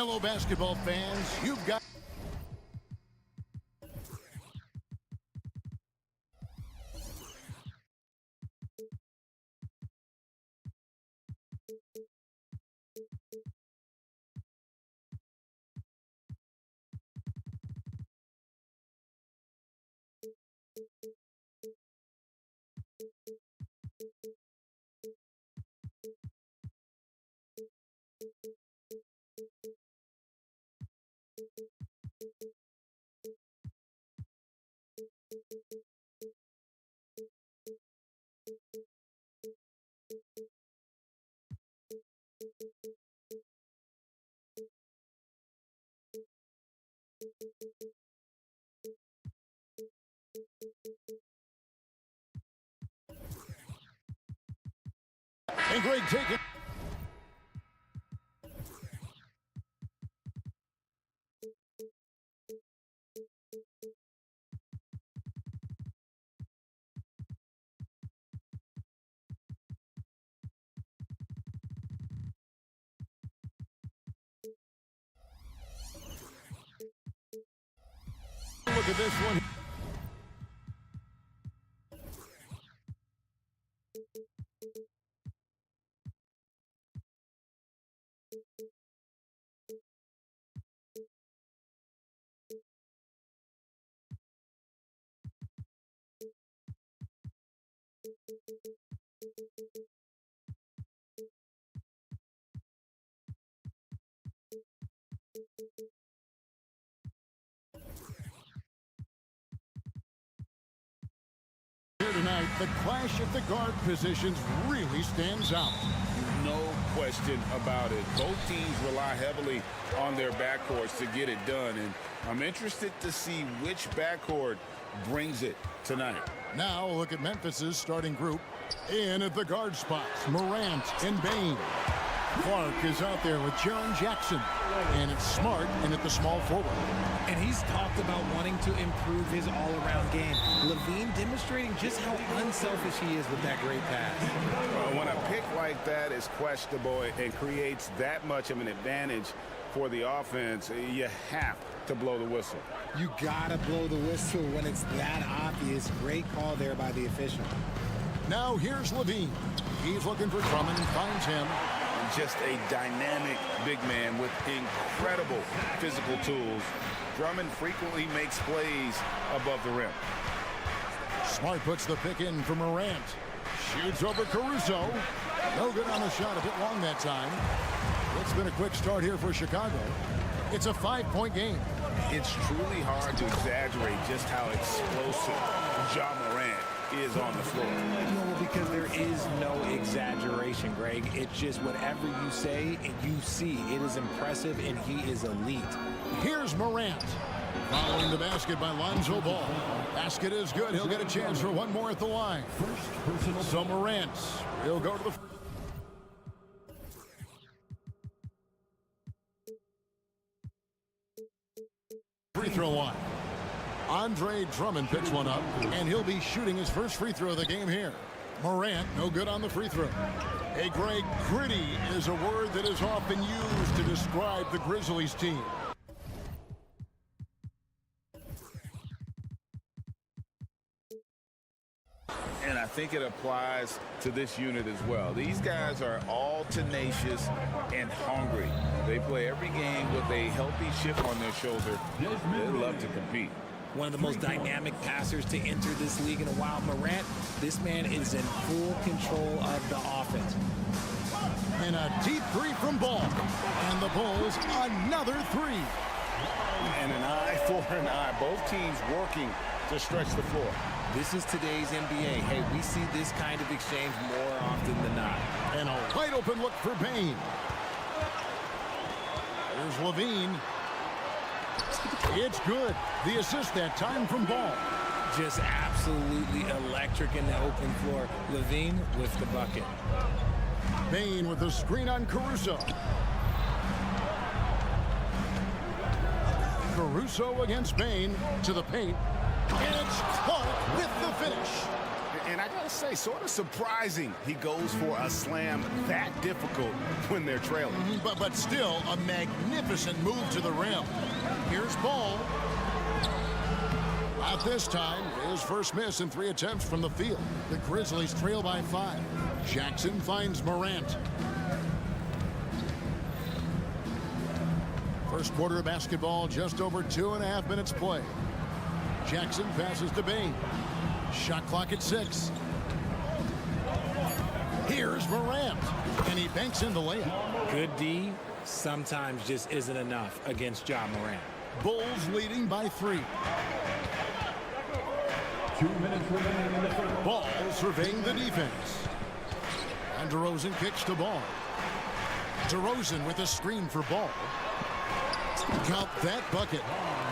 Hello, basketball fans. You've got... And Greg taking... Look at this one. Here tonight, the clash at the guard positions really stands out. No question about it. Both teams rely heavily on their backcourts to get it done, and I'm interested to see which backcourt brings it tonight. Now look at Memphis's starting group. In at the guard spots, Morant and Bane. Clark is out there with John Jackson. And it's Smart in at the small forward. And he's talked about wanting to improve his all-around game. Levine demonstrating just how unselfish he is with that great pass. When a pick like that is questionable and creates that much of an advantage for the offense, you have to blow the whistle. You gotta blow the whistle when it's that obvious. Great call there by the official. Now here's Levine. He's looking for Drummond, finds him. Just a dynamic big man with incredible physical tools. Drummond frequently makes plays above the rim. Smart puts the pick in for Morant. Shoots over Caruso. No good on the shot, a bit long that time. It's been a quick start here for Chicago. It's a 5-point game. It's truly hard to exaggerate just how explosive Ja Morant is on the floor. No, because there is no exaggeration, Greg. It's just whatever you say and you see. It is impressive, and he is elite. Here's Morant. Following the basket by Lonzo Ball. Basket is good. He'll get a chance for one more at the line. So Morant will go to the... free throw line. Andre Drummond picks one up, and he'll be shooting his first free throw of the game here. Morant, no good on the free throw. Hey, Greg, gritty is a word that is often used to describe the Grizzlies team. And I think it applies to this unit as well. These guys are all tenacious and hungry. They play every game with a healthy chip on their shoulder. They love to compete. One of the most dynamic passers to enter this league in a while. Morant, this man is in full control of the offense. And a deep three from Ball. And the Bulls, another three. And an eye for an eye. Both teams working to stretch the floor. This is today's NBA. Hey, we see this kind of exchange more often than not. And a wide open look for Bane. Here's Levine. It's good. The assist that time from Ball. Just absolutely electric in the open floor. Levine with the bucket. Bane with the screen on Caruso. Caruso against Bane to the paint. And it's Clark with the finish. And I got to say, sort of surprising he goes for a slam that difficult when they're trailing. But still a magnificent move to the rim. Here's Ball. At this time, his first miss in 3 attempts from the field. The Grizzlies trail by 5. Jackson finds Morant. First quarter of basketball, just over 2.5 minutes play. Jackson passes to Bain. Shot clock at 6. Here's Morant, and he banks in the layup. Good D sometimes just isn't enough against Ja Morant. Bulls leading by 3. 2 minutes remaining in the first. Ball surveying the defense. And DeRozan kicks to Ball. DeRozan with a screen for Ball. Count that bucket.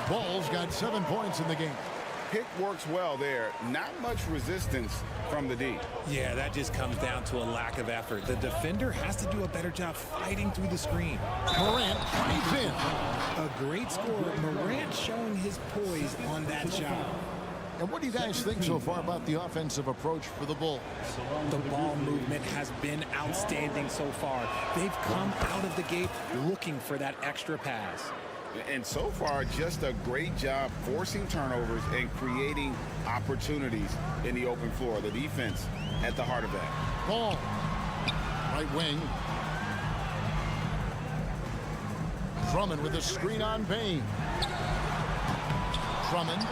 Ball's got 7 points in the game. Pick works well there. Not much resistance from the D. Yeah, that just comes down to a lack of effort. The defender has to do a better job fighting through the screen. Morant drives in. A great scorer. Morant showing his poise on that shot. And what do you guys think so far about the offensive approach for the Bulls? The ball movement has been outstanding so far. They've come out of the gate looking for that extra pass. And so far, just a great job forcing turnovers and creating opportunities in the open floor. The defense at the heart of that. Ball. Right wing. Drummond with a screen on Bain. Drummond.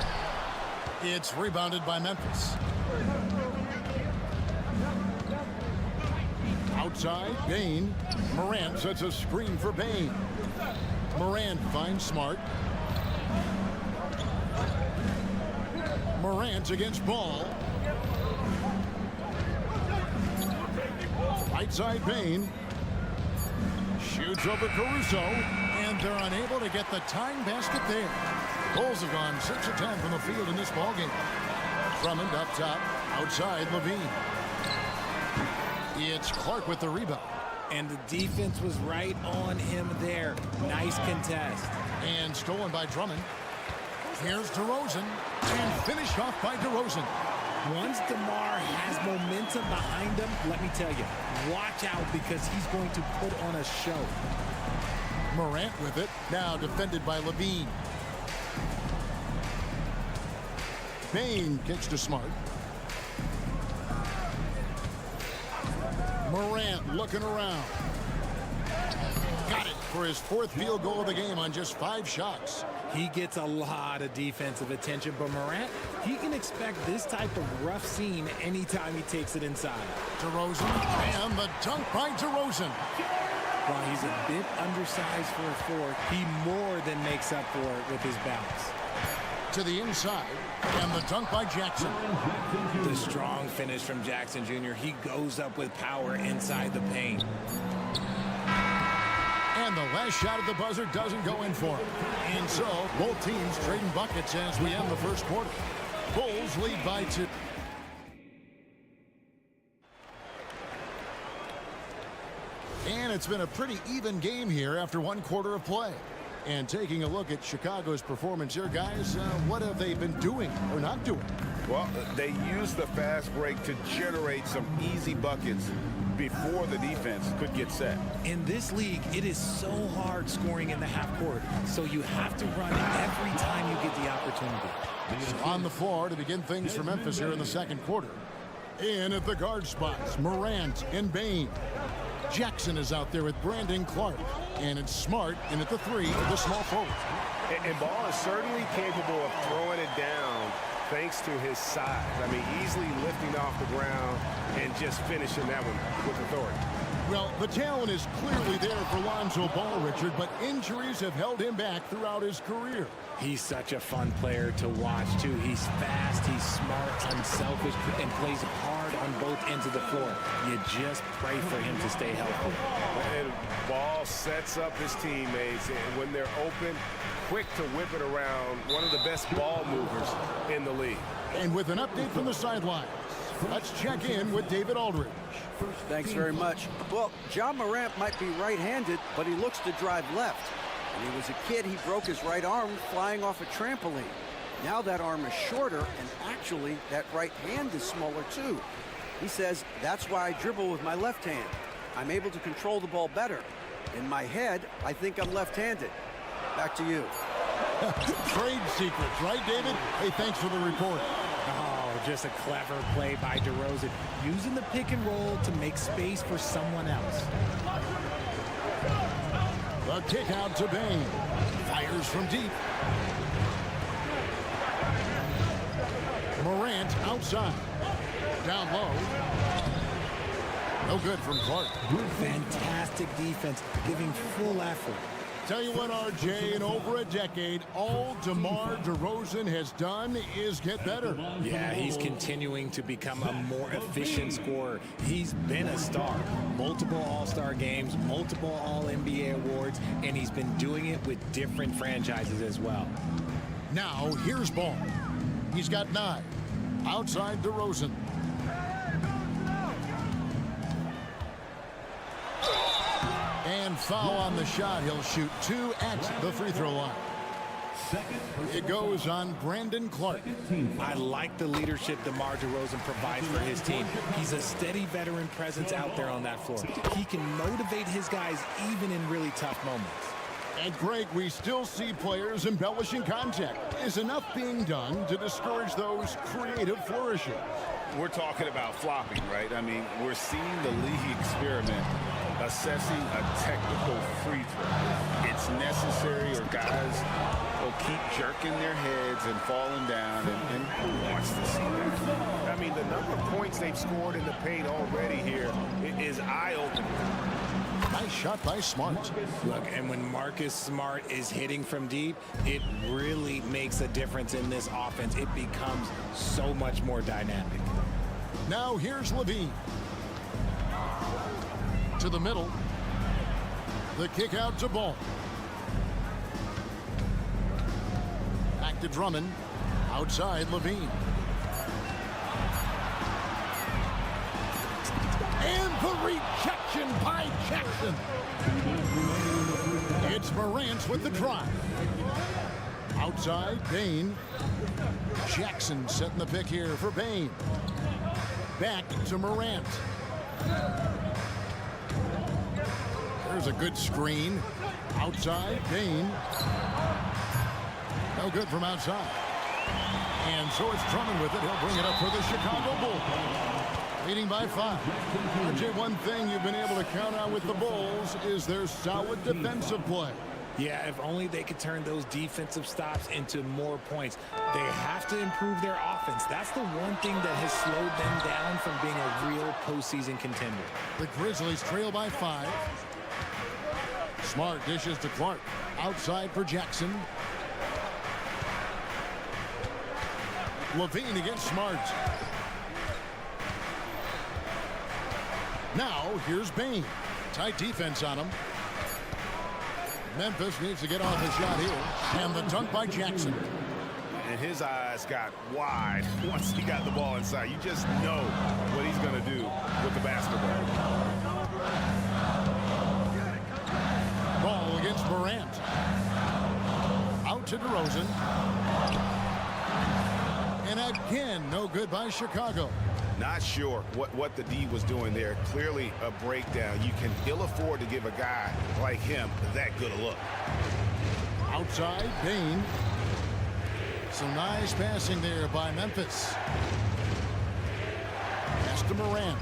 It's rebounded by Memphis. Outside, Bain. Morant sets a screen for Bain. Morant finds Smart. Morant against Ball. Right side, Bain. Shoots over Caruso. And they're unable to get the tying basket there. Bulls have gone 6 of 10 from the field in this ballgame. Drummond up top. Outside, Levine. It's Clark with the rebound. And the defense was right on him there. Nice contest. And stolen by Drummond. Here's DeRozan. And finished off by DeRozan. Once DeMar has momentum behind him, let me tell you, watch out because he's going to put on a show. Morant with it. Now defended by Levine. Bain kicks to Smart. Morant looking around. Got it for his 4th field goal of the game on just 5 shots. He gets a lot of defensive attention, but Morant, he can expect this type of rough scene anytime he takes it inside. DeRozan, and the dunk by DeRozan. While he's a bit undersized for a 4, he more than makes up for it with his bounce. To the inside, and the dunk by Jackson. The strong finish from Jackson Jr. He goes up with power inside the paint. And the last shot at the buzzer doesn't go in for him. And so, both teams trading buckets as we end the first quarter. Bulls lead by 2. And it's been a pretty even game here after 1 quarter of play. And taking a look at Chicago's performance here, guys, what have they been doing or not doing? Well, they used the fast break to generate some easy buckets before the defense could get set. In this league, it is so hard scoring in the half court, so you have to run every time you get the opportunity. So on the floor to begin things for Memphis here in the second quarter. In at the guard spots, Morant and Bain. Jackson is out there with Brandon Clark. And it's Smart in at the 3 of the small forward. And Ball is certainly capable of throwing it down thanks to his size. I mean, easily lifting off the ground and just finishing that one with authority. Well, the talent is clearly there for Lonzo Ball, Richard, but injuries have held him back throughout his career. He's such a fun player to watch, too. He's fast, he's smart, unselfish, and plays hard on both ends of the floor. You just pray for him to stay healthy. And Ball sets up his teammates, and when they're open, quick to whip it around. One of the best ball movers in the league. And with an update from the sidelines, let's check in with David Aldridge. Thanks very much. Well, Ja Morant might be right-handed, but he looks to drive left. When he was a kid, he broke his right arm flying off a trampoline. Now that arm is shorter, and actually that right hand is smaller too. He says, that's why I dribble with my left hand. I'm able to control the ball better. In my head, I think I'm left-handed. Back to you. Trade secrets, right, David? Hey, thanks for the report. Oh, just a clever play by DeRozan, using the pick and roll to make space for someone else. The kick out to Bain. Fires from deep. Morant outside. Down low. No good from Clark. Fantastic defense, giving full effort. Tell you what, RJ, in over a decade, all DeMar DeRozan has done is get better. Yeah, he's continuing to become a more efficient scorer. He's been a star. Multiple All-Star games, multiple All-NBA awards, and he's been doing it with different franchises as well. Now, here's Ball. He's got 9. Outside DeRozan. And foul on the shot. He'll shoot 2 at the free throw line. It goes on Brandon Clark. I like the leadership DeMar DeRozan provides for his team. He's a steady veteran presence out there on that floor. He can motivate his guys even in really tough moments. And Greg, we still see players embellishing contact. Is enough being done to discourage those creative flourishes? We're talking about flopping, right? I mean, we're seeing the league experiment assessing a technical free throw. It's necessary, or guys will keep jerking their heads and falling down, and who wants to see that? I mean, the number of points they've scored in the paint already here is eye-opening. Nice shot by Smart. Look, and when Marcus Smart is hitting from deep, it really makes a difference in this offense. It becomes so much more dynamic. Now here's Levine. To the middle. The kick out to Ball. Back to Drummond. Outside Levine. And the rejection by Jackson. It's Morant with the drive. Outside, Bain. Jackson setting the pick here for Bain. Back to Morant. There's a good screen. Outside, Bain. No good from outside. And so it's Drummond with it. He'll bring it up for the Chicago Bulls. Leading by 5. RJ, one thing you've been able to count on with the Bulls is their solid defensive play. Yeah, if only they could turn those defensive stops into more points. They have to improve their offense. That's the one thing that has slowed them down from being a real postseason contender. The Grizzlies trail by 5. Smart dishes to Clark. Outside for Jackson. Levine against Smart. Now, here's Bain. Tight defense on him. Memphis needs to get off the shot here. And the dunk by Jackson. And his eyes got wide once he got the ball inside. You just know what he's going to do with the basketball. Ball against Morant. Out to DeRozan. And again, no good by Chicago. Not sure what the D was doing there. Clearly a breakdown. You can ill afford to give a guy like him that good a look. Outside, Bain. Some nice passing there by Memphis. Pass to Morant.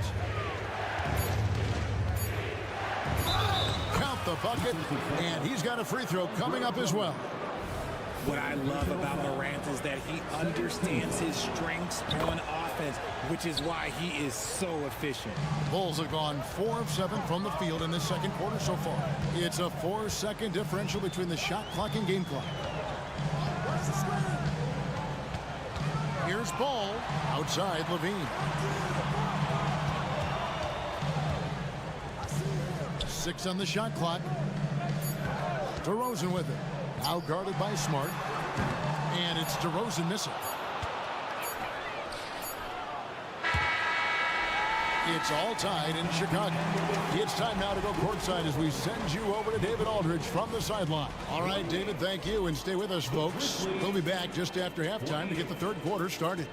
Count the bucket, and he's got a free throw coming up as well. What I love about Morant is that he understands his strengths on offense, which is why he is so efficient. Bulls have gone 4 of 7 from the field in this second quarter so far. It's a 4-second differential between the shot clock and game clock. Here's Ball. Outside, Levine. 6 on the shot clock. DeRozan with it. Now guarded by Smart. And it's DeRozan missing. It's all tied in Chicago. It's time now to go courtside as we send you over to David Aldridge from the sideline. All right, David, thank you, and stay with us, folks. We'll be back just after halftime to get the third quarter started.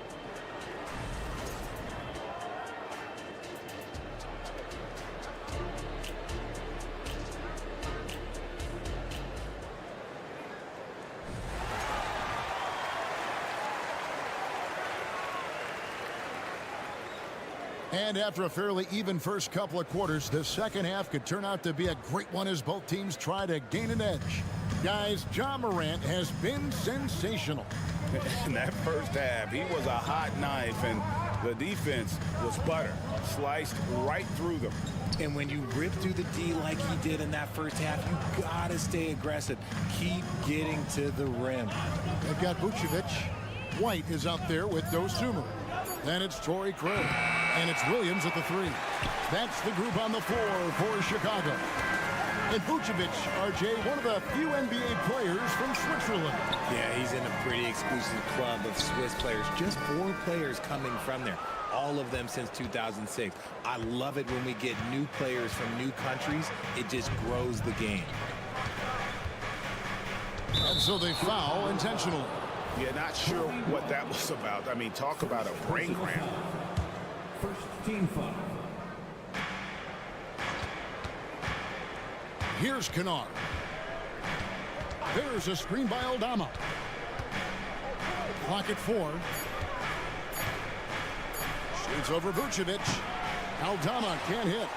And after a fairly even first couple of quarters, the second half could turn out to be a great one as both teams try to gain an edge. Guys, Ja Morant has been sensational. In that first half, he was a hot knife, and the defense was butter, sliced right through them. And when you rip through the D like he did in that first half, you gotta stay aggressive. Keep getting to the rim. They've got Vucevic. White is out there with Dosunmu. Then it's Torrey Craig. And it's Williams at the 3. That's the group on the floor for Chicago. And Vucevic, RJ, one of the few NBA players from Switzerland. Yeah, he's in a pretty exclusive club of Swiss players. Just 4 players coming from there. All of them since 2006. I love it when we get new players from new countries. It just grows the game. And so they foul intentionally. Yeah, not sure what that was about. I mean, talk about a brain cramp. First team foul. Here's Kennard. There's a screen by Aldama. Clock at 4. Shoots over Vucevic. Aldama can't hit.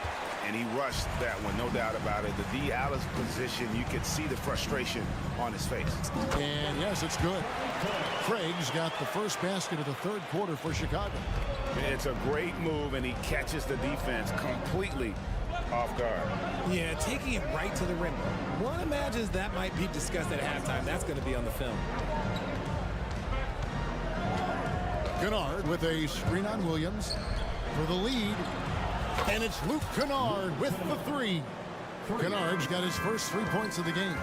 And he rushed that one, no doubt about it. The D out of position, you could see the frustration on his face. And yes, it's good. Craig's got the first basket of the third quarter for Chicago. It's a great move, and he catches the defense completely off guard. Yeah, taking it right to the rim. One imagines that might be discussed at halftime. That's going to be on the film. Kennard with a screen on Williams for the lead. And it's Luke Kennard with the 3. Kennard's got his first 3 points of the game.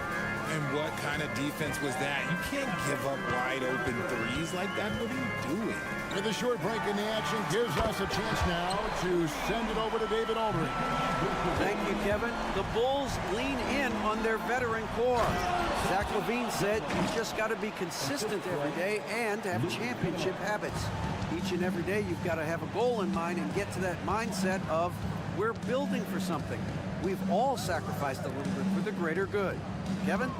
And what kind of defense was that? You can't give up wide open threes like that. What are you doing? With a short break in the action gives us a chance now to send it over to David Aldridge. Thank you, Kevin. The Bulls lean in on their veteran core. Zach LaVine said you just got to be consistent every day and have championship habits. Each and every day you've got to have a goal in mind and get to that mindset of we're building for something. We've all sacrificed a little bit for the greater good. Kevin?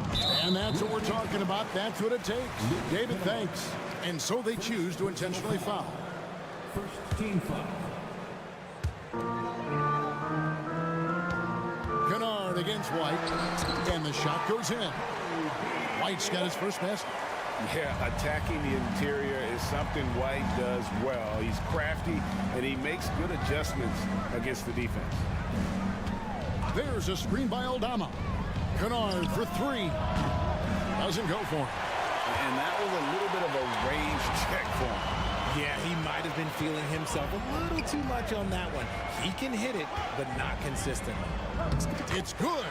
And that's what we're talking about. That's what it takes. David, thanks. And so they choose to intentionally foul. First team foul. Kennard against White. And the shot goes in. White's got his first basket. Yeah, attacking the interior is something White does well. He's crafty, and he makes good adjustments against the defense. There's a screen by Aldama. Kennard for 3. Doesn't go for him. And that was a little bit of a range check for him. Yeah, he might have been feeling himself a little too much on that one. He can hit it, but not consistently. It's good.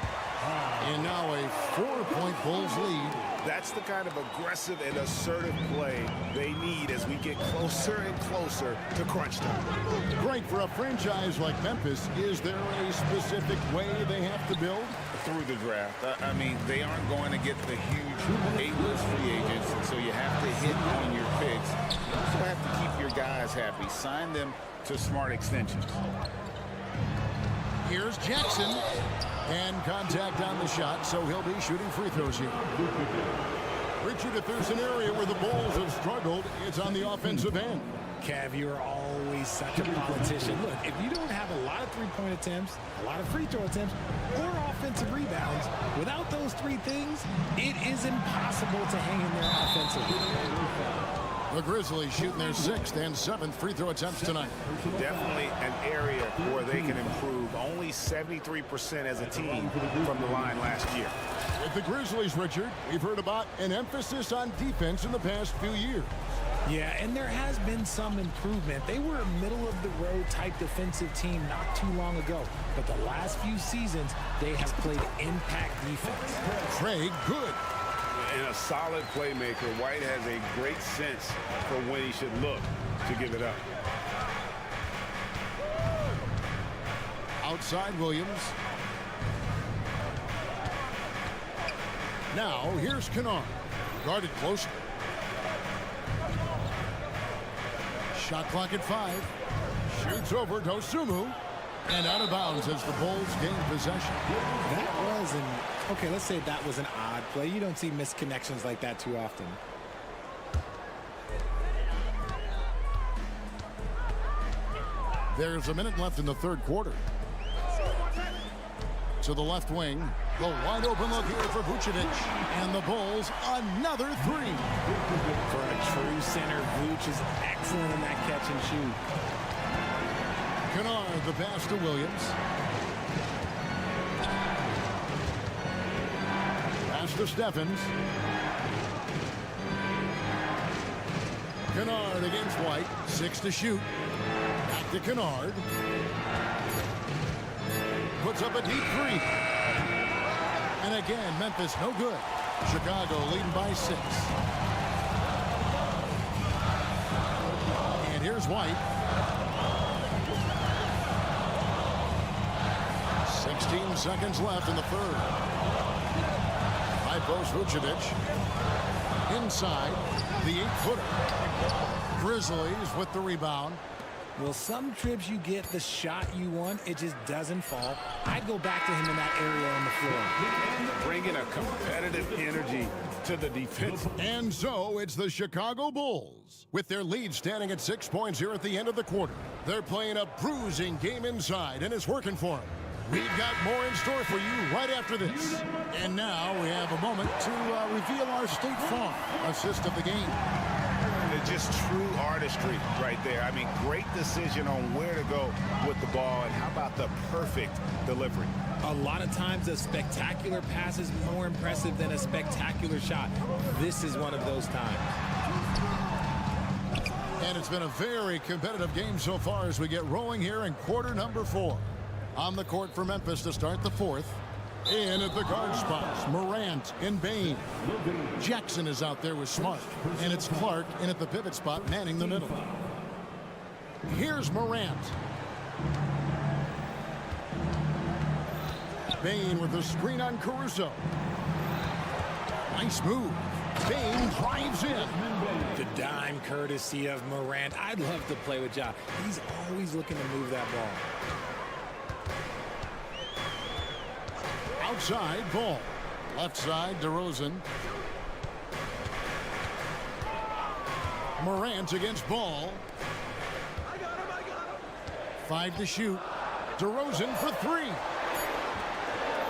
And now a 4-point Bulls lead. That's the kind of aggressive and assertive play they need as we get closer and closer to crunch time. Great for a franchise like Memphis. Is there a specific way they have to build? Through the draft. I mean, they aren't going to get the huge A-list free agents, and so you have to hit on your picks. You also have to keep your guys happy. Sign them to smart extensions. Here's Jackson. And contact on the shot, so he'll be shooting free throws here. Richard, if there's an area where the Bulls have struggled, it's on the offensive end. Cav, you're always such a politician. Look, if you don't have a lot of three-point attempts, a lot of free throw attempts, or offensive rebounds, without those 3 things, it is impossible to hang in there offensively. The Grizzlies shooting their 6th and 7th free throw attempts tonight. Definitely an area where they can improve. Only 73% as a team from the line last year. With the Grizzlies, Richard, we've heard about an emphasis on defense in the past few years. Yeah, and there has been some improvement. They were a middle-of-the-road type defensive team not too long ago. But the last few seasons, they have played impact defense. Craig, good. And a solid playmaker. White has a great sense for when he should look to give it up. Outside Williams. Now here's Kennard. Guarded close. Shot clock at 5. Shoots over Dosunmu. And out of bounds as the Bulls gain possession. That was okay, let's say that was an odd play. You don't see misconnections like that too often. There's a minute left in the third quarter. To the left wing. The wide open look here for Vucevic. And the Bulls, another 3. For a true center, Vuce is excellent in that catch and shoot. Kennard, the pass to Williams. Pass to Stephens. Kennard against White. 6 to shoot. Back to Kennard. Puts up a deep 3. And again, Memphis no good. Chicago leading by 6. And here's White. 16 seconds left in the third. High post Vucevic. Inside, the 8-footer. Grizzlies with the rebound. Well, some trips you get the shot you want, it just doesn't fall. I'd go back to him in that area on the floor. Bringing a competitive energy to the defense. And so it's the Chicago Bulls with their lead standing at 6 points here at the end of the quarter. They're playing a bruising game inside, and it's working for them. We've got more in store for you right after this. And now we have a moment to reveal our State Farm assist of the game. It's just true artistry right there. I mean, great decision on where to go with the ball, and how about the perfect delivery? A lot of times a spectacular pass is more impressive than a spectacular shot. This is one of those times. And it's been a very competitive game so far as we get rolling here in quarter number 4. On the court for Memphis to start the fourth. In at the guard spots, Morant and Bain. Jackson is out there with Smart. And it's Clark in at the pivot spot, manning the middle. Here's Morant. Bain with the screen on Caruso. Nice move. Bain drives in. The dime courtesy of Morant. I'd love to play with Ja. He's always looking to move that ball. Outside, Ball. Left side, DeRozan. Morant against Ball. 5 to shoot. DeRozan for 3.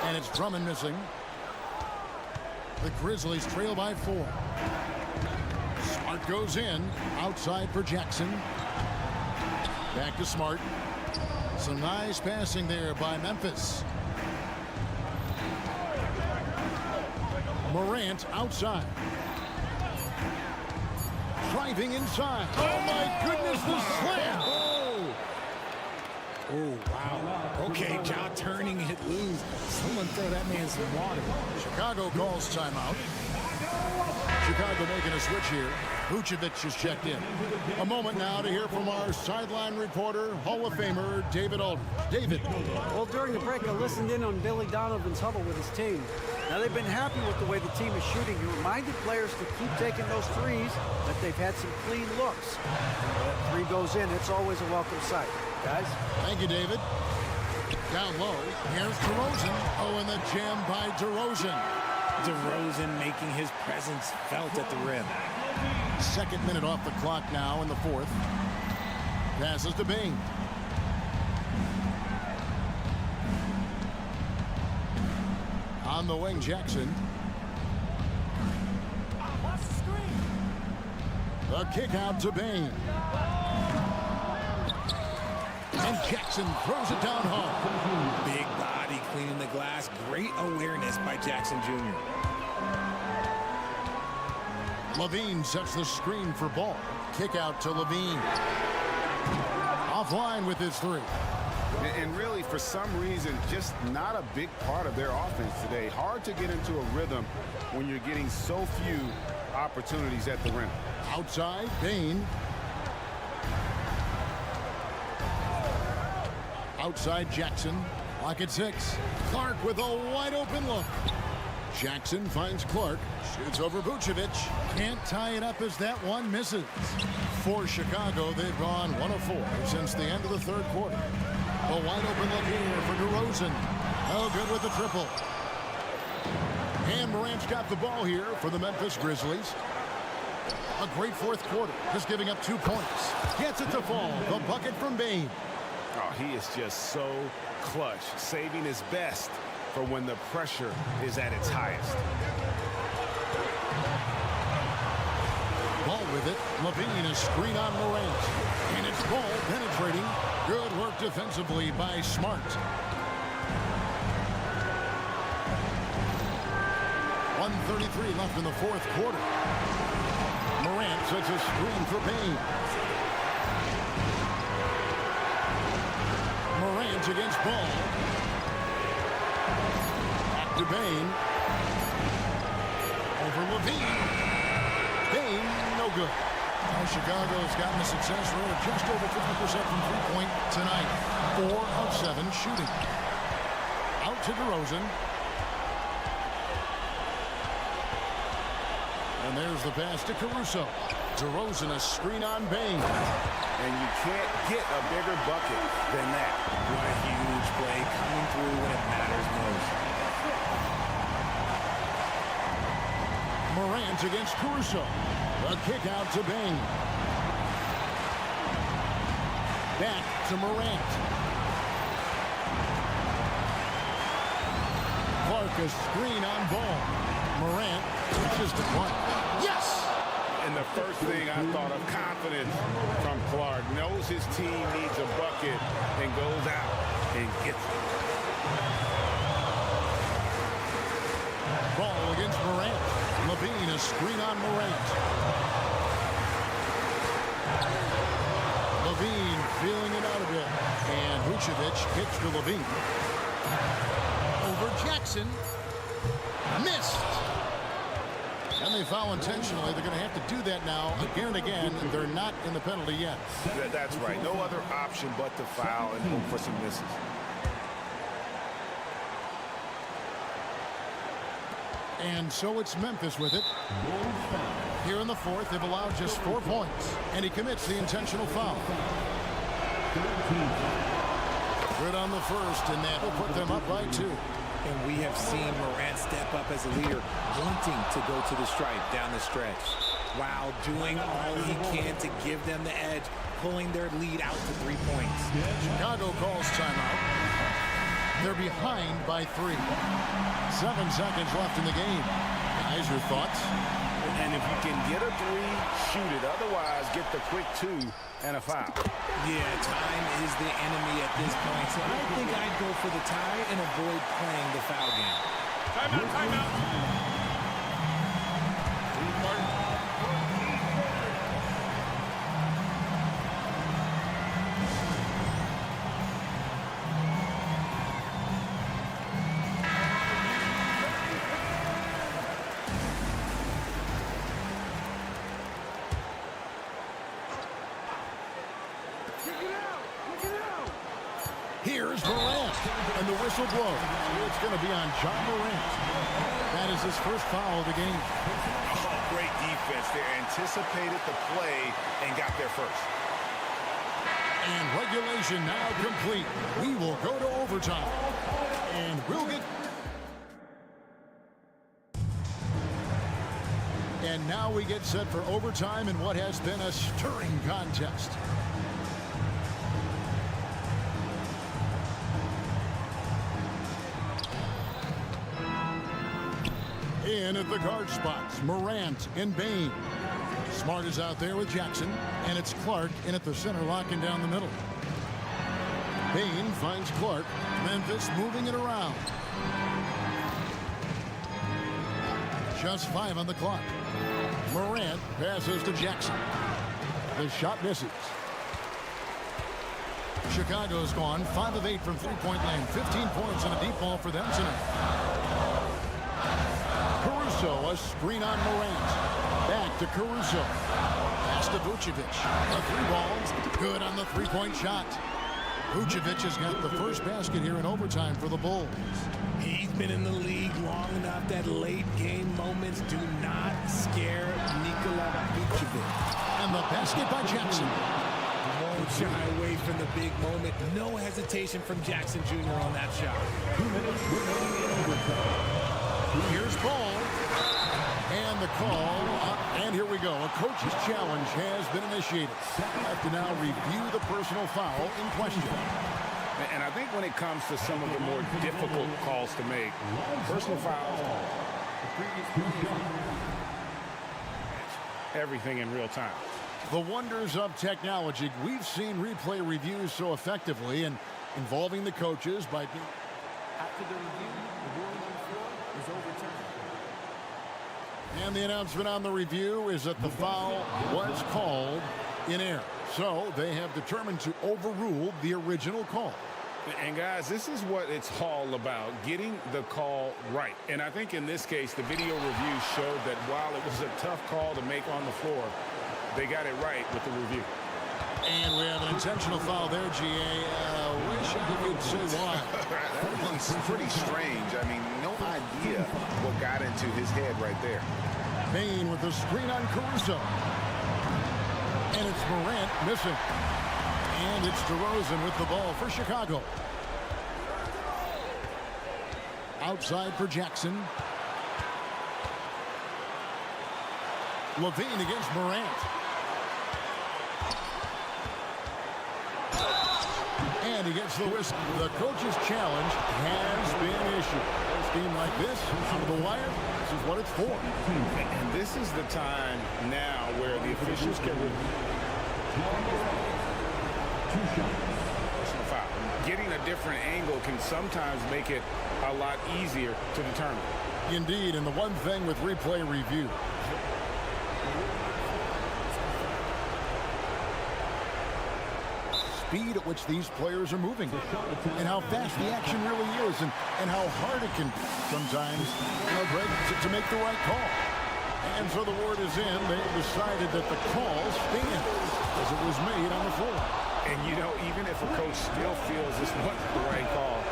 And it's Drummond missing. The Grizzlies trail by 4. Smart goes in. Outside for Jackson. Back to Smart. Some nice passing there by Memphis. Morant outside. Driving inside. Oh, my goodness, the slam. Oh, wow. Okay, Ja turning it loose. Someone throw that man some water. Chicago calls timeout. Chicago making a switch here. Vucevic is checked in. A moment now to hear from our sideline reporter, Hall of Famer David Aldridge. David. Well, during the break, I listened in on Billy Donovan's huddle with his team. Now, they've been happy with the way the team is shooting. He reminded players to keep taking those threes, that they've had some clean looks. When that 3 goes in, it's always a welcome sight. Guys? Thank you, David. Down low. Here's DeRozan. Oh, and the jam by DeRozan. DeRozan making his presence felt at the rim. Second minute off the clock now in the fourth. Passes to Bain. On the wing, Jackson. The kick out to Bain. And Jackson throws it down hard. Big body cleaning the glass. Great awareness by Jackson Jr. Levine sets the screen for Ball. Kick out to Levine. Offline with his 3. And really, for some reason, just not a big part of their offense today. Hard to get into a rhythm when you're getting so few opportunities at the rim. Outside, Bain. Outside Jackson. Lock at 6. Clark with a wide open look. Jackson finds Clark. Shoots over Vucevic. Can't tie it up as that one misses. For Chicago, they've gone 1 of 4 since the end of the third quarter. A wide open look here for DeRozan. Oh, good with the triple. And Morant's got the ball here for the Memphis Grizzlies. A great fourth quarter, just giving up 2 points. Gets it to fall. The bucket from Bane. Oh, he is just so clutch, saving his best for when the pressure is at its highest. Ball with it. Levine, a screen on Morant. And it's ball penetrating. Good work defensively by Smart. 1:33 left in the fourth quarter. Morant sets a screen for Bane. Morant against Ball. Back to Bane. Over Levine. Bane, no good. Now Chicago's gotten a success rate of just over 50% from three-point tonight. 4 of 7 shooting. Out to DeRozan. And there's the pass to Caruso. DeRozan, a screen on Bane. And you can't get a bigger bucket than that. What a huge play coming through when it matters most. Morant against Caruso. A kick out to Bane. Back to Morant. Clark, a screen on Ball. Morant reaches the point. Yes! And the first thing I thought of, confidence from Clark. Knows his team needs a bucket and goes out and gets it. Ball against Morant. Levine, a screen on Morant. Levine feeling it out a bit. And Vucevic kicks to Levine. Over Jackson. Missed. And they foul intentionally. They're going to have to do that now again and again. And they're not in the penalty yet. That's right. No other option but to foul and hope for some misses. And so it's Memphis with it. Here in the fourth, they've allowed just 4 points. And he commits the intentional foul. Good on the first, and that will put them up by 2. And we have seen Morant step up as a leader, wanting to go to the stripe down the stretch, while doing all he can to give them the edge, pulling their lead out to 3 points. Chicago calls timeout. They're behind by 3. 7 seconds left in the game. Guys, your thoughts? And if you can get a 3, shoot it. Otherwise, get the quick 2 and a foul. Yeah, time is the enemy at this point, so I think I'd go for the tie and avoid playing the foul game. Timeout, timeout. Here's Morant, and the whistle blows. It's going to be on John Morant. That is his first foul of the game. Oh, great defense. They anticipated the play and got there first. And regulation now complete. We will go to overtime. And we'll get... And now we get set for overtime in what has been a stirring contest. In at the guard spots, Morant and Bane. Smart is out there with Jackson, and it's Clark in at the center, locking down the middle. Bane finds Clark. Memphis moving it around. Just 5 on the clock. Morant passes to Jackson. The shot misses. Chicago's gone 5 of 8 from three-point land. 15 points and a deep ball for them tonight. Caruso, a screen on Morant. Back to Caruso. Pass to Vucevic. The 3 balls. Good on the 3-point shot. Vucevic has got the first basket here in overtime for the Bulls. He's been in the league long enough that late game moments do not scare Nikola Vucevic. And the basket by Jackson. Won't shy away from the big moment. No hesitation from Jackson Jr. on that shot. 2 minutes remaining in overtime. Here's ball. And the call. And here we go. A coach's challenge has been initiated. Have to now review the personal foul in question. And I think when it comes to some of the more difficult calls to make, personal fouls, everything in real time. The wonders of technology. We've seen replay reviews so effectively and involving the coaches by being... After the review, the ruling on the floor is overturned. And the announcement on the review is that the foul was called in error. So they have determined to overrule the original call. And guys, this is what it's all about, getting the call right. And I think in this case, the video review showed that while it was a tough call to make on the floor, they got it right with the review. And we have an intentional foul there, GA. Wish I could say why. That was pretty strange. I mean, no idea what got into his head right there. Bain with the screen on Caruso. And it's Morant missing. And it's DeRozan with the ball for Chicago. Outside for Jackson. Levine against Morant. And he gets the whistle. The coach's challenge has been issued. A scheme like this, out of the wire, this is what it's for. And this is the time now where the officials can personal foul. Getting a different angle can sometimes make it a lot easier to determine. Indeed, and the one thing with replay review, speed at which these players are moving and how fast the action really is and how hard it can be sometimes, Greg, to make the right call. And so the word is in. They decided that the call stands as it was made on the floor. And, you know, even if a coach still feels this wasn't the right call,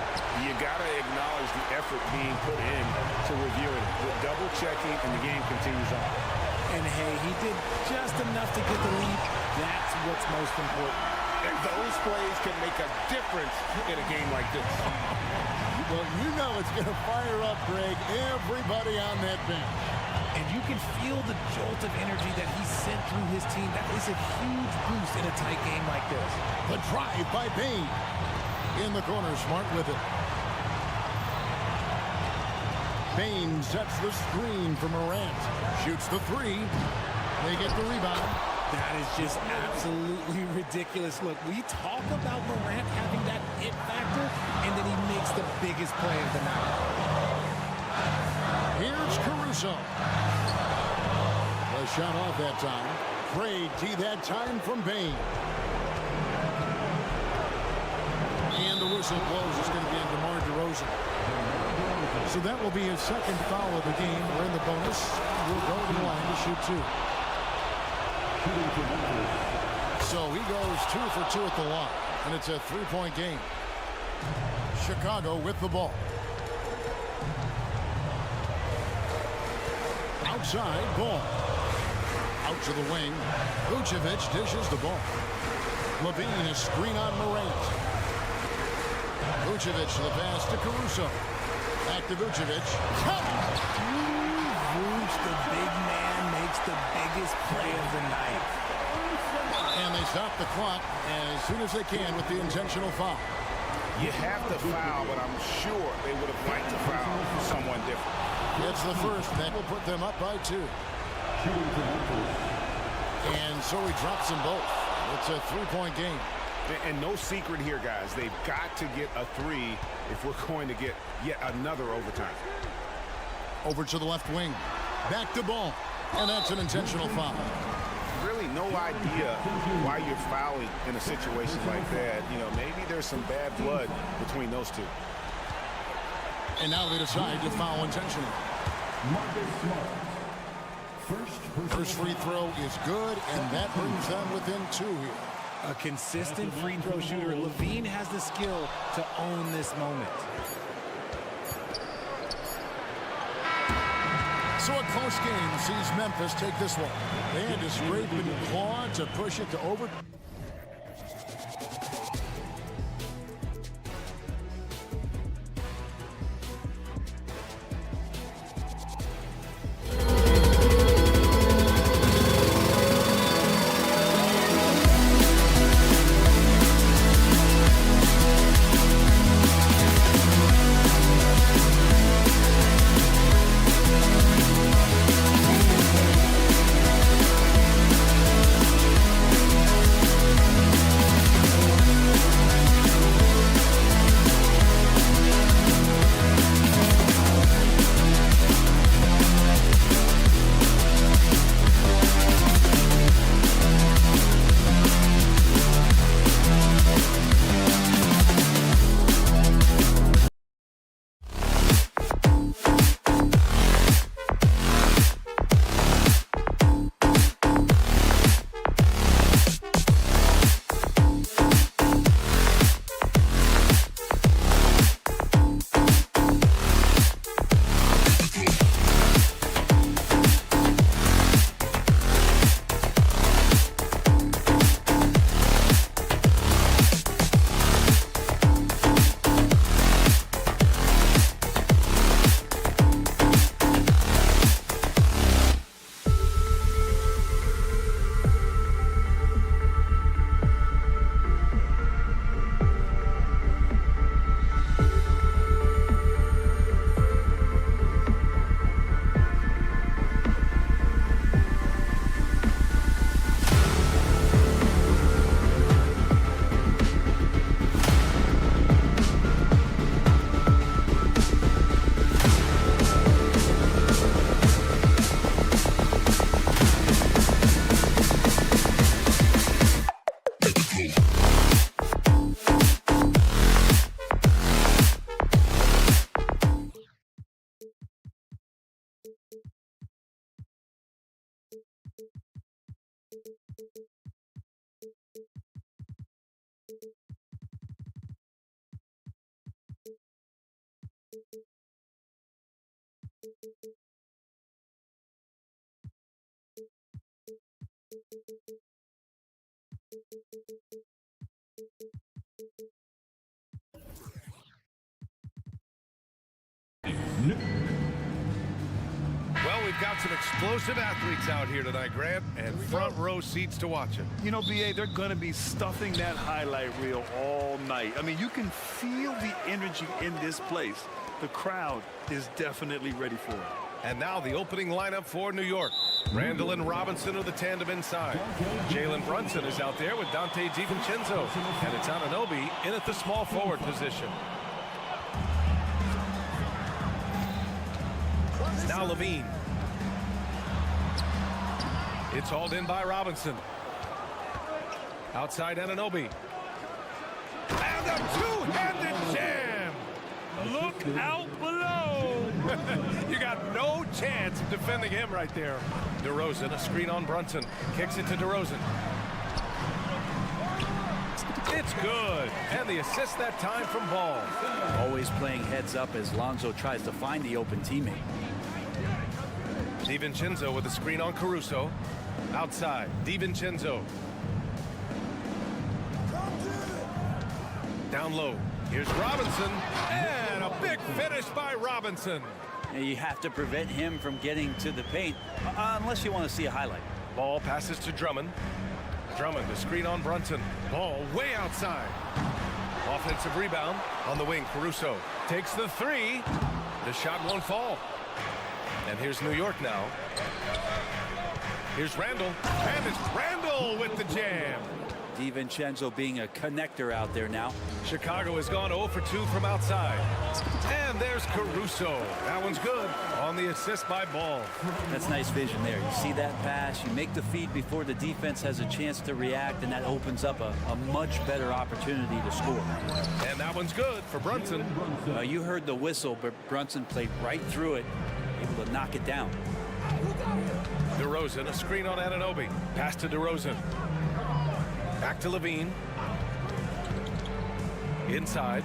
you got to acknowledge the effort being put in to review it. The double checking and the game continues on. And hey, he did just enough to get the lead. That's what's most important. And those plays can make a difference in a game like this. Well, you know it's going to fire up, Greg, everybody on that bench. And you can feel the jolt of energy that he sent through his team. That is a huge boost in a tight game like this. The drive by Bain. In the corner, Smart with it. Bain sets the screen for Morant. Shoots the three. They get the rebound. That is just absolutely ridiculous. Look, we talk about Morant having that it factor, and then he makes the biggest play of the night. Here's Caruso. The shot off that time. Craig T that time from Bain. And the whistle blows. It's going to be on DeMar DeRozan. So that will be his second foul of the game. We're in the bonus. We'll go to the line to shoot two. So he goes 2 for 2 at the line. And it's a three-point game. Chicago with the ball. Outside, ball. Out to the wing. Vucevic dishes the ball. Levine, a screen on Morant. Vucevic, the pass to Caruso. Back to Vucevic. Vuce, the big man, makes the biggest play of the night. And they stop the clock as soon as they can with the intentional foul. You have to foul, but I'm sure they would have liked to foul someone different. It's the first. That will put them up by 2. And so he drops them both. It's a three-point game. And no secret here, guys. They've got to get a 3 if we're going to get yet another overtime. Over to the left wing. Back to ball. And that's an intentional foul. Really no idea why you're fouling in a situation like that. You know, maybe there's some bad blood between those two. And now they decide to foul intentionally. First free throw is good, and that brings them within 2 here. A consistent free throw shooter. Levine has the skill to own this moment. So a close game sees Memphis take this one. They had to scrape and claw to push it to over. Well, we've got some explosive athletes out here tonight, Grant, and front row seats to watch it. You know, BA, they're going to be stuffing that highlight reel all night. I mean, you can feel the energy in this place. The crowd is definitely ready for it. And now the opening lineup for New York. Randall and Robinson are the tandem inside. Jalen Brunson is out there with Dante DiVincenzo. And it's Anunoby in at the small forward position. Now Levine. It's hauled in by Robinson. Outside Anunoby. And a two-handed jam. Look out below. You got no chance of defending him right there. DeRozan, a screen on Brunson. Kicks it to DeRozan. It's good. And the assist that time from Ball. Always playing heads up as Lonzo tries to find the open teammate. DiVincenzo with a screen on Caruso. Outside, DiVincenzo. Down low. Here's Robinson. And a big finish by Robinson. And you have to prevent him from getting to the paint unless you want to see a highlight. Ball passes to Drummond. Drummond, the screen on Brunson. Ball way outside. Offensive rebound on the wing. Caruso takes the three. The shot won't fall. And here's New York now. Here's Randall. And it's Randall with the jam. DiVincenzo being a connector out there now. Chicago has gone 0 for 2 from outside. And there's Caruso. That one's good on the assist by Ball. That's nice vision there. You see that pass, you make the feed before the defense has a chance to react, and that opens up a much better opportunity to score. And that one's good for Brunson. You heard the whistle, but Brunson played right through it, able to knock it down. DeRozan, a screen on Anunoby. Pass to DeRozan. Back to Levine. Inside.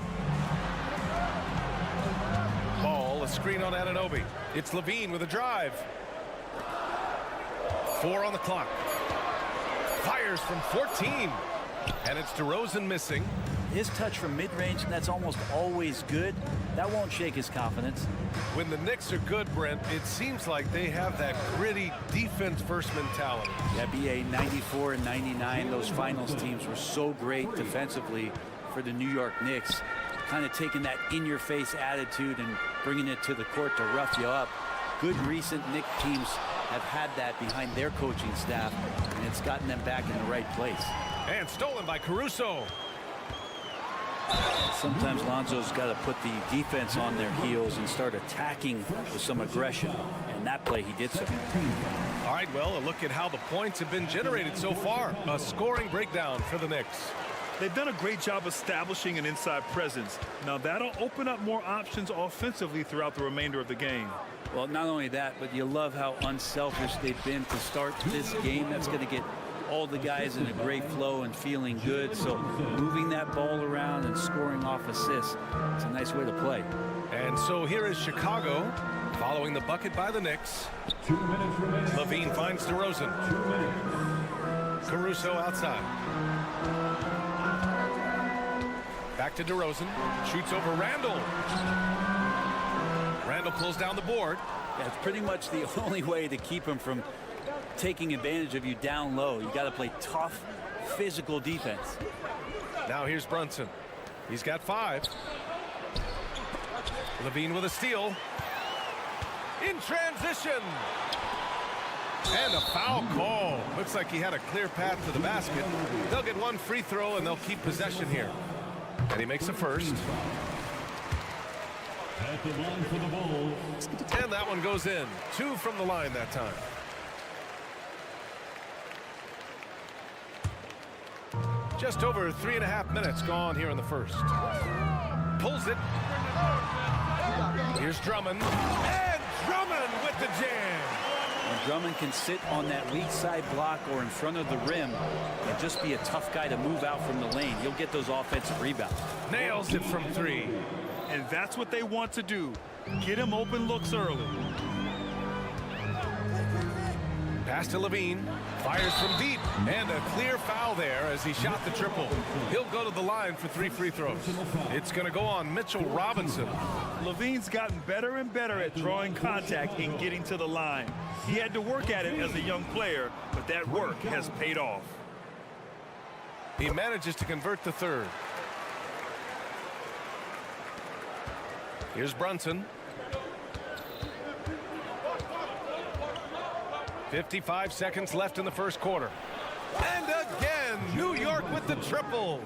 Ball, a screen on Anunoby. It's Levine with a drive. 4 on the clock. Fires from 14. And it's DeRozan missing. His touch from mid-range, and that's almost always good. That won't shake his confidence. When the Knicks are good, Brent, it seems like they have that gritty defense-first mentality. Yeah, BA 94 and 99, those finals teams were so great defensively for the New York Knicks. Kind of taking that in-your-face attitude and bringing it to the court to rough you up. Good recent Knicks teams have had that behind their coaching staff, and it's gotten them back in the right place. And stolen by Caruso. Sometimes Lonzo's got to put the defense on their heels and start attacking with some aggression. And that play, he did so. All right, well, a look at how the points have been generated so far. A scoring breakdown for the Knicks. They've done a great job establishing an inside presence. Now that'll open up more options offensively throughout the remainder of the game. Well, not only that, but you love how unselfish they've been to start this game. That's going to get all the guys in a great flow and feeling good. So moving that ball around and scoring off assists, it's a nice way to play. And so here is Chicago following the bucket by the Knicks. 2 minutes remaining. Levine finds DeRozan. Caruso outside. Back to DeRozan. Shoots over Randall. Randall pulls down the board. Yeah, it's pretty much the only way to keep him from taking advantage of you down low. You got to play tough, physical defense. Now here's Brunson. He's got 5. Levine with a steal. In transition. And a foul call. Looks like he had a clear path to the basket. They'll get 1 free throw and they'll keep possession here. And he makes a first. At the line for the Bulls. And that one goes in. 2 from the line that time. Just over 3.5 minutes gone here in the first. Pulls it. Here's Drummond. And Drummond with the jam. And Drummond can sit on that weak side block or in front of the rim and just be a tough guy to move out from the lane. He'll get those offensive rebounds. Nails it from 3. And that's what they want to do. Get him open looks early. Pass to Levine. Fires from deep. And a clear foul there as he shot the triple. He'll go to the line for 3 free throws. It's going to go on Mitchell Robinson. Levine's gotten better and better at drawing contact and getting to the line. He had to work at it as a young player, but that work has paid off. He manages to convert the 3rd. Here's Brunson. 55 seconds left in the first quarter. And again, New York with the triple.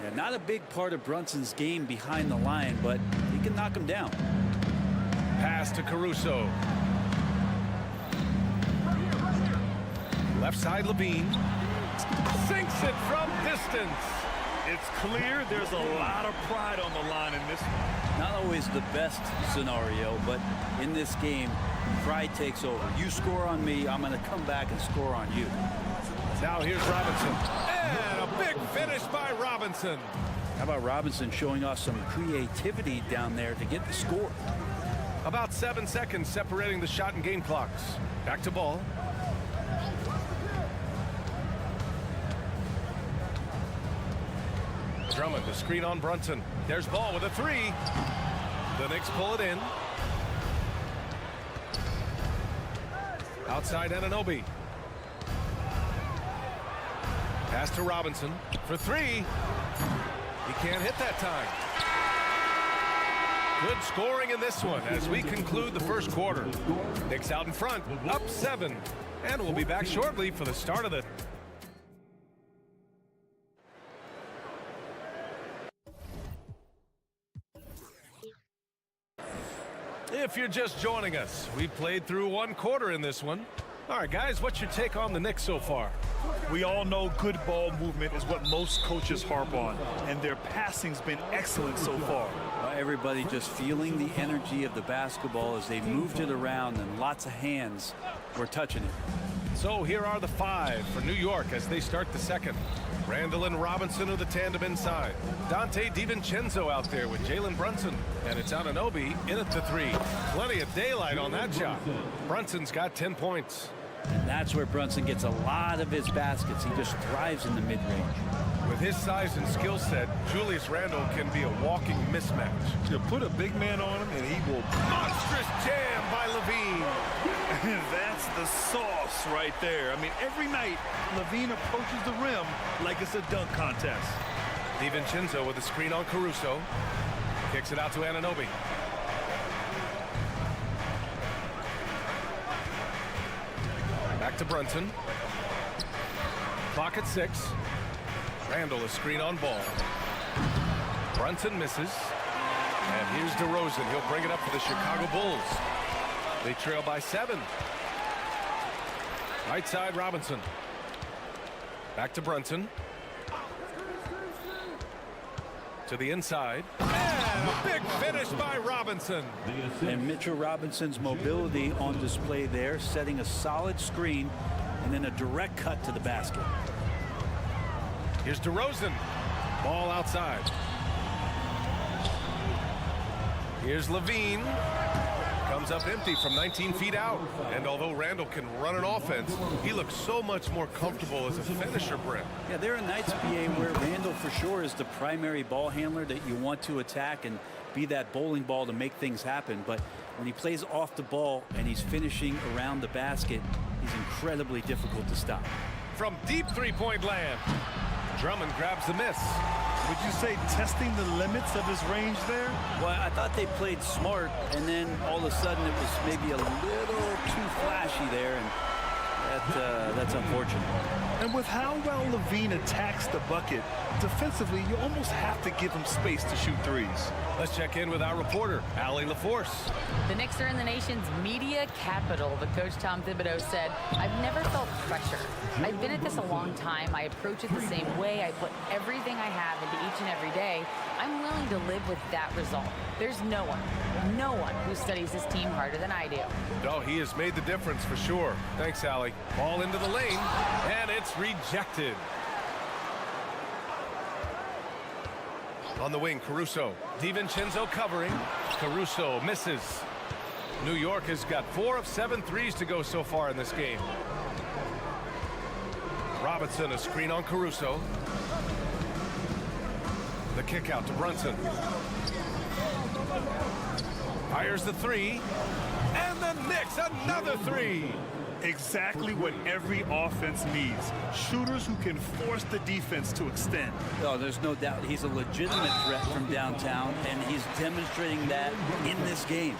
Yeah, not a big part of Brunson's game behind the line, but he can knock him down. Pass to Caruso. Left side Levine. Sinks it from distance. It's clear there's a lot of pride on the line in this one. Not always the best scenario, but in this game, pride takes over. You score on me, I'm going to come back and score on you. Now here's Robinson. And a big finish by Robinson. How about Robinson showing off some creativity down there to get the score? About 7 seconds separating the shot and game clocks. Back to ball. Drummond, the screen on Brunson. There's ball with a 3. The Knicks pull it in. Outside Anunoby. Pass to Robinson for 3. He can't hit that time. Good scoring in this one as we conclude the first quarter. Knicks out in front, up 7. And we'll be back shortly for the start of the If you're just joining us, we played through 1 quarter in this one. All right, guys, what's your take on the Knicks so far? We all know good ball movement is what most coaches harp on, and their passing's been excellent so far. Everybody just feeling the energy of the basketball as they moved it around, and lots of hands were touching it. So here are the 5 for New York as they start the second. Randall and Robinson are the tandem inside. Dante DiVincenzo out there with Jalen Brunson. And it's Anunoby in at the 3. Plenty of daylight on that shot. Brunson's got 10 points. And that's where Brunson gets a lot of his baskets. He just thrives in the mid-range. With his size and skill set, Julius Randle can be a walking mismatch. You put a big man on him, and he will. Monstrous jam by Levine. That's the sauce right there. I mean, every night, Levine approaches the rim like it's a dunk contest. DiVincenzo with a screen on Caruso. Kicks it out to Anunoby. Back to Brunson. Clock at 6. Randall a screen on ball. Brunson misses. And here's DeRozan. He'll bring it up for the Chicago Bulls. They trail by 7. Right side Robinson. Back to Brunson. To the inside. And a big finish by Robinson. And Mitchell Robinson's mobility on display there, setting a solid screen and then a direct cut to the basket. Here's DeRozan. Ball outside. Here's Levine. Comes up empty from 19 feet out. And although Randall can run an offense, he looks so much more comfortable as a finisher, Brent. Yeah, there are nights, BA, where Randall for sure is the primary ball handler that you want to attack and be that bowling ball to make things happen. But when he plays off the ball and he's finishing around the basket, he's incredibly difficult to stop. From deep three-point land, Drummond grabs the miss. Would you say testing the limits of his range there? Well, I thought they played smart, and then all of a sudden it was maybe a little too flashy there, and that's unfortunate. And with how well Levine attacks the bucket, defensively, you almost have to give him space to shoot threes. Let's check in with our reporter, Allie LaForce. The Knicks are in the nation's media capital, but Coach Tom Thibodeau said, "I've never felt pressure. I've been at this a long time. I approach it the same way. I put everything I have into each and every day. I'm willing to live with that result. There's no one who studies his team harder than I do." No, he has made the difference for sure. Thanks, Allie. Ball into the lane, and it's rejected. On the wing, Caruso. DiVincenzo covering. Caruso misses. New York has got 4 of 7 threes to go so far in this game. Robinson, a screen on Caruso. The kick out to Brunson. Fires the 3. And the Knicks, another 3. Exactly what every offense needs. Shooters who can force the defense to extend. Oh, there's no doubt he's a legitimate threat from downtown, and he's demonstrating that in this game.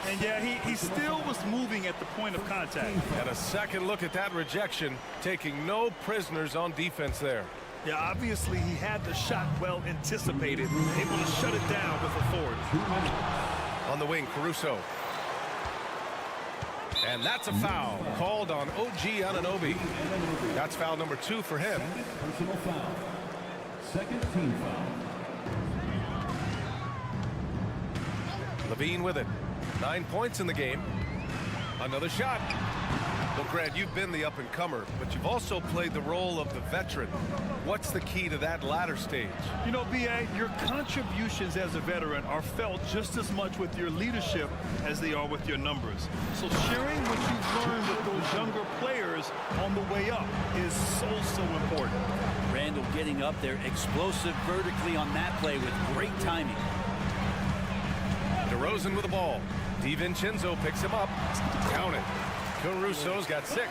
And yeah, he still was moving at the point of contact. And a second look at that rejection, taking no prisoners on defense there. Yeah, obviously he had the shot well anticipated, able to shut it down with authority. On the wing, Caruso. And that's a foul called on OG Anunoby. That's foul number 2 for him. Personal foul. Second team foul. Levine with it. 9 points in the game. Another shot. Well, Grant, you've been the up-and-comer, but you've also played the role of the veteran. What's the key to that latter stage? You know, B.A., your contributions as a veteran are felt just as much with your leadership as they are with your numbers. So sharing what you've learned with those younger players on the way up is so important. Randall getting up there, explosive vertically on that play with great timing. DeRozan with the ball. DiVincenzo picks him up. Count it. Caruso's got 6.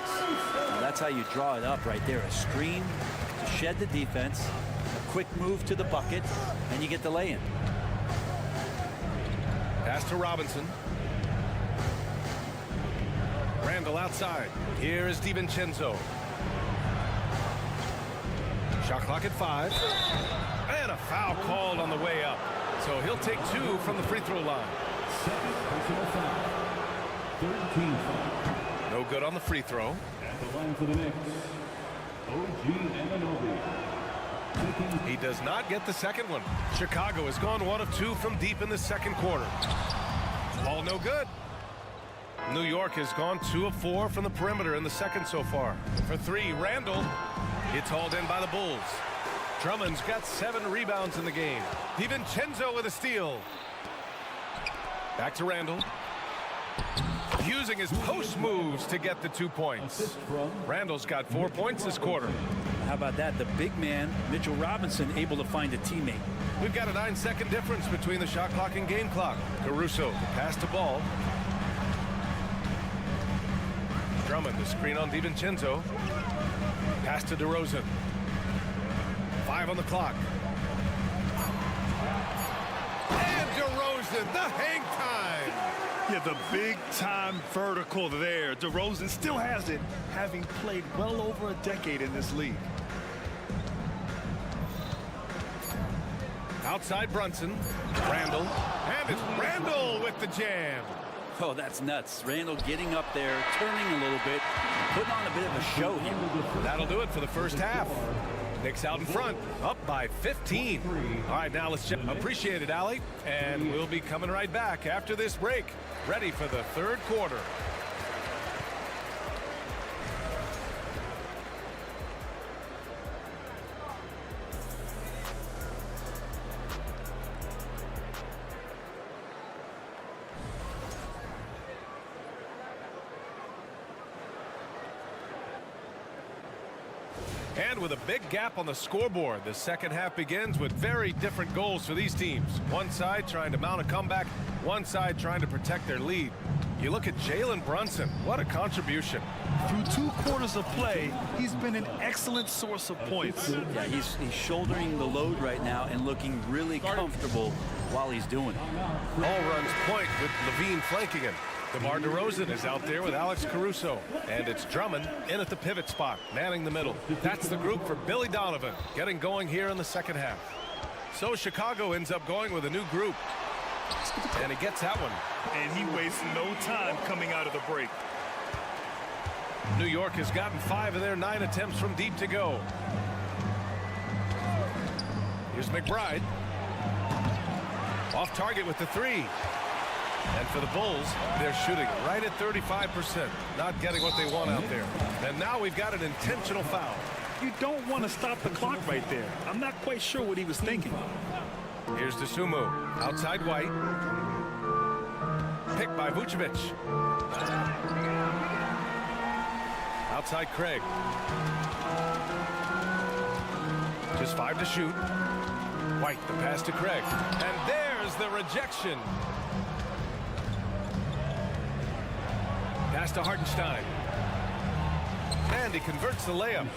That's how you draw it up right there. A screen to shed the defense, a quick move to the bucket, and you get the lay-in. Pass to Robinson. Randall outside. Here is DiVincenzo. Shot clock at 5. And a foul called on the way up. So he'll take 2 from the free throw line. Second personal foul. Third team foul. No good on the free throw. At the line for the Knicks, OG Anunoby. He does not get the second one. Chicago has gone 1 of 2 from deep in the second quarter. Ball no good. New York has gone 2 of 4 from the perimeter in the second so far. For 3, Randall. It's hauled in by the Bulls. Drummond's got 7 rebounds in the game. DiVincenzo with a steal. Back to Randall. Using his post moves to get the 2 points. Randall's got 4 points this quarter. How about that? The big man, Mitchell Robinson, able to find a teammate. We've got a 9-second difference between the shot clock and game clock. Caruso pass the ball. Drummond, the screen on DiVincenzo. Pass to DeRozan. 5 on the clock. And DeRozan, the hang time. Yeah, the big-time vertical there. DeRozan still has it, having played well over a decade in this league. Outside Brunson. Randall. And it's Randall with the jam. Oh, that's nuts. Randall getting up there, turning a little bit, putting on a bit of a show here. That'll do it for the first half. Knicks out in front, up by 15. All right, now let's check. Appreciate it, Allie. And we'll be coming right back after this break. Ready for the third quarter. And with a big gap on the scoreboard, the second half begins with very different goals for these teams. One side trying to mount a comeback, one side trying to protect their lead. You look at Jalen Brunson, what a contribution. Through 2 quarters of play, he's been an excellent source of points. Yeah, he's shouldering the load right now and looking really comfortable while he's doing it. All runs point with Levine flanking him. DeMar DeRozan is out there with Alex Caruso. And it's Drummond in at the pivot spot, manning the middle. That's the group for Billy Donovan, getting going here in the second half. So Chicago ends up going with a new group. And he gets that one. And he wastes no time coming out of the break. New York has gotten 5 of their 9 attempts from deep to go. Here's McBride. Off target with the 3. And for the Bulls, they're shooting right at 35%, not getting what they want out there. And now we've got an intentional foul. You don't want to stop the clock right there. I'm not quite sure what he was thinking. Here's DeSumo, outside White. Picked by Vucevic. Outside Craig. Just 5 to shoot. White, the pass to Craig. And there's the rejection. Pass to Hartenstein. And he converts the layup.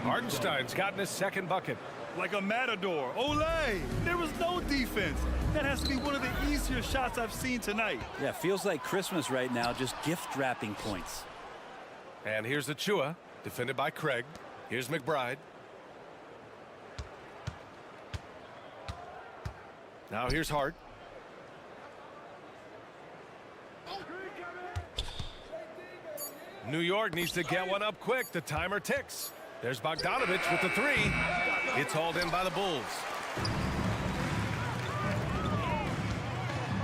Hartenstein's gotten his second bucket. Like a matador. Olay! There was no defense. That has to be one of the easier shots I've seen tonight. Yeah, feels like Christmas right now, just gift wrapping points. And here's Achua, defended by Craig. Here's McBride. Now here's Hart. New York needs to get one up quick. The timer ticks. There's Bogdanovich with the 3. It's hauled in by the Bulls.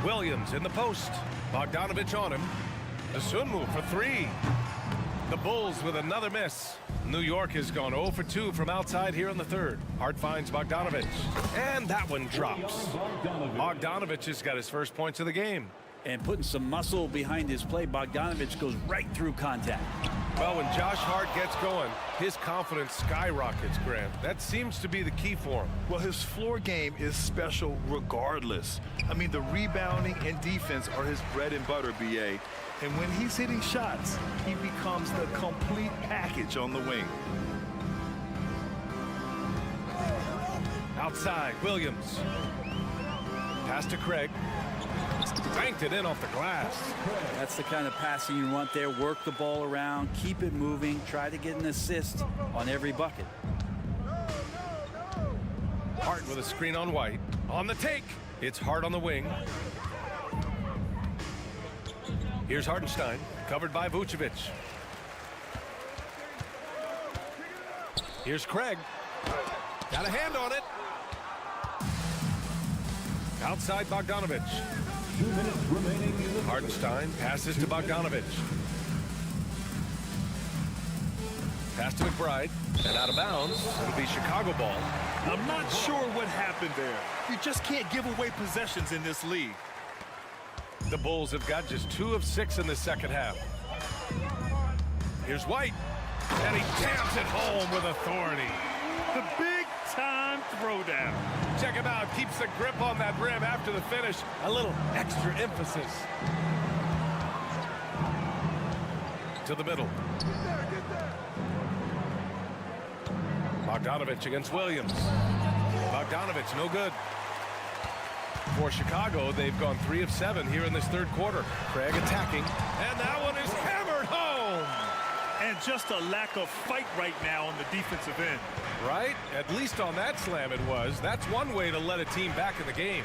Williams in the post. Bogdanovich on him. The Sun move for 3. The Bulls with another miss. New York has gone 0 for 2 from outside here in the third. Hart finds Bogdanovich. And that one drops. Bogdanovich has got his first points of the game. And putting some muscle behind his play, Bogdanovich goes right through contact. Well, when Josh Hart gets going, his confidence skyrockets, Grant. That seems to be the key for him. Well, his floor game is special regardless. I mean, the rebounding and defense are his bread and butter, BA. And when he's hitting shots, he becomes the complete package on the wing. Outside, Williams. Pass to Craig. Banked it in off the glass. That's the kind of passing you want there. Work the ball around, keep it moving, try to get an assist on every bucket. Hart with a screen on White. On the take. It's Hart on the wing. Here's Hartenstein, covered by Vucevic. Here's Craig. Got a hand on it. Outside Bogdanovich. 2 minutes remaining in the Hartenstein passes to Bogdanovich. Pass to McBride, and out of bounds. It'll be Chicago ball. I'm not sure what happened there. You just can't give away possessions in this league. The Bulls have got just 2 of 6 in the second half. Here's White, and he jams it home with authority. The big-time throwdown. Check him out. Keeps the grip on that rim after the finish. A little extra emphasis. To the middle. Bogdanovich against Williams. Bogdanovich, no good. For Chicago, they've gone 3 of 7 here in this third quarter. Craig attacking, and that one is hammered home. And just a lack of fight right now on the defensive end. Right? At least on that slam it was. That's one way to let a team back in the game.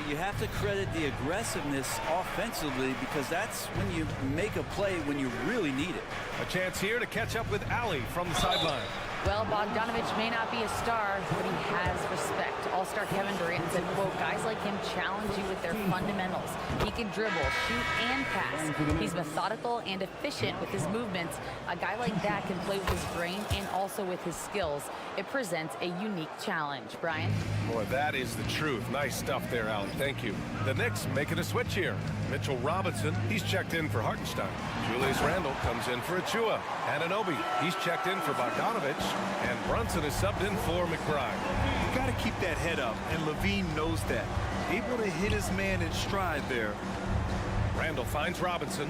You have to credit the aggressiveness offensively, because that's when you make a play when you really need it. A chance here to catch up with Allie from the sideline. Well, Bogdanovich may not be a star, but he has respect. All-star Kevin Durant said, quote, guys like him challenge you with their fundamentals. He can dribble, shoot, and pass. He's methodical and efficient with his movements. A guy like that can play with his brain and also with his skills. It presents a unique challenge. Brian? Boy, that is the truth. Nice stuff there, Allie. Thank you. The Knicks making a switch here. Mitchell Robinson, he's checked in for Hartenstein. Julius Randle comes in for Achua. Anunoby, he's checked in for Bogdanovich. And Brunson is subbed in for McBride. You got to keep that head up, and Levine knows that. Able to hit his man in stride there. Randle finds Robinson.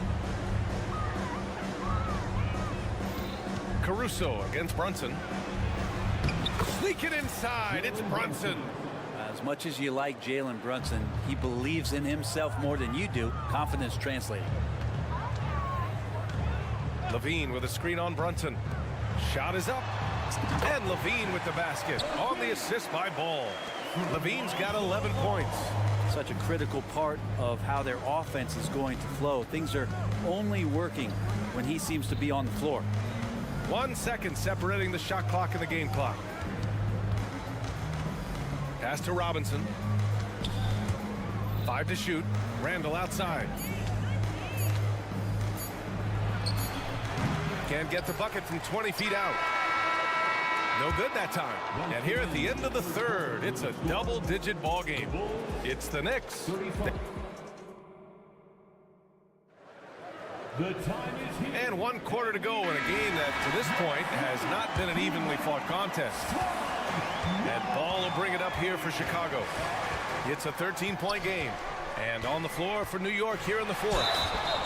Caruso against Brunson. Sneaking inside, it's Brunson. As much as you like Jalen Brunson, he believes in himself more than you do. Confidence translating. Levine with a screen on Brunson. Shot is up. And Levine with the basket on the assist by Ball. Levine's got 11 points. Such a critical part of how their offense is going to flow. Things are only working when he seems to be on the floor. 1 second separating the shot clock and the game clock. Pass to Robinson. 5 to shoot. Randle outside. Can't get the bucket from 20 feet out. No good that time. And here at the end of the third, it's a double-digit ball game. It's the Knicks. The time is here. And 1 quarter to go in a game that, to this point, has not been an evenly fought contest. And Ball will bring it up here for Chicago. It's a 13-point game. And on the floor for New York here in the fourth.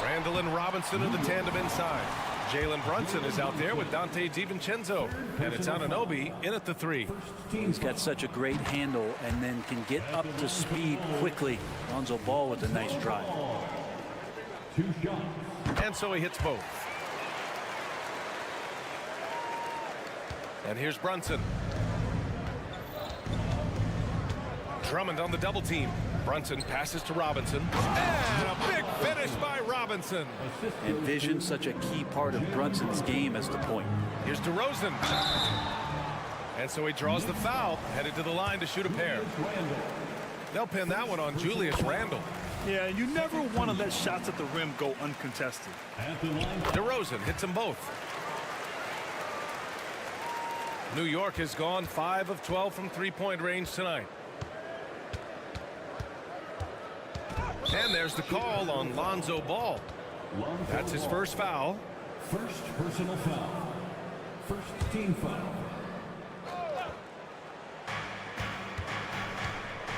Randle and Robinson are the tandem inside. Jalen Brunson is out there with Dante DiVincenzo. And it's Anunoby in at the 3. He's got such a great handle and then can get up to speed quickly. Lonzo Ball with a nice drive. 2 shots. And so he hits both. And here's Brunson. Drummond on the double team. Brunson passes to Robinson. And a big finish by Robinson. And vision, such a key part of Brunson's game as the point. Here's DeRozan. And so he draws the foul, headed to the line to shoot a pair. They'll pin that one on Julius Randle. Yeah, you never want to let shots at the rim go uncontested. DeRozan hits them both. New York has gone 5 of 12 from three-point range tonight. And there's the call on Lonzo Ball. That's his first foul. First personal foul. First team foul.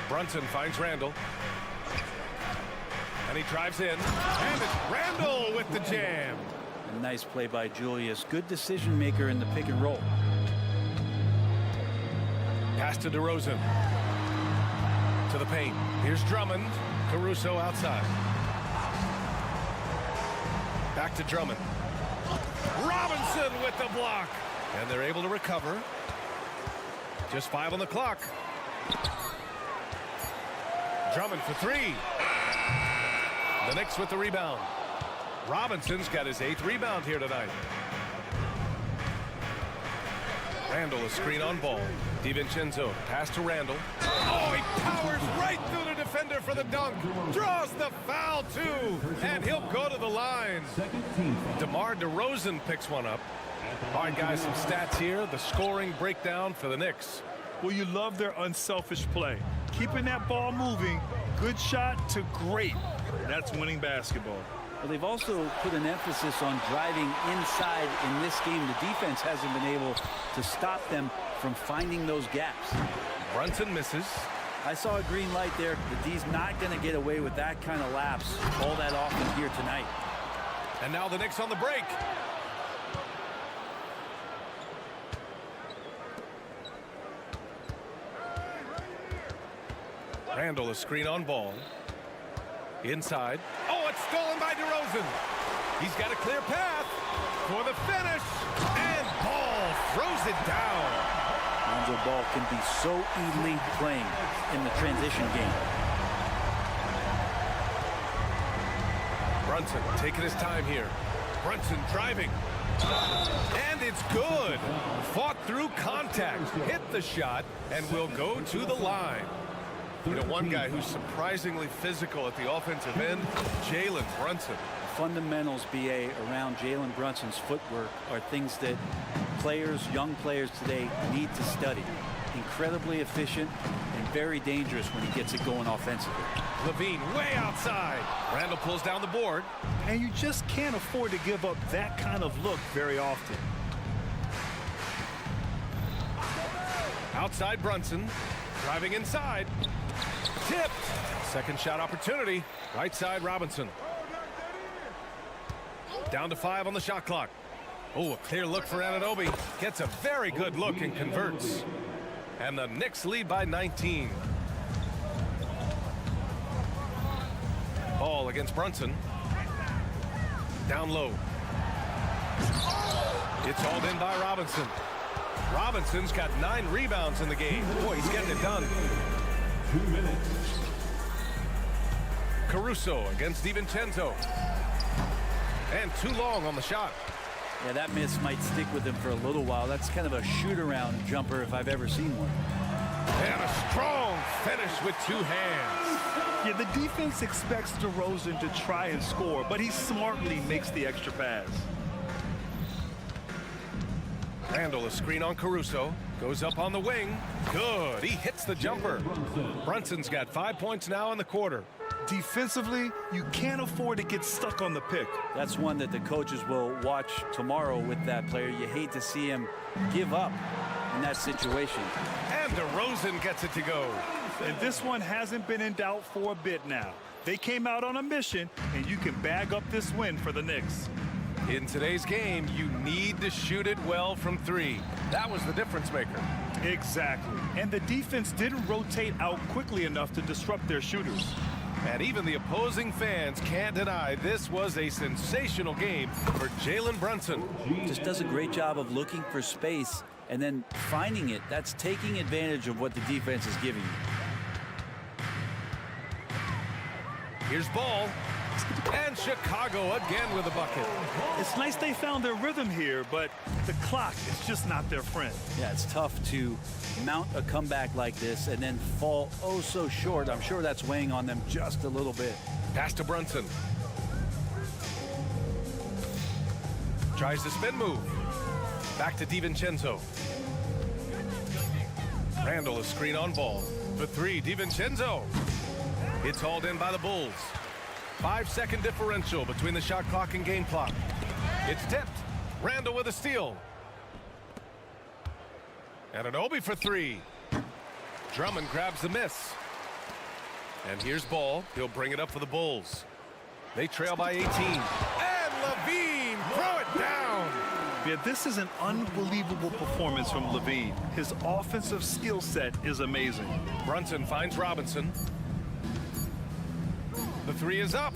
Brunson finds Randle. And he drives in. And it's Randle with the jam. A nice play by Julius. Good decision maker in the pick and roll. Pass to DeRozan. To the paint. Here's Drummond. Caruso outside. Back to Drummond. Robinson with the block. And they're able to recover. Just 5 on the clock. Drummond for 3. The Knicks with the rebound. Robinson's got his 8th rebound here tonight. Randall, a screen on ball. DiVincenzo, pass to Randall. Oh, he powers right through the defender for the dunk. Draws the foul, too. And he'll go to the line. DeMar DeRozan picks one up. All right, guys, some stats here. The scoring breakdown for the Knicks. Well, you love their unselfish play. Keeping that ball moving, good shot to great. That's winning basketball. Well, they've also put an emphasis on driving inside in this game. The defense hasn't been able to stop them from finding those gaps. Brunson misses. I saw a green light there. The D's not going to get away with that kind of lapse all that often here tonight. And now the Knicks on the break. Randall, a screen on ball. Inside. Oh, it's stolen by DeRozan. He's got a clear path for the finish. And Ball throws it down. Lonzo Ball can be so evenly playing in the transition game. Brunson taking his time here. Brunson driving. And it's good. Fought through contact. Hit the shot and will go to the line. You know, one guy who's surprisingly physical at the offensive end, Jalen Brunson. Fundamentals, BA, around Jalen Brunson's footwork are things that players, young players today need to study. Incredibly efficient and very dangerous when he gets it going offensively. Levine way outside. Randall pulls down the board. And you just can't afford to give up that kind of look very often. Outside Brunson. Driving inside. Tipped. Second shot opportunity. Right side Robinson. Down to 5 on the shot clock. Oh, a clear look for Anunoby. Gets a very good look and converts. And the Knicks lead by 19. Ball against Brunson. Down low. It's hauled in by Robinson. Robinson's got 9 rebounds in the game. Boy, he's getting it done. 2 minutes. Caruso against DiVincenzo. And too long on the shot. Yeah, that miss might stick with him for a little while. That's kind of a shoot-around jumper if I've ever seen one. And a strong finish with 2 hands. Yeah, the defense expects DeRozan to try and score, but he smartly makes the extra pass. Randall, a screen on Caruso. Goes up on the wing. Good. He hits the jumper. Brunson's got 5 points now in the quarter. Defensively, you can't afford to get stuck on the pick. That's one that the coaches will watch tomorrow with that player. You hate to see him give up in that situation. And DeRozan gets it to go. And this one hasn't been in doubt for a bit now. They came out on a mission, and you can bag up this win for the Knicks. In today's game, you need to shoot it well from 3. That was the difference maker. Exactly. And the defense didn't rotate out quickly enough to disrupt their shooters. And even the opposing fans can't deny this was a sensational game for Jalen Brunson. Just does a great job of looking for space and then finding it. That's taking advantage of what the defense is giving you. Here's Ball. And Chicago again with a bucket. It's nice they found their rhythm here, but the clock is just not their friend. Yeah, it's tough to mount a comeback like this and then fall oh so short. I'm sure that's weighing on them just a little bit. Pass to Brunson. Tries the spin move. Back to DiVincenzo. Randall, a screen on Ball. For 3, DiVincenzo. It's hauled in by the Bulls. 5-second differential between the shot clock and game clock. It's tipped. Randall with a steal. Anunoby for 3. Drummond grabs the miss. And here's Ball. He'll bring it up for the Bulls. They trail by 18. And Levine throw it down. Yeah, this is an unbelievable performance from Levine. His offensive skill set is amazing. Brunson finds Robinson. The 3 is up.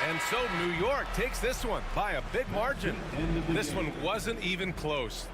And so New York takes this one by a big margin. This one wasn't even close.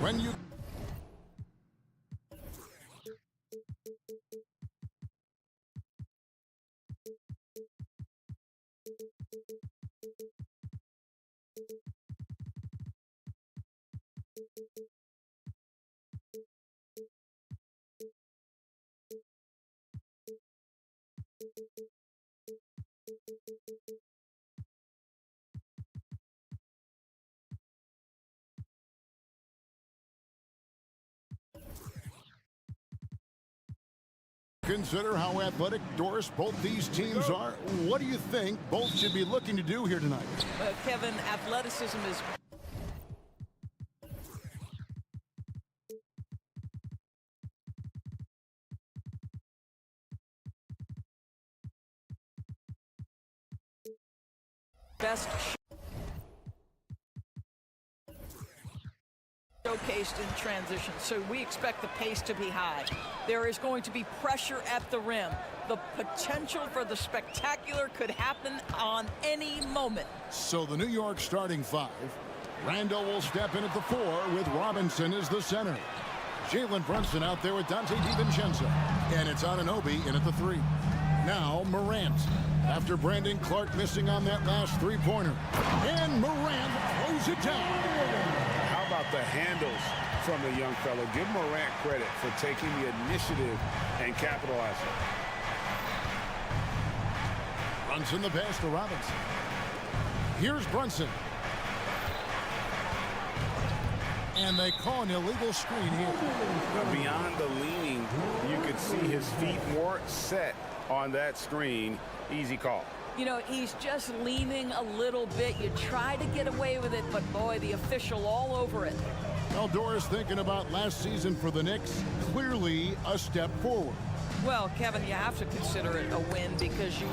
When you consider how athletic, Doris, both these teams are, what do you think both should be looking to do here tonight? Kevin, athleticism is best showcased in transition, so we expect the pace to be high. There is going to be pressure at the rim. The potential for the spectacular could happen on any moment. So the New York starting five. Randall will step in at the 4 with Robinson as the center. Jalen Brunson out there with Dante DiVincenzo. And it's Anunoby in at the 3. Now Morant. After Brandon Clark missing on that last three-pointer. And Morant throws it down. How about the handles from the young fellow? Give Morant credit for taking the initiative and capitalizing. Brunson the pass to Robinson. Here's Brunson. And they call an illegal screen here. Now, beyond the leaning, you could see his feet more set on that screen. Easy call. You know, he's just leaning a little bit. You try to get away with it, but boy, the official all over it. Well, Doris, thinking about last season for the Knicks, clearly a step forward. Well, Kevin, you have to consider it a win because you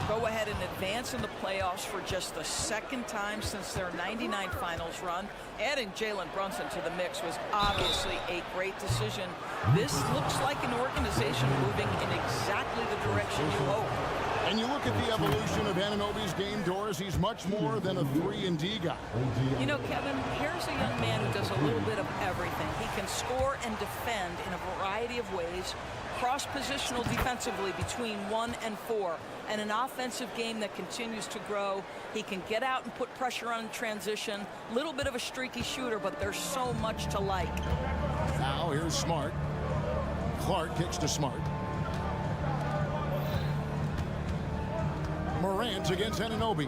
go ahead and advance in the playoffs for just the second time since their '99 finals run. Adding Jalen Brunson to the mix was obviously a great decision. This looks like an organization moving in exactly the direction you hope. And you look at the evolution of Anunoby's game, Doris, he's much more than a 3-and-D guy. You know, Kevin, here's a young man who does a little bit of everything. He can score and defend in a variety of ways, cross-positional defensively between 1 and 4, and an offensive game that continues to grow. He can get out and put pressure on transition. Little bit of a streaky shooter, but there's so much to like. Now here's Smart. Clark kicks to Smart. Morant against Anunoby.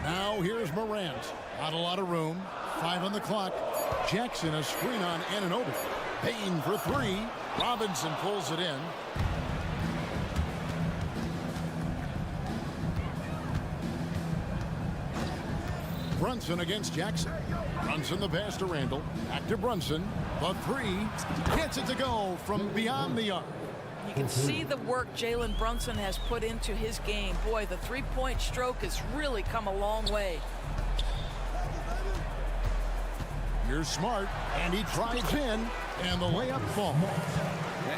Now here's Morant. Not a lot of room. 5 on the clock. Jackson a screen on Anunoby. Payne for 3. Robinson pulls it in. Brunson against Jackson. Brunson the pass to Randall. Back to Brunson. The 3. Gets it to go from beyond the arc. You can see the work Jalen Brunson has put into his game. Boy, the three-point stroke has really come a long way. Here's Smart, and he drives in, and the layup falls.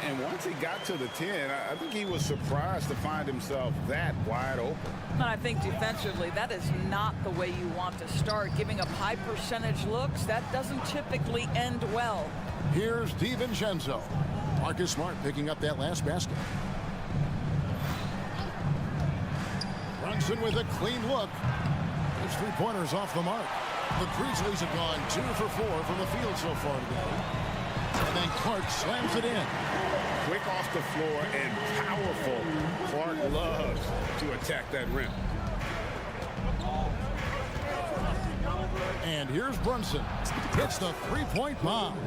And once he got to the 10, I think he was surprised to find himself that wide open. And I think defensively, that is not the way you want to start. Giving up high percentage looks, that doesn't typically end well. Here's DiVincenzo. Marcus Smart picking up that last basket. Brunson with a clean look. His three-pointers off the mark. The Grizzlies have gone 2 for 4 from the field so far today. And then Clark slams it in. Quick off the floor and powerful. Clark loves to attack that rim. And here's Brunson. Hits the three-point bomb.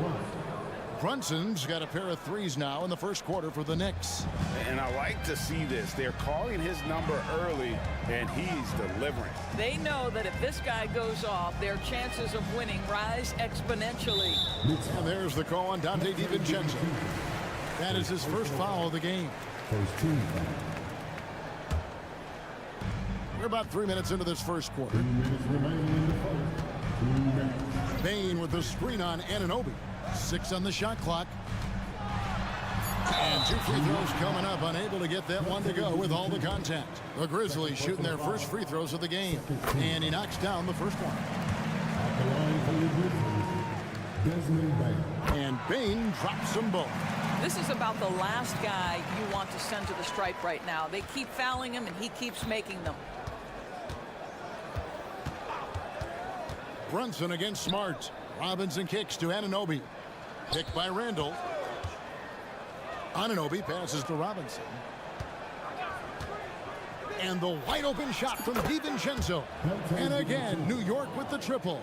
Brunson's got a pair of threes now in the first quarter for the Knicks. And I like to see this. They're calling his number early, and he's delivering. They know that if this guy goes off, their chances of winning rise exponentially. And there's the call on Dante DiVincenzo. That is his first foul of the game. We're about 3 minutes into this first quarter. Bane with the screen on Anunoby. 6 on the shot clock. And 2 free throws coming up. Unable to get that one to go with all the contact. The Grizzlies shooting their first free throws of the game. And he knocks down the first one. And Bane drops them both. This is about the last guy you want to send to the stripe right now. They keep fouling him, and he keeps making them. Brunson against Smart. Robinson kicks to Anunoby. Picked by Randall. Anunoby passes to Robinson. And the wide open shot from DiVincenzo. And again, New York with the triple.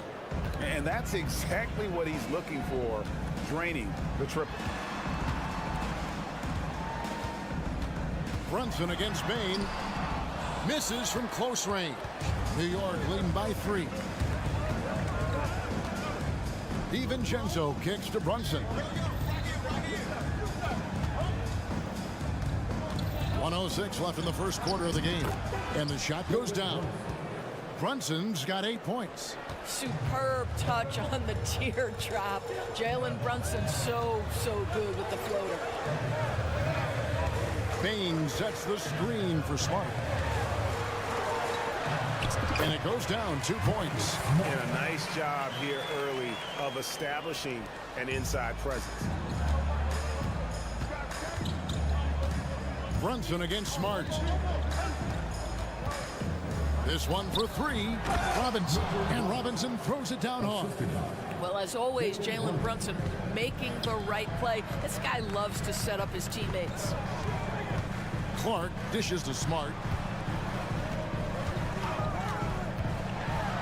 And that's exactly what he's looking for, draining the triple. Brunson against Bane. Misses from close range. New York leading by 3. DiVincenzo kicks to Brunson. 1:06 left in the first quarter of the game. And the shot goes down. Brunson's got 8 points. Superb touch on the teardrop. Jalen Brunson so good with the floater. Bane sets the screen for Smart. And it goes down 2 points. And a nice job here early of establishing an inside presence. Brunson against Smart. This one for 3. Robinson. And Robinson throws it down hard. Well, as always, Jalen Brunson making the right play. This guy loves to set up his teammates. Clark dishes to Smart.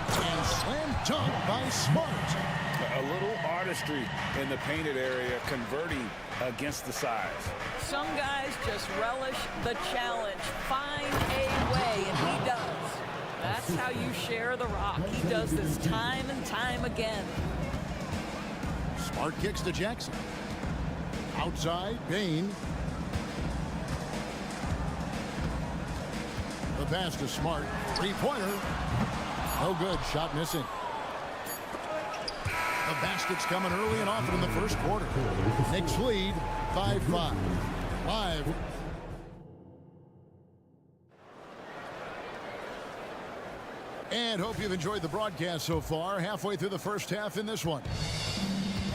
And slam dunk by Smart. A little artistry in the painted area, converting against the size. Some guys just relish the challenge. Find a way, and he does. That's how you share the rock. He does this time and time again. Smart kicks to Jackson. Outside, Bane. The pass to Smart. 3-pointer. No good. Shot missing. The basket's coming early and often in the first quarter. Knicks lead 5-5. Live. And hope you've enjoyed the broadcast so far. Halfway through the first half in this one.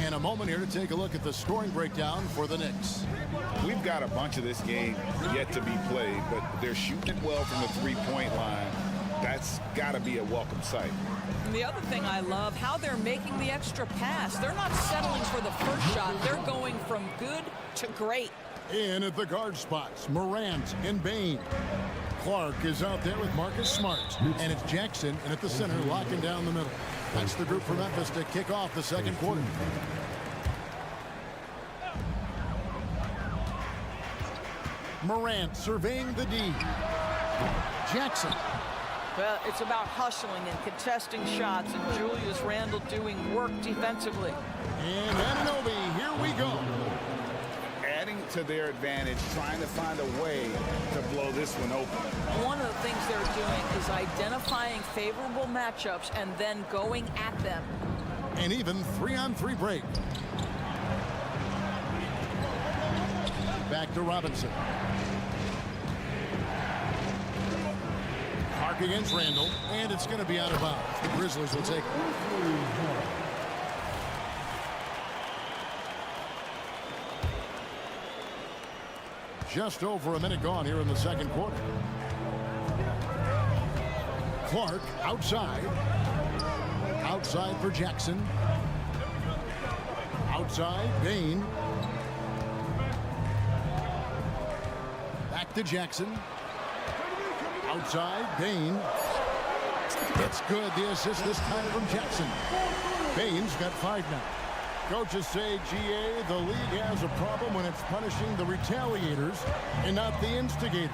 And a moment here to take a look at the scoring breakdown for the Knicks. We've got a bunch of this game yet to be played, but they're shooting it well from the three-point line. That's got to be a welcome sight. And the other thing I love, how they're making the extra pass. They're not settling for the first shot. They're going from good to great. In at the guard spots, Morant and Bane. Clark is out there with Marcus Smart. And it's Jackson in at the center, locking down the middle. That's the group for Memphis to kick off the second quarter. Morant surveying the D. Jackson. Well, it's about hustling and contesting shots, and Julius Randle doing work defensively. And Anunoby, here we go. Adding to their advantage, trying to find a way to blow this one open. One of the things they're doing is identifying favorable matchups and then going at them. An even 3-on-3 break. Back to Robinson. Clark against Randall, and it's going to be out of bounds. The Grizzlies will take it. Just over a minute gone here in the second quarter. Clark outside. Outside for Jackson. Outside, Bane. Back to Jackson. Outside, Bane. It's good. The assist this time from Jackson. Bane's got 5 now. Coaches say, GA, the league has a problem when it's punishing the retaliators and not the instigators.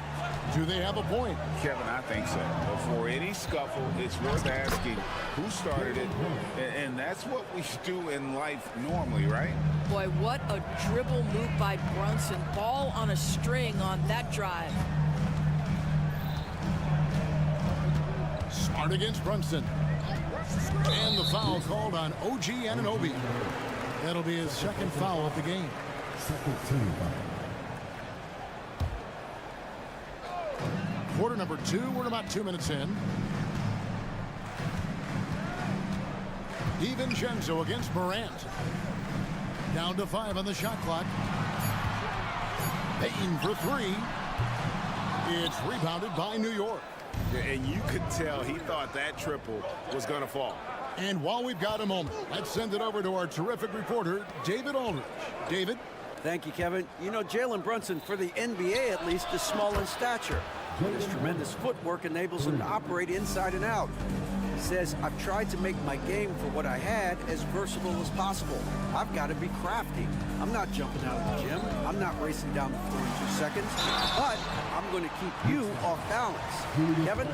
Do they have a point? Kevin, I think so. Before any scuffle, it's worth asking who started it, and that's what we do in life normally, right? Boy, what a dribble move by Brunson. Ball on a string on that drive. Smart against Brunson. And the foul called on OG Anunoby. That'll be his second foul of the game. Quarter number 2. We're about 2 minutes in. DiVincenzo against Morant. Down to 5 on the shot clock. Payton for 3. It's rebounded by New York. And you could tell he thought that triple was going to fall. And while we've got a moment, let's send it over to our terrific reporter, David Aldridge. David? Thank you, Kevin. You know, Jalen Brunson, for the NBA at least, is small in stature. But his tremendous footwork enables him to operate inside and out. He says, I've tried to make my game for what I had as versatile as possible. I've got to be crafty. I'm not jumping out of the gym. I'm not racing down the floor in 2 seconds. But I'm going to keep you off balance. Kevin?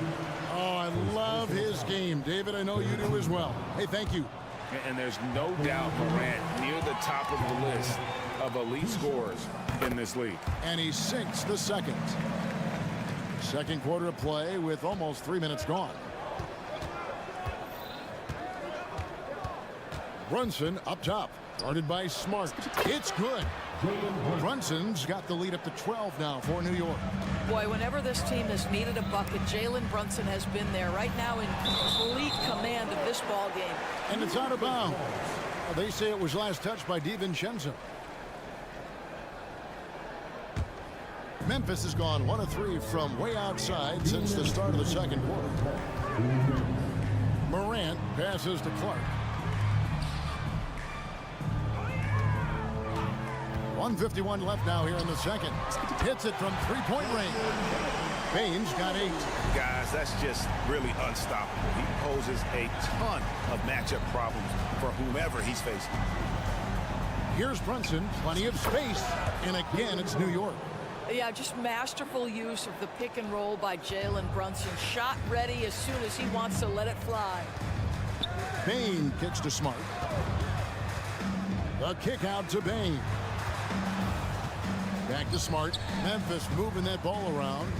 Oh, I love his game. David, I know you do as well. Hey, thank you. And there's no doubt Morant near the top of the list of elite scorers in this league. And he sinks the second. Second quarter of play with almost 3 minutes gone. Brunson up top, guarded by Smart. It's good. Brunson's got the lead up to 12 now for New York. Boy, whenever this team has needed a bucket, Jalen Brunson has been there right now in complete command of this ball game. And it's out of bounds. Well, they say it was last touched by DiVincenzo. Memphis has gone 1 of 3 from way outside since the start of the second quarter. Morant passes to Clark. 1:51 left now here in the second. Hits it from three-point range. Baines got 8. Guys, that's just really unstoppable. He poses a ton of matchup problems for whomever he's facing. Here's Brunson, plenty of space, and again it's New York. Yeah, just masterful use of the pick and roll by Jalen Brunson. Shot ready as soon as he wants to let it fly. Bain kicks to Smart. The kick out to Bain. Back to Smart. Memphis moving that ball around.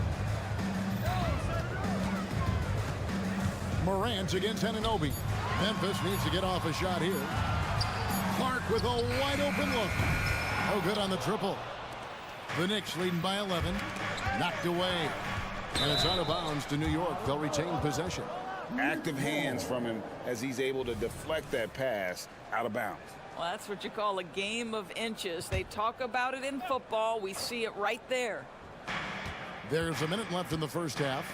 Morant against Anunoby. Memphis needs to get off a shot here. Clark with a wide open look. No good on the triple. The Knicks leading by 11. Knocked away. And it's out of bounds to New York. They'll retain possession. Active hands from him as he's able to deflect that pass out of bounds. Well, that's what you call a game of inches. They talk about it in football. We see it right there. There's a minute left in the first half.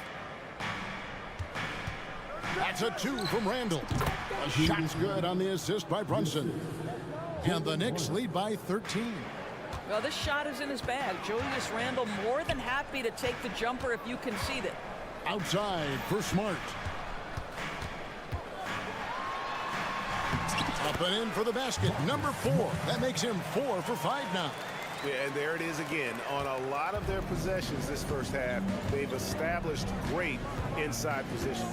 That's a 2 from Randall. A shot's good on the assist by Brunson. And the Knicks lead by 13. Well, this shot is in his bag. Julius Randle more than happy to take the jumper if you concede it. Outside for Smart. Up and in for the basket. Number 4. That makes him 4 for 5 now. Yeah, and there it is again. On a lot of their possessions this first half, they've established great inside position.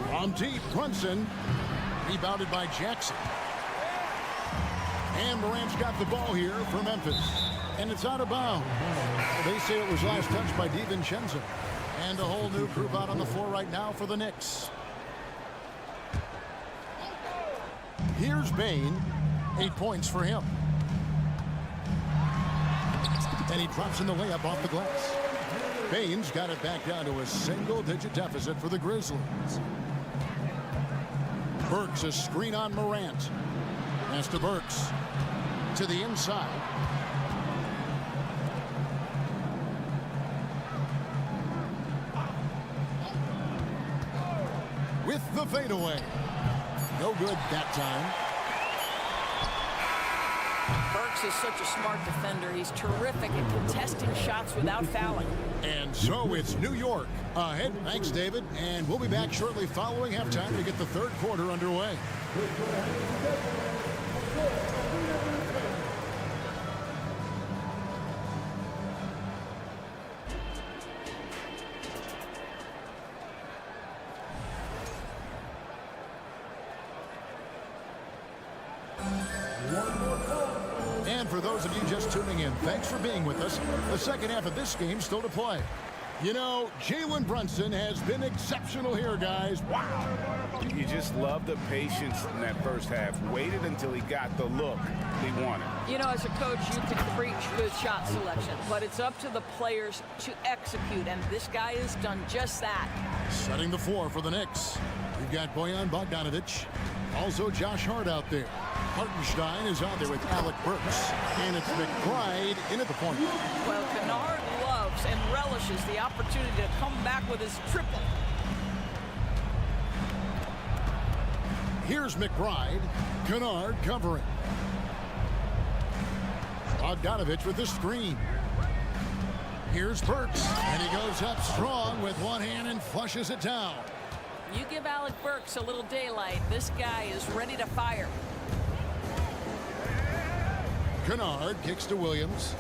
From deep, Brunson. Rebounded by Jackson. And Morant's got the ball here for Memphis. And it's out of bounds. They say it was last touched by DiVincenzo. And a whole new group out on the floor right now for the Knicks. Here's Bain. 8 points for him. And he drops in the layup off the glass. Bain's got it back down to a single-digit deficit for the Grizzlies. Burks a screen on Morant. Pass to Burks. To the inside. With the fadeaway. No good that time. Burks is such a smart defender. He's terrific at contesting shots without fouling. And so it's New York ahead. Thanks, David. And we'll be back shortly following halftime to get the third quarter underway. for those of you just tuning in, thanks for being with us. The second half of this game still to play. You know, Jalen Brunson has been exceptional here, guys. Wow. You just love the patience in that first half. Waited until he got the look he wanted. You know, as a coach, you can preach good shot selection, but it's up to the players to execute, and this guy has done just that. Setting the floor for the Knicks. We've got Bojan Bogdanovic. Also Josh Hart out there. Hartenstein is out there with Alec Burks. And it's McBride in at the point. Well, Kennard loves and relishes the opportunity to come back with his triple. Here's McBride. Kennard covering. Bogdanovic with the screen. Here's Burks. And he goes up strong with one hand and flushes it down. You give Alec Burks a little daylight, this guy is ready to fire. Kennard kicks to Williams.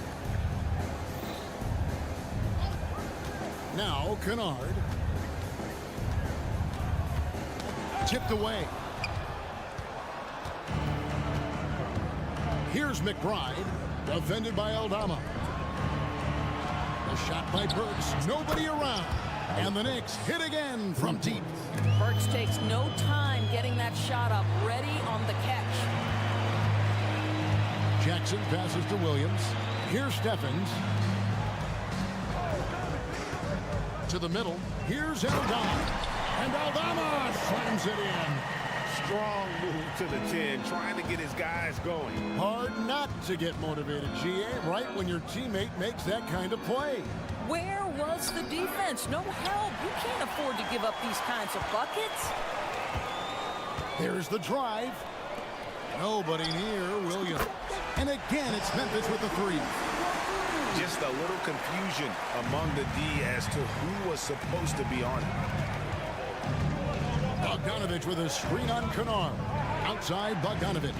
Now Kennard. Tipped away. Here's McBride. Defended by Aldama. A shot by Burks. Nobody around. And the Knicks hit again from deep. Burks takes no time getting that shot up, ready on the catch. Jackson passes to Williams. Here's Stephens. To the middle. Here's Aldama. And Aldama slams it in. Strong move to the 10, trying to get his guys going. Hard not to get motivated, GA, right when your teammate makes that kind of play. Where was the defense? No help. You can't afford to give up these kinds of buckets. There's the drive. Nobody near Williams. And again, it's Memphis with the three. Just a little confusion among the D as to who was supposed to be on it. Bogdanovic with a screen on Kennard. Outside Bogdanovic.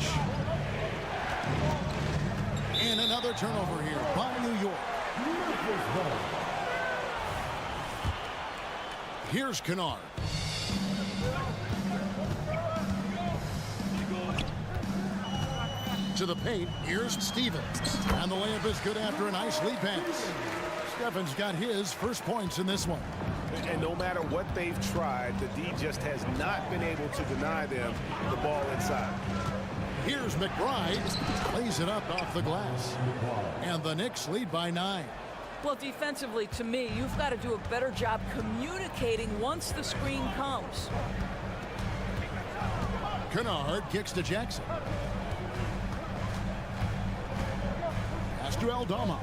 And another turnover here by New York. Here's Kennard. To the paint. Here's Stevens. And the layup is good after a nice lead pass. Stephens got his first points in this one. And no matter what they've tried, the D just has not been able to deny them the ball inside. Here's McBride. Plays it up off the glass. And the Knicks lead by 9. Well, defensively, to me, you've got to do a better job communicating once the screen comes. Kennard kicks to Jackson. Pass to Aldama.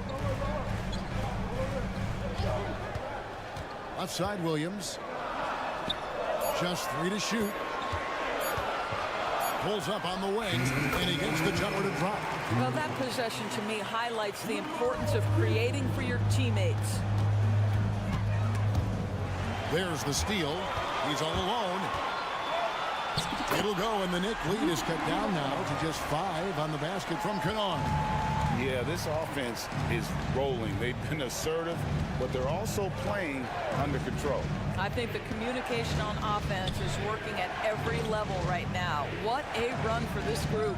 Outside Williams. Just 3 to shoot. Pulls up on the wing, and he gets the jumper to drop. Well, that possession to me highlights the importance of creating for your teammates. There's the steal. He's all alone. It'll go, and the Knicks lead is cut down now to just 5 on the basket from Kennard. Yeah, this offense is rolling. They've been assertive, but they're also playing under control. I think the communication on offense is working at every level right now. What a run for this group.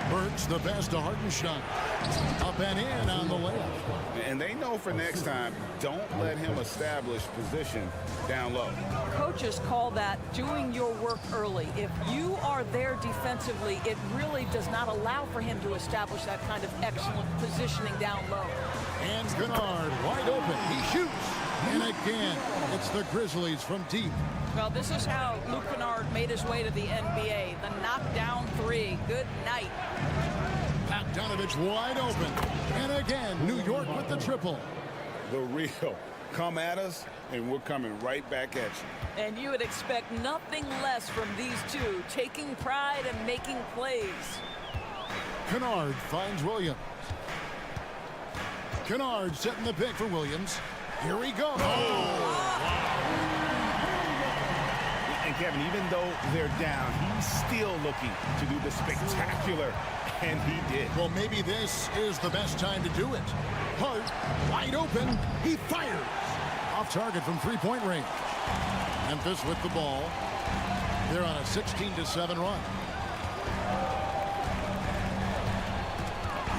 Burks the pass to Hartenstein. Up and in on the layup. And they know for next time, don't let him establish position down low. Coaches call that doing your work early. If you are there defensively, it really does not allow for him to establish that kind of excellent positioning down low. And Kennard wide open. He shoots. And again, it's the Grizzlies from deep. Well, this is how Luke Kennard made his way to the NBA. The knockdown 3. Good night. Bogdanovic wide open. And again, New York with the triple. The real. Come at us, and we're coming right back at you. And you would expect nothing less from these two, taking pride and making plays. Kennard finds Williams. Kennard setting the pick for Williams. Here we go. And Kevin, even though they're down, he's still looking to do the spectacular, and he did. Well, maybe this is the best time to do it. Hart, wide open. He fires. Off target from three-point range. Memphis with the ball. They're on a 16-7 run.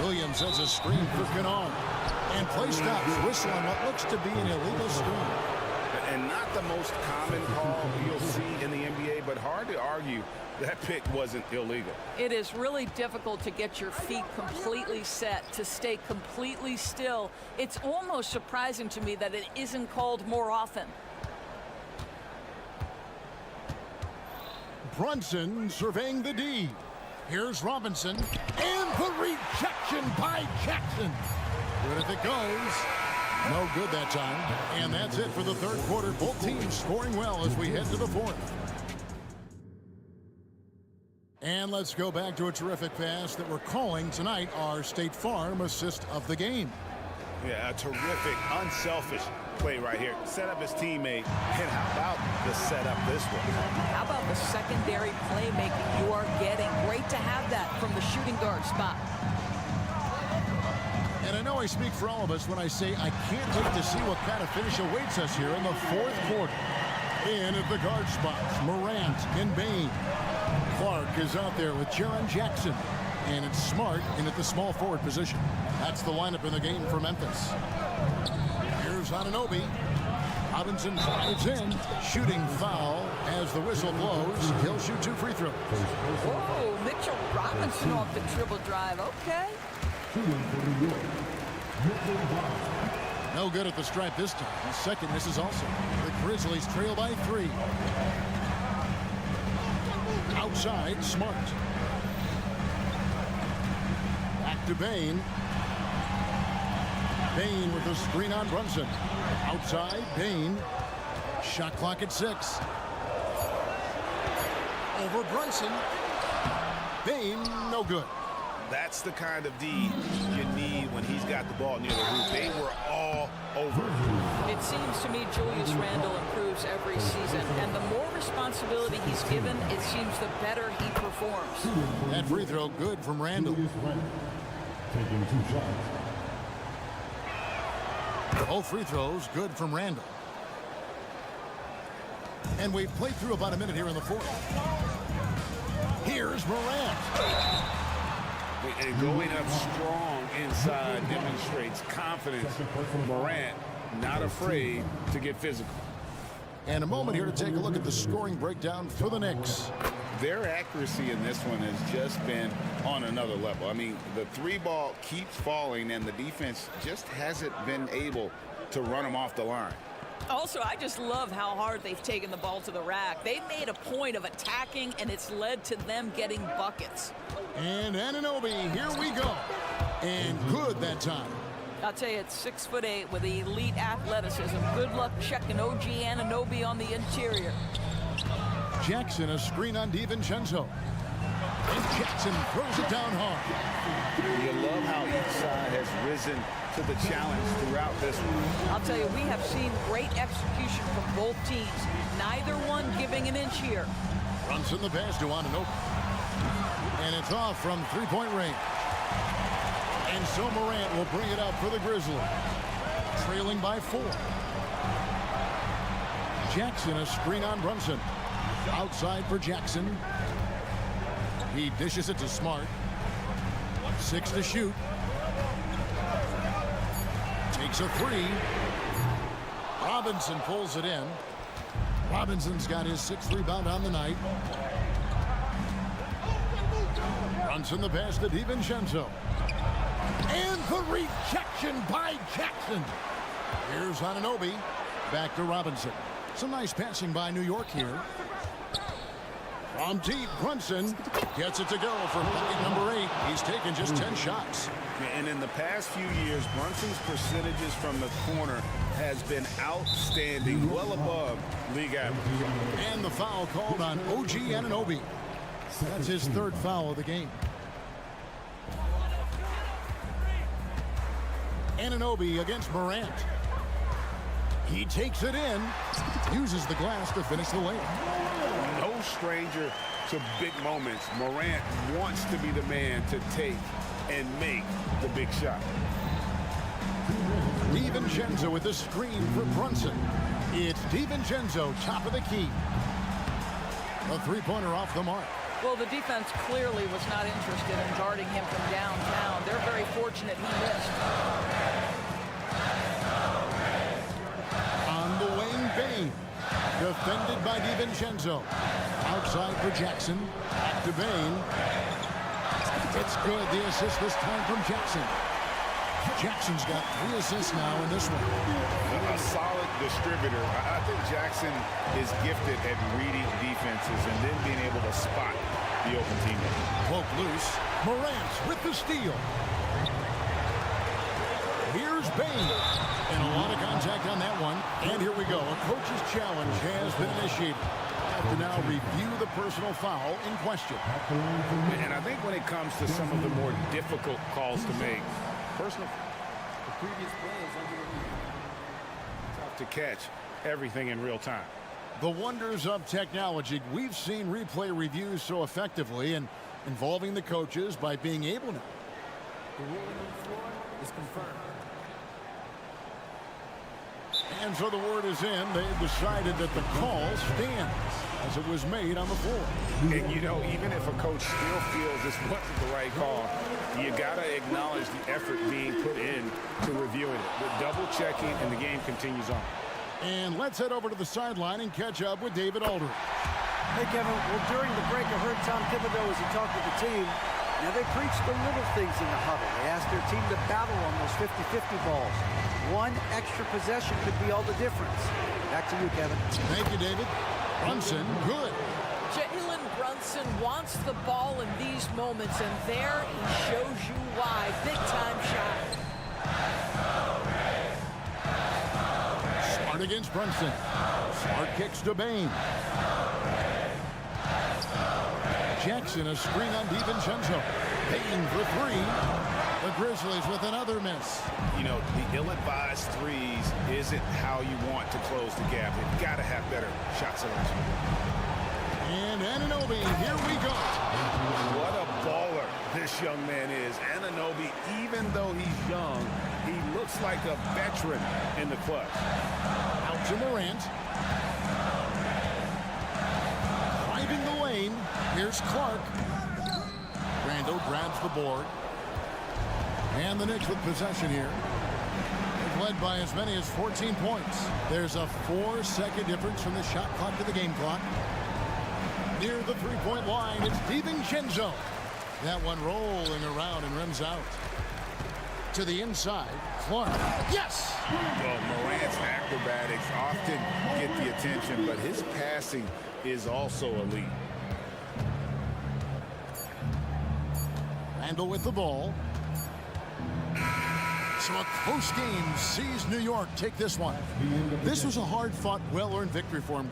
Williams has a screen for Kennard. And play stops. Whistle on what looks to be an illegal screen. And not the most common call you'll see in the NBA, but hard to argue that pick wasn't illegal. It is really difficult to get your feet completely set, to stay completely still. It's almost surprising to me that it isn't called more often. Brunson surveying the D. Here's Robinson. And the rejection by Jackson. Good if it goes. No good that time. And that's it for the third quarter. Both teams scoring well as we head to the fourth. And let's go back to a terrific pass that we're calling tonight our State Farm assist of the game. Yeah, a terrific, unselfish play right here. Set up his teammate. And how about the setup this one? How about the secondary playmaking you are getting? Great to have that from the shooting guard spot. And I know I speak for all of us when I say I can't wait to see what kind of finish awaits us here in the fourth quarter. In at the guard spots, Morant and Bain. Clark is out there with Jaren Jackson. And it's Smart in at the small forward position. That's the lineup in the game for Memphis. Here's Anunoby. Robinson drives in. Shooting foul as the whistle blows. He'll shoot 2 free throws. Whoa, Mitchell Robinson off the dribble drive. Okay. No good at the stripe this time. The second misses also. The Grizzlies trail by 3. Outside, Smart. Back to Bain. Bain with the screen on Brunson. Outside, Bain. Shot clock at 6. Over Brunson. Bain, no good. That's the kind of D you need when he's got the ball near the hoop. They were all over. It seems to me Julius Randle improves every season, and the more responsibility he's given, it seems the better he performs. That free throw good from Randle. Taking 2 shots. Both free throws good from Randle. And we've played through about a minute here in the fourth. Here's Morant. And going up strong inside demonstrates confidence. Morant not afraid to get physical. And a moment here to take a look at the scoring breakdown for the Knicks. Their accuracy in this one has just been on another level. I mean, the 3 ball keeps falling, and the defense just hasn't been able to run them off the line. Also, I just love how hard they've taken the ball to the rack. They've made a point of attacking, and it's led to them getting buckets. And Anunoby, here we go. And good that time. I'll tell you, it's 6'8" with elite athleticism. Good luck checking OG Anunoby on the interior. Jackson, a screen on DiVincenzo. And Jackson throws it down hard. You love how each side has risen to the challenge throughout this one. I'll tell you, we have seen great execution from both teams. Neither one giving an inch here. Runs in the pass to Anunoby. And it's off from 3-point range. And so Morant will bring it up for the Grizzlies. Trailing by 4. Jackson, a screen on Brunson. Outside for Jackson. He dishes it to Smart. 6 to shoot. Takes a 3. Robinson pulls it in. Robinson's got his 6th rebound on the night. Brunson the pass to DiVincenzo. And the rejection by Jackson. Here's Anunoby. Back to Robinson. Some nice passing by New York here. From deep, Brunson gets it to go from bucket number 8. He's taken just 10 shots. And in the past few years, Brunson's percentages from the corner has been outstanding, well above league average. And the foul called on OG Anunoby. That's his 3rd foul of the game. Anunoby against Morant. He takes it in, uses the glass to finish the layup. No stranger to big moments. Morant wants to be the man to take and make the big shot. DiVincenzo with the screen for Brunson. It's DiVincenzo, top of the key. A 3-pointer off the mark. Well, the defense clearly was not interested in guarding him from downtown. They're very fortunate he missed. On the wing, Bain. Defended by DiVincenzo. Outside for Jackson. Back to Bain. It's good. The assist this time from Jackson. Jackson's got 3 assists now in this one. A solid distributor. I think Jackson is gifted at reading defenses and then being able to spot the open teammate. Poke loose. Morant with the steal. Here's Bain. And a lot of contact on that one. And here we go. A coach's challenge has been initiated. To now review the personal foul in question. And I think when it comes to some of the more difficult calls to make, personal, The previous play is under review. tough to catch everything in real time. The wonders of technology. We've seen replay reviews so effectively and involving the coaches by being able to. The ruling on the floor is confirmed. And so the word is in. They've decided that the call stands as it was made on the floor. And, you know, even if a coach still feels this wasn't the right call, you got to acknowledge the effort being put in to reviewing it. The double checking, and the game continues on. And let's head over to the sideline and catch up with David Aldridge. Hey, Kevin. Well, during the break, I heard Tom Thibodeau as he talked with the team. Now, they preached the little things in the huddle. They asked their team to battle on those 50-50 balls. One extra possession could be all the difference. Back to you, Kevin. Thank you, David. Brunson, good. Jalen Brunson wants the ball in these moments, and there he shows you why. Big-time shot. Smart against Brunson. Smart kicks to Bain. Jackson, a screen on DiVincenzo. Bain for 3. The Grizzlies with another miss. You know, the ill-advised threes isn't how you want to close the gap. You've got to have better shot selection. And Anunoby, here we go. What a baller this young man is. Anunoby, even though he's young, he looks like a veteran in the clutch. Out to Morant. Driving the lane. Here's Clark. Brando grabs the board. And the Knicks with possession here. They've led by as many as 14 points. There's a 4-second difference from the shot clock to the game clock. Near the three-point line, it's DiVincenzo. That one rolling around and rims out. To the inside, Clark. Yes! Well, Morant's acrobatics often get the attention, but his passing is also elite. Randall with the ball. So a close game sees New York take this one. This was a hard-fought, well-earned victory for him.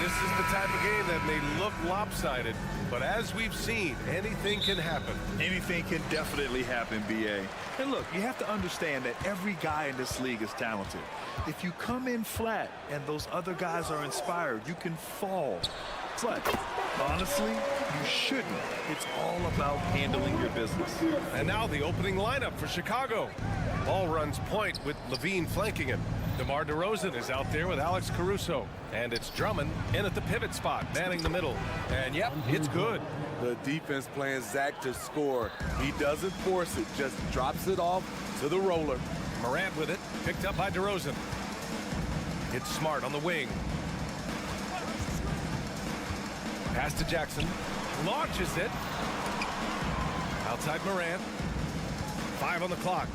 This is the type of game that may look lopsided, but as we've seen, anything can happen. Anything can definitely happen, B.A. And look, you have to understand that every guy in this league is talented. If you come in flat and those other guys are inspired, you can fall. But honestly, you shouldn't. It's all about handling your business. And now the opening lineup for Chicago. Ball runs point with Levine flanking him. DeMar DeRozan is out there with Alex Caruso. And it's Drummond in at the pivot spot, manning the middle. And yep, it's good. The defense playing Zach to score. He doesn't force it, just drops it off to the roller. Morant with it, picked up by DeRozan. It's Smart on the wing. Pass to Jackson. Launches it. Outside Morant. 5 on the clock.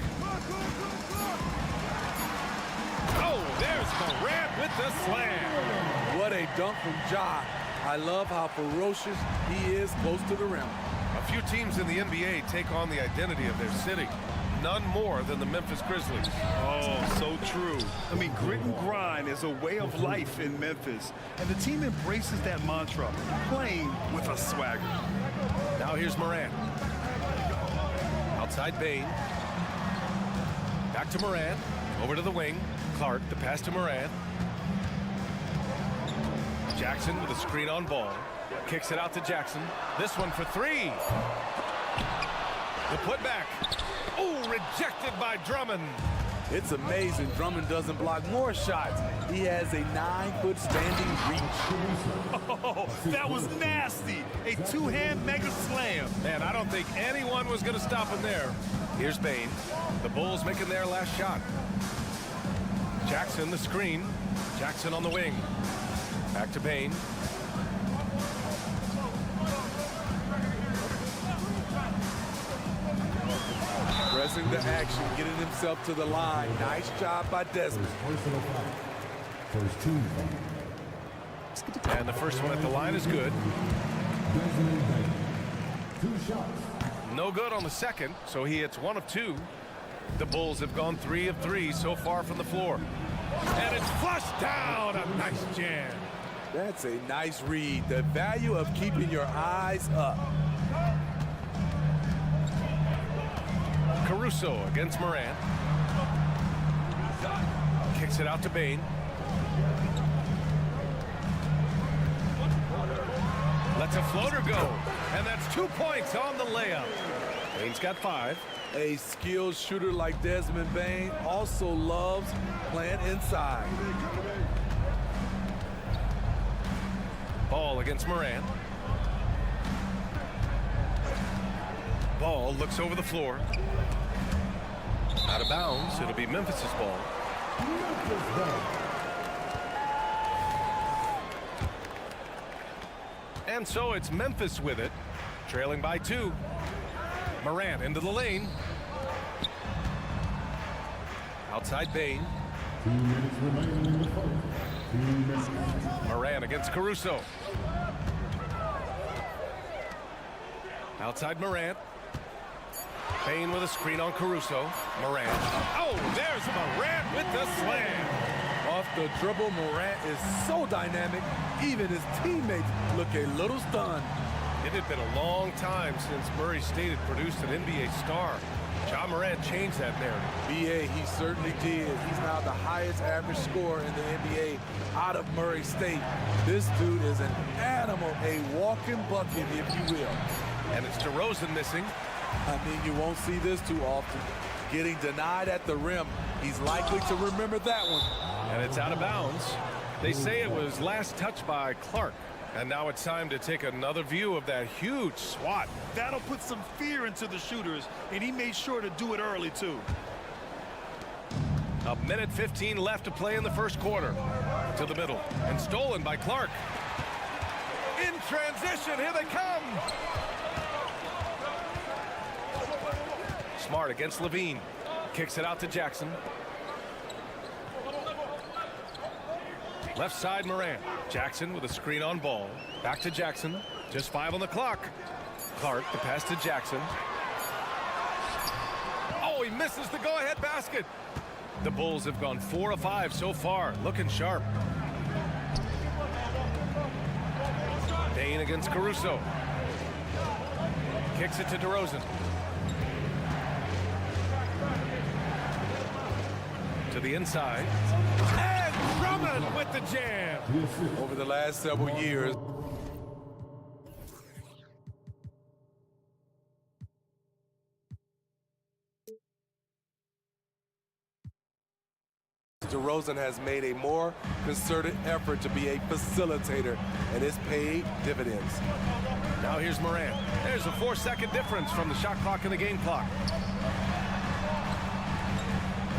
Oh, there's Morant with the slam. What a dunk from Ja. I love how ferocious he is close to the rim. A few teams in the NBA take on the identity of their city. None more than the Memphis Grizzlies. Oh, so true. I mean, grit and grind is a way of life in Memphis, and the team embraces that mantra, playing with a swagger. Now here's Morant. Outside Bane. Back to Morant. Over to the wing. Clark, the pass to Morant. Jackson with a screen on ball. Kicks it out to Jackson. This one for 3. The putback. Oh, rejected by Drummond. It's amazing Drummond doesn't block more shots. He has a 9-foot standing reach. Oh, that was nasty. A two-hand mega slam. Man, I don't think anyone was going to stop him there. Here's Bane. The Bulls making their last shot. Jackson the screen. Jackson on the wing. Back to Bane. Pressing the action, getting himself to the line. Nice job by Desmond. And the first one at the line is good. No good on the second, so he hits 1 of 2. The Bulls have gone 3 of 3 so far from the floor. And it's flushed down. A nice jam. That's a nice read. The value of keeping your eyes up. Caruso against Morant. Kicks it out to Bane. Lets a floater go. And that's 2 points on the layup. Bane's got 5. A skilled shooter like Desmond Bane also loves playing inside. Ball against Morant. Ball looks over the floor. Out of bounds. It'll be Memphis's ball. And so it's Memphis with it, trailing by 2. Morant into the lane. Outside Bane. Morant against Caruso. Outside Morant. Bane with a screen on Caruso. Morant. Oh, there's Morant with the slam. Off the dribble, Morant is so dynamic, even his teammates look a little stunned. It had been a long time since Murray State had produced an NBA star. Ja Morant changed that narrative. B.A., he certainly did. He's now the highest average scorer in the NBA out of Murray State. This dude is an animal, a walking bucket, if you will. And it's DeRozan missing. I mean, you won't see this too often. Getting denied at the rim. He's likely to remember that one. And it's out of bounds. They say it was last touched by Clark. And now it's time to take another view of that huge swat. That'll put some fear into the shooters, and he made sure to do it early, too. 1:15 left to play in the first quarter. To the middle. And stolen by Clark. In transition, here they come. Smart against Levine. Kicks it out to Jackson. Left side Morant. Jackson with a screen on ball. Back to Jackson. Just 5 on the clock. Clark, the pass to Jackson. Oh, he misses the go-ahead basket. The Bulls have gone 4 of 5 so far. Looking sharp. Bain against Caruso. Kicks it to DeRozan. To the inside. And Drummond with the jam. Over the last several years, DeRozan has made a more concerted effort to be a facilitator, and it's paid dividends. Now here's Morant. There's a 4-second difference from the shot clock and the game clock.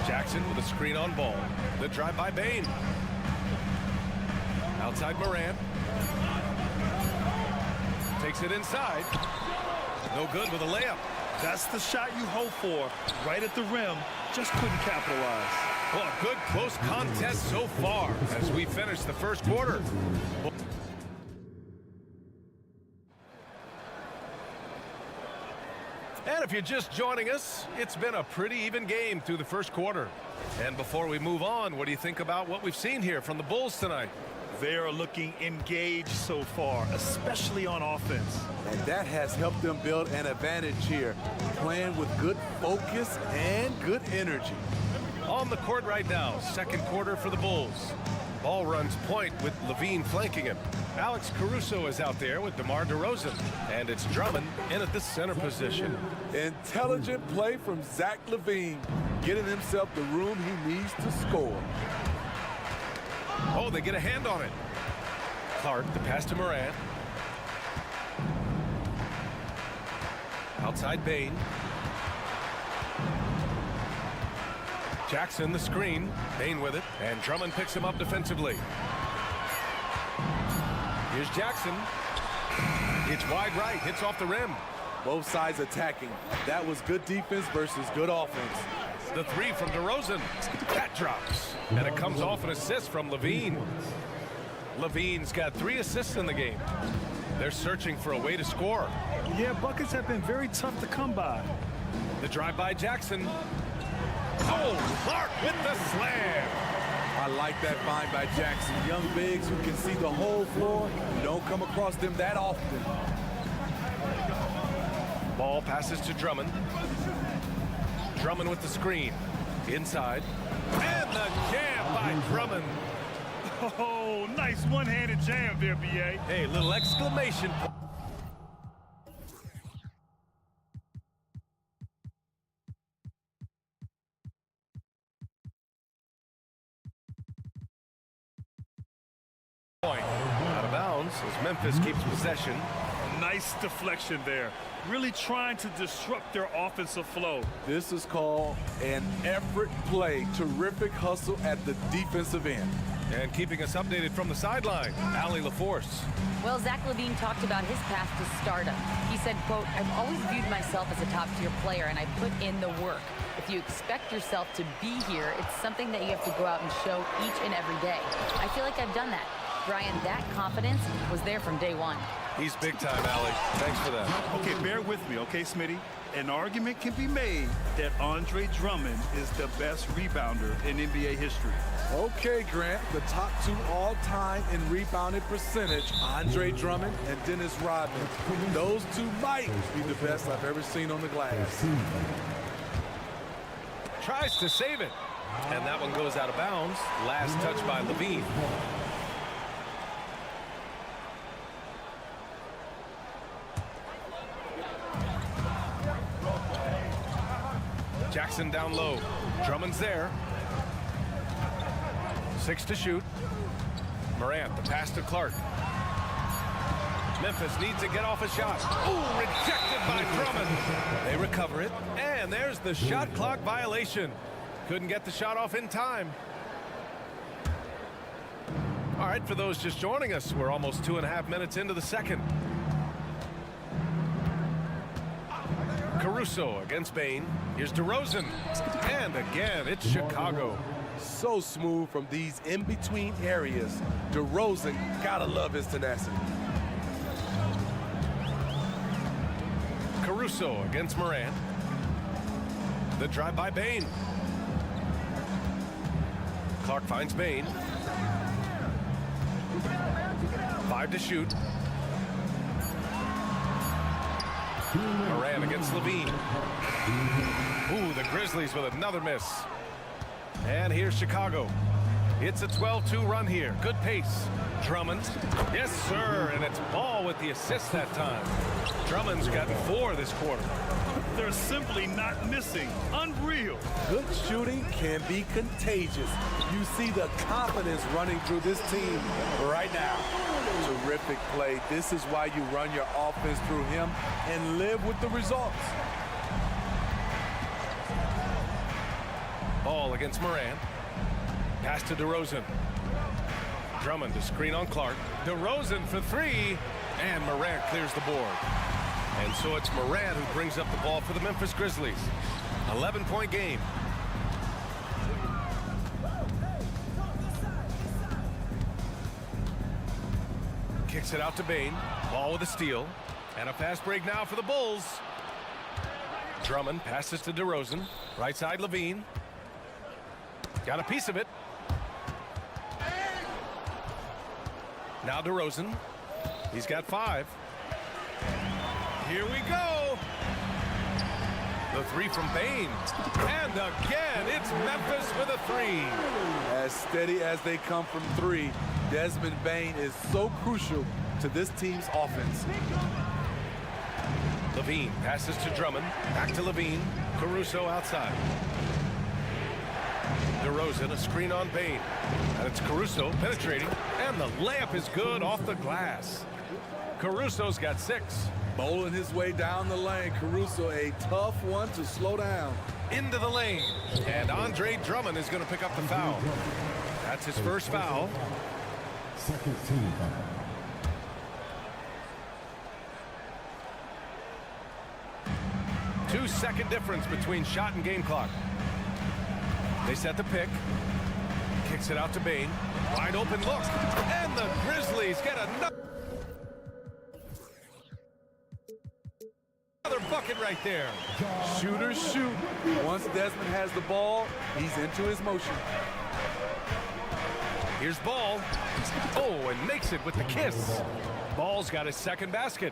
Jackson with a screen on Ball. The drive by Bain. Outside Morant. Takes it inside. No good with a layup. That's the shot you hope for. Right at the rim. Just couldn't capitalize. Well, a good close contest so far as we finish the first quarter. And if you're just joining us, it's been a pretty even game through the first quarter. And before we move on, what do you think about what we've seen here from the Bulls tonight? They are looking engaged so far, especially on offense. And that has helped them build an advantage here, playing with good focus and good energy. On the court right now, second quarter for the Bulls. Ball runs point with Levine flanking him. Alex Caruso is out there with DeMar DeRozan. And it's Drummond in at the center position. Intelligent play from Zach LaVine, getting himself the room he needs to score. Oh, they get a hand on it. Clark, the pass to Morant. Outside Bain. Jackson the screen. Bain with it. And Drummond picks him up defensively. Here's Jackson. It's wide right. Hits off the rim. Both sides attacking. That was good defense versus good offense. The three from DeRozan. That drops. And it comes off an assist from Levine. Levine's got 3 assists in the game. They're searching for a way to score. Yeah, buckets have been very tough to come by. The drive by Jackson. Oh, Clark with the slam. I like that find by Jackson. Young bigs who can see the whole floor. You don't come across them that often. Ball passes to Drummond. Drummond with the screen. Inside. And the jam by Drummond. Oh, nice one-handed jam there, B.A. Hey, little exclamation point. Out of bounds as Memphis keeps possession. Nice deflection there. Really trying to disrupt their offensive flow. This is called an effort play. Terrific hustle at the defensive end. And keeping us updated from the sideline, Allie LaForce. Well, Zach LaVine talked about his path to stardom. He said, quote, "I've always viewed myself as a top-tier player, and I put in the work. If you expect yourself to be here, it's something that you have to go out and show each and every day. I feel like I've done that." Brian, that confidence was there from day one. He's big time, Allie. Thanks for that. Okay, bear with me, okay, Smitty? An argument can be made that Andre Drummond is the best rebounder in NBA history. Okay, Grant, the top 2 all-time in rebounding percentage, Andre Drummond and Dennis Rodman. Those 2 might be the best I've ever seen on the glass. Tries to save it. And that one goes out of bounds. Last touch by Levine. Jackson down low. Drummond's there. 6 to shoot. Morant, the pass to Clark. Memphis needs to get off a shot. Ooh, rejected by Drummond. They recover it. And there's the shot clock violation. Couldn't get the shot off in time. All right, for those just joining us, we're almost 2.5 minutes into the second. Caruso against Bain. Here's DeRozan. And again, it's Chicago. So smooth from these in-between areas. DeRozan, gotta love his tenacity. Caruso against Morant. The drive by Bain. Clark finds Bain. 5 to shoot. Moran against Levine. Ooh, the Grizzlies with another miss. And here's Chicago. It's a 12-2 run here. Good pace. Drummond. Yes, sir. And it's Ball with the assist that time. Drummond's gotten 4 this quarter. They're simply not missing. Unreal. Good shooting can be contagious. You see the confidence running through this team right now. Terrific play. This is why you run your offense through him and live with the results. Ball against Moran. Pass to DeRozan. Drummond to screen on Clark. DeRozan for 3. And Moran clears the board. And so it's Moran who brings up the ball for the Memphis Grizzlies. 11-point game. Kicks it out to Bane. Ball with a steal. And a fast break now for the Bulls. Drummond passes to DeRozan. Right side Levine. Got a piece of it. Now DeRozan. He's got 5. Here we go. The 3 from Bane. And again, it's Memphis with a 3. As steady as they come from 3, Desmond Bane is so crucial to this team's offense. Levine passes to Drummond. Back to Levine. Caruso outside. DeRozan, a screen on Bane. And it's Caruso penetrating. And the layup is good off the glass. Caruso's got 6. Bowling his way down the lane. Caruso, a tough one to slow down. Into the lane. And Andre Drummond is going to pick up the foul. That's his first foul. Second team foul. 2-second difference between shot and game clock. They set the pick. Kicks it out to Bane. Wide open look. And the Grizzlies get another bucket right there. Shooters shoot. Once Desmond has the ball, he's into his motion. Here's Ball. Oh, and makes it with the kiss. Ball's got his second basket.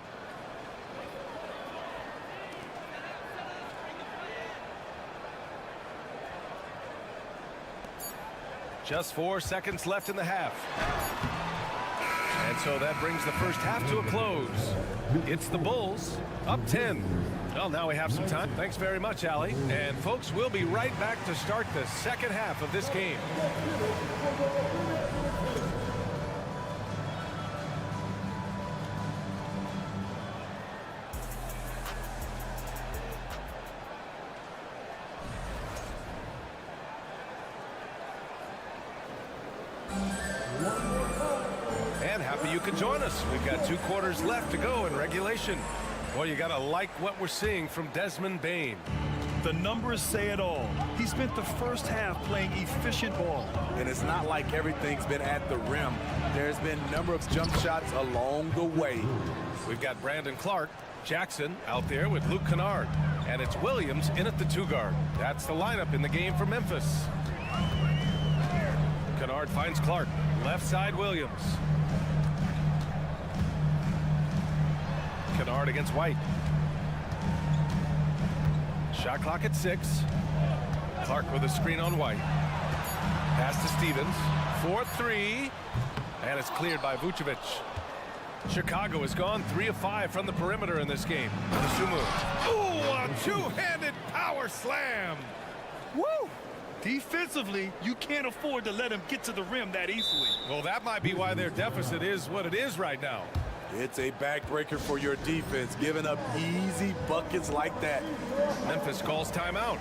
Just 4 seconds left in the half. And so that brings the first half to a close. It's the Bulls up 10. Well, now we have some time. Thanks very much, Allie. And folks, we'll be right back to start the second half of this game. You can join us. We've got 2 quarters left to go in regulation. Well, you got to like what we're seeing from Desmond Bane. The numbers say it all. He spent the first half playing efficient ball. And it's not like everything's been at the rim. There's been a number of jump shots along the way. We've got Brandon Clark, Jackson out there with Luke Kennard. And it's Williams in at the 2 guard. That's the lineup in the game for Memphis. Kennard finds Clark. Left side Williams. Kennard against White. Shot clock at 6. Clark with a screen on White. Pass to Stevens. 4-3. And it's cleared by Vucevic. Chicago has gone 3 of 5 from the perimeter in this game. Sumu. Ooh, a two-handed power slam. Woo! Defensively, you can't afford to let him get to the rim that easily. Well, that might be why their deficit is what it is right now. It's a backbreaker for your defense, giving up easy buckets like that. Memphis calls timeout.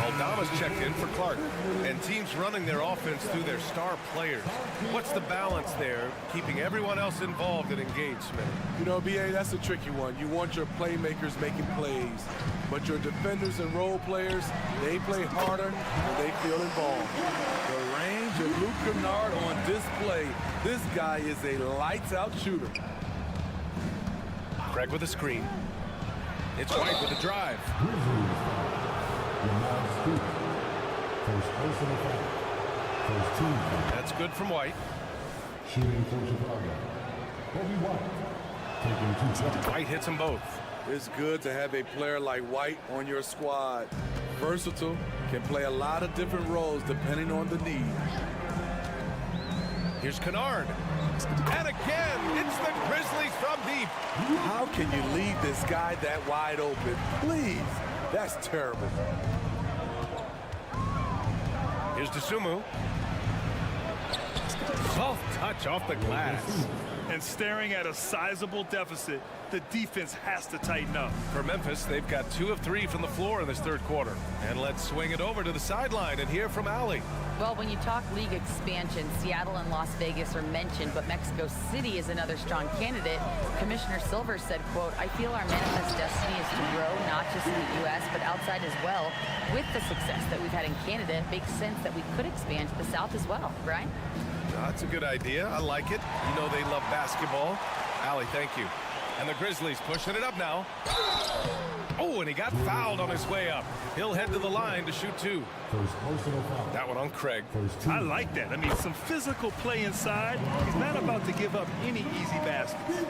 Aldama's checked in for Clark, and teams running their offense through their star players. What's the balance there, keeping everyone else involved and engaged, Smith? You know, B.A., that's a tricky one. You want your playmakers making plays, but your defenders and role players, they play harder and they feel involved. The range of Luke Kennard on display. This guy is a lights-out shooter. Craig with a screen. It's White with a drive. First team. That's good from White. Shooting for Chicago. Kobe White. Taking 2 shots. White hits them both. It's good to have a player like White on your squad. Versatile, can play a lot of different roles depending on the need. Here's Kennard. And again, it's the Grizzlies from deep. How can you leave this guy that wide open? Please, that's terrible. Here's DeSumo. Soft touch off the glass. And staring at a sizable deficit, the defense has to tighten up. For Memphis, they've got 2 of 3 from the floor in this third quarter. And let's swing it over to the sideline and hear from Allie. Well, when you talk league expansion, Seattle and Las Vegas are mentioned, but Mexico City is another strong candidate. Commissioner Silver said, quote, "I feel our manifest destiny is to grow not just in the U.S., but outside as well. With the success that we've had in Canada, it makes sense that we could expand to the South as well." Brian? That's a good idea. I like it. You know they love basketball. Allie, thank you. And the Grizzlies pushing it up now. Oh, and he got fouled on his way up. He'll head to the line to shoot 2. First personal foul. That one on Craig. I like that. I mean, some physical play inside. He's not about to give up any easy baskets.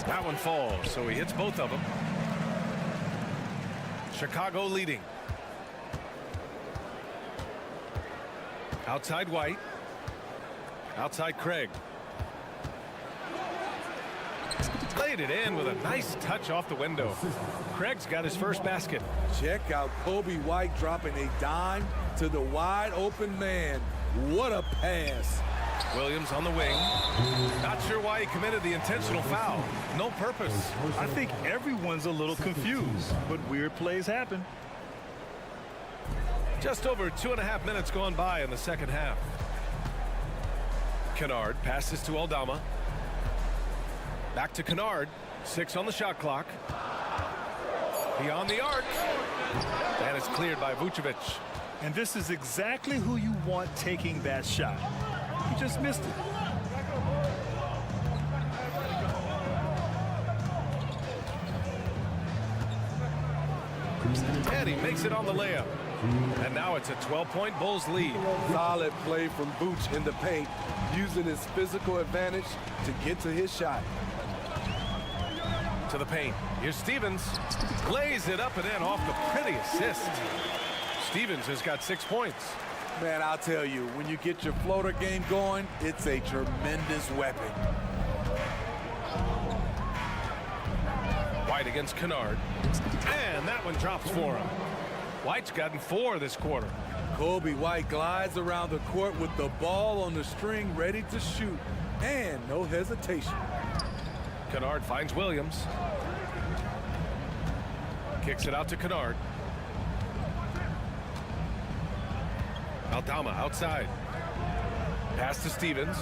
That one falls, so he hits both of them. Chicago leading. Outside White. Outside Craig. Laid it in with a nice touch off the window. Craig's got his first basket. Check out Kobe White dropping a dime to the wide open man. What a pass. Williams on the wing. Not sure why he committed the intentional foul. No purpose. I think everyone's a little confused, but weird plays happen. Just over 2.5 minutes gone by in the second half. Kennard passes to Aldama. Back to Kennard. 6 on the shot clock. Beyond the arc. And it's cleared by Vucevic. And this is exactly who you want taking that shot. He just missed it. And he makes it on the layup. And now it's a 12-point Bulls lead. Solid play from Vooch in the paint, using his physical advantage to get to his shot. To the paint. Here's Stevens. Lays it up and in off the pretty assist. Stevens has got 6 points. Man, I'll tell you, when you get your floater game going, it's a tremendous weapon. White against Kennard. And that one drops for him. White's gotten 4 this quarter. Kobe White glides around the court with the ball on the string ready to shoot. And no hesitation. Kennard finds Williams. Kicks it out to Kennard. Aldama outside. Pass to Stevens.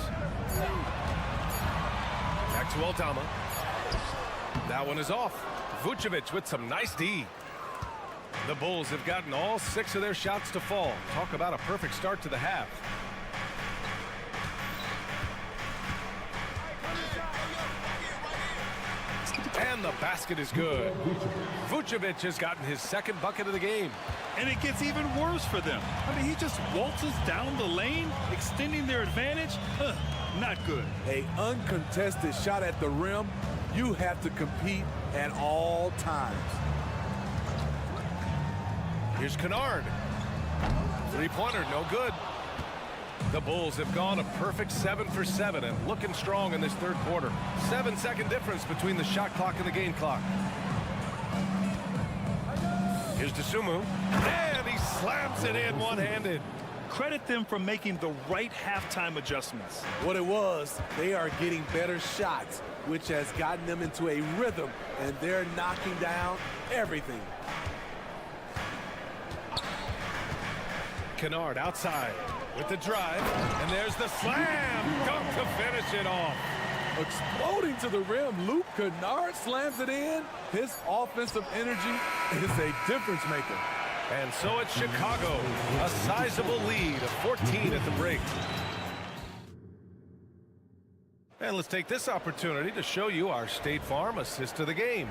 Back to Aldama. That one is off. Vucevic with some nice D. The Bulls have gotten all 6 of their shots to fall. Talk about a perfect start to the half. And the basket is good. Vucevic has gotten his 2nd bucket of the game. And it gets even worse for them. I mean, he just waltzes down the lane, extending their advantage. Not good. An uncontested shot at the rim, you have to compete at all times. Here's Kennard. 3-pointer, no good. The Bulls have gone a perfect 7 for 7 and looking strong in this third quarter. 7-second difference between the shot clock and the game clock. Here's DeSumo. And he slams it in one-handed. Credit them for making the right halftime adjustments. What it was, they are getting better shots, which has gotten them into a rhythm, and they're knocking down everything. Kennard outside with the drive, and there's the slam. Dunk to finish it off. Exploding to the rim, Luke Kennard slams it in. His offensive energy is a difference maker. And so it's Chicago, a sizable lead of 14 at the break. And let's take this opportunity to show you our State Farm assist of the game.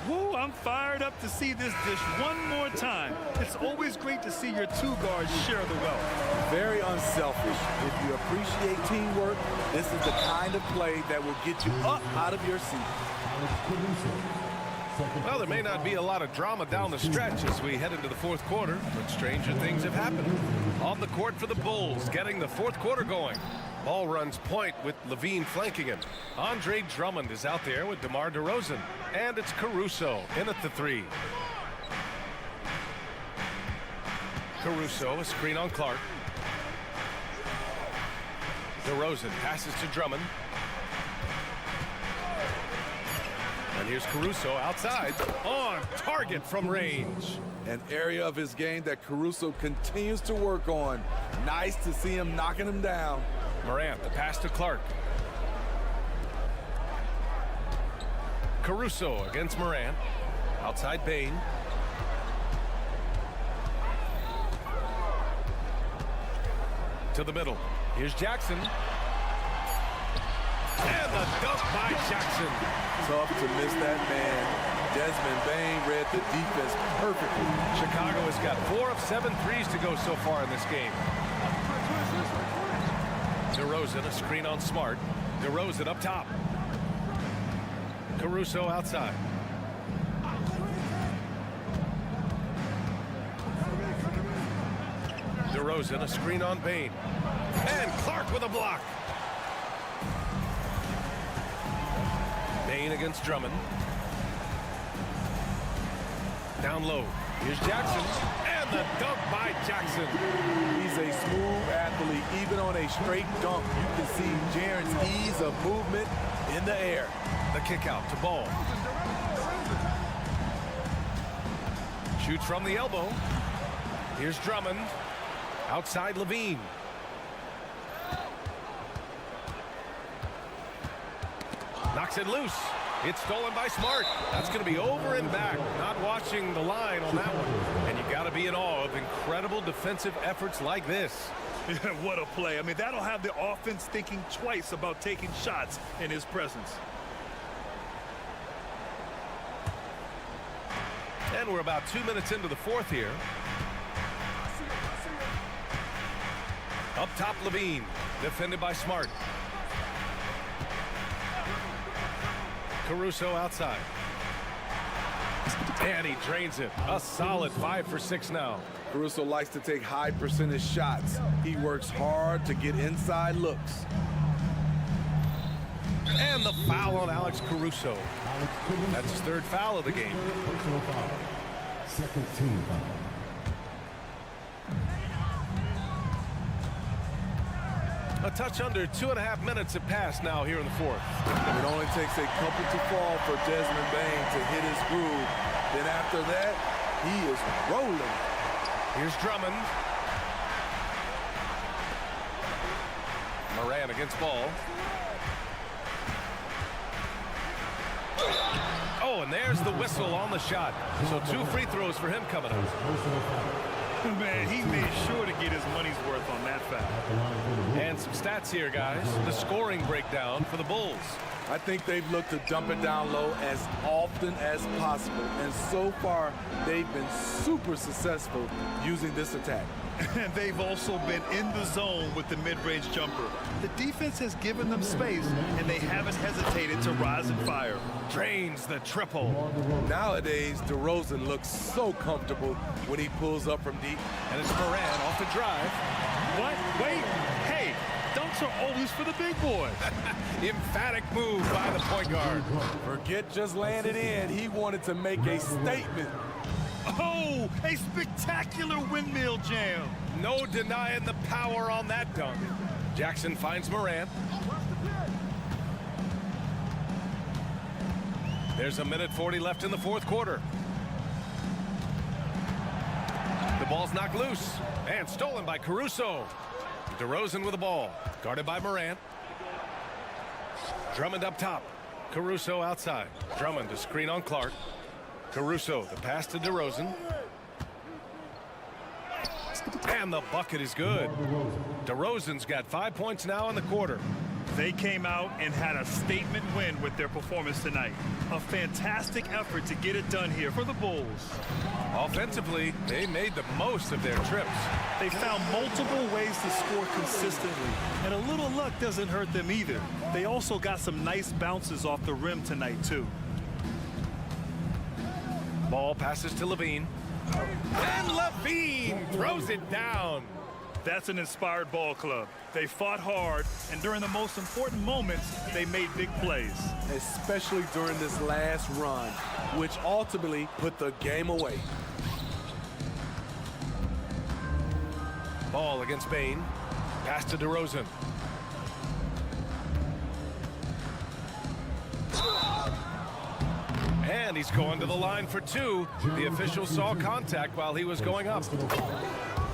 Woo, I'm fired up to see this dish one more time. It's always great to see your two guards share the wealth. Very unselfish. If you appreciate teamwork, this is the kind of play that will get you up out of your seat. Well, there may not be a lot of drama down the stretch as we head into the fourth quarter, but stranger things have happened. On the court for the Bulls, getting the fourth quarter going. Ball runs point with Levine flanking him. Andre Drummond is out there with DeMar DeRozan. And it's Caruso in at the three. Caruso, a screen on Clark. DeRozan passes to Drummond. And here's Caruso outside, on target from range. An area of his game that Caruso continues to work on. Nice to see him knocking him down. Morant, the pass to Clark. Caruso against Morant. Outside Bane. To the middle. Here's Jackson. And the dunk by Jackson. Tough to miss that man. Desmond Bane read the defense perfectly. Chicago has got 4 of 7 threes to go so far in this game. DeRozan, a screen on Smart. DeRozan up top. Caruso outside. DeRozan, a screen on Bane. And Clark with a block. Bane against Drummond. Down low. Here's Jackson. And the dunk by Jackson. He's a smooth athlete. Even on a straight dunk, you can see Jaren's ease of movement in the air. The kick out to Ball. Shoots from the elbow. Here's Drummond. Outside Levine. Knocks it loose. It's stolen by Smart. That's going to be over and back. Not watching the line on that one. And you got to be in awe of incredible defensive efforts like this. What a play. I mean, that'll have the offense thinking twice about taking shots in his presence. And we're about 2 minutes into the fourth here. Up top, Levine. Defended by Smart. Caruso outside. And he drains it. A solid 5 for 6 now. Caruso likes to take high percentage shots. He works hard to get inside looks. And the foul on Alex Caruso. That's his third foul of the game. Second team foul. A touch under 2.5 minutes have passed now here in the fourth. It only takes a couple to fall for Desmond Bane to hit his groove. Then after that, he is rolling. Here's Drummond. Morant against Ball. Oh, and there's the whistle on the shot. So 2 free throws for him coming up. Man, he made sure to get his money's worth on that foul. And some stats here, guys. The scoring breakdown for the Bulls. I think they've looked to dump it down low as often as possible. And so far, they've been super successful using this attack. And they've also been in the zone with the mid-range jumper. The defense has given them space, and they haven't hesitated to rise and fire. Drains the triple. Nowadays, DeRozan looks so comfortable when he pulls up from deep. And it's Morant off the drive. What? Wait. Hey, dunks are always for the big boys. Emphatic move by the point guard. Forget just landing in. He wanted to make a statement. Oh, a spectacular windmill jam. No denying the power on that dunk. Jackson finds Morant. There's 1:40 left in the fourth quarter. The ball's knocked loose and stolen by Caruso. DeRozan with the ball, guarded by Morant. Drummond up top. Caruso outside. Drummond to screen on Clark. Caruso, the pass to DeRozan. And the bucket is good. DeRozan's got 5 points now in the quarter. They came out and had a statement win with their performance tonight. A fantastic effort to get it done here for the Bulls. Offensively, they made the most of their trips. They found multiple ways to score consistently, and a little luck doesn't hurt them either. They also got some nice bounces off the rim tonight, too. Ball passes to Levine. And Levine throws it down. That's an inspired ball club. They fought hard, and during the most important moments, they made big plays. Especially during this last run, which ultimately put the game away. Ball against Bain. Pass to DeRozan. And he's going to the line for two. The official saw contact while he was going up.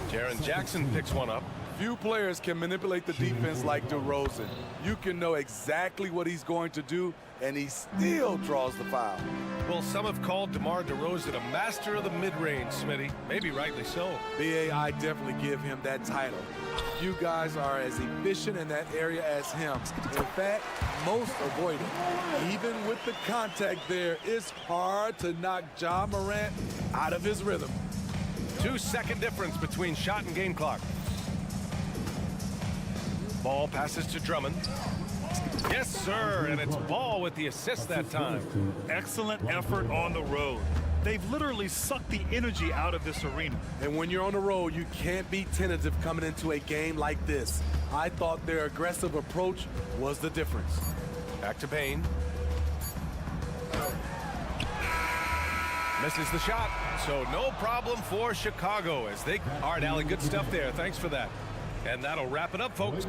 Jaren Jackson picks one up. Few players can manipulate the defense like DeRozan. You can know exactly what he's going to do, and he still draws the foul. Well, some have called DeMar DeRozan a master of the mid-range, Smitty. Maybe rightly so. BA, I definitely give him that title. You guys are as efficient in that area as him. In fact, most avoid it. Even with the contact there, it's hard to knock Ja Morant out of his rhythm. 2-second difference between shot and game clock. Ball passes to Drummond. Yes, sir, and it's Ball with the assist that time. Excellent effort on the road. They've literally sucked the energy out of this arena. And when you're on the road, you can't be tentative coming into a game like this. I thought their aggressive approach was the difference. Back to Bain. Misses the shot, so no problem for Chicago as they... All right, Allie, good stuff there. Thanks for that. And that'll wrap it up, folks.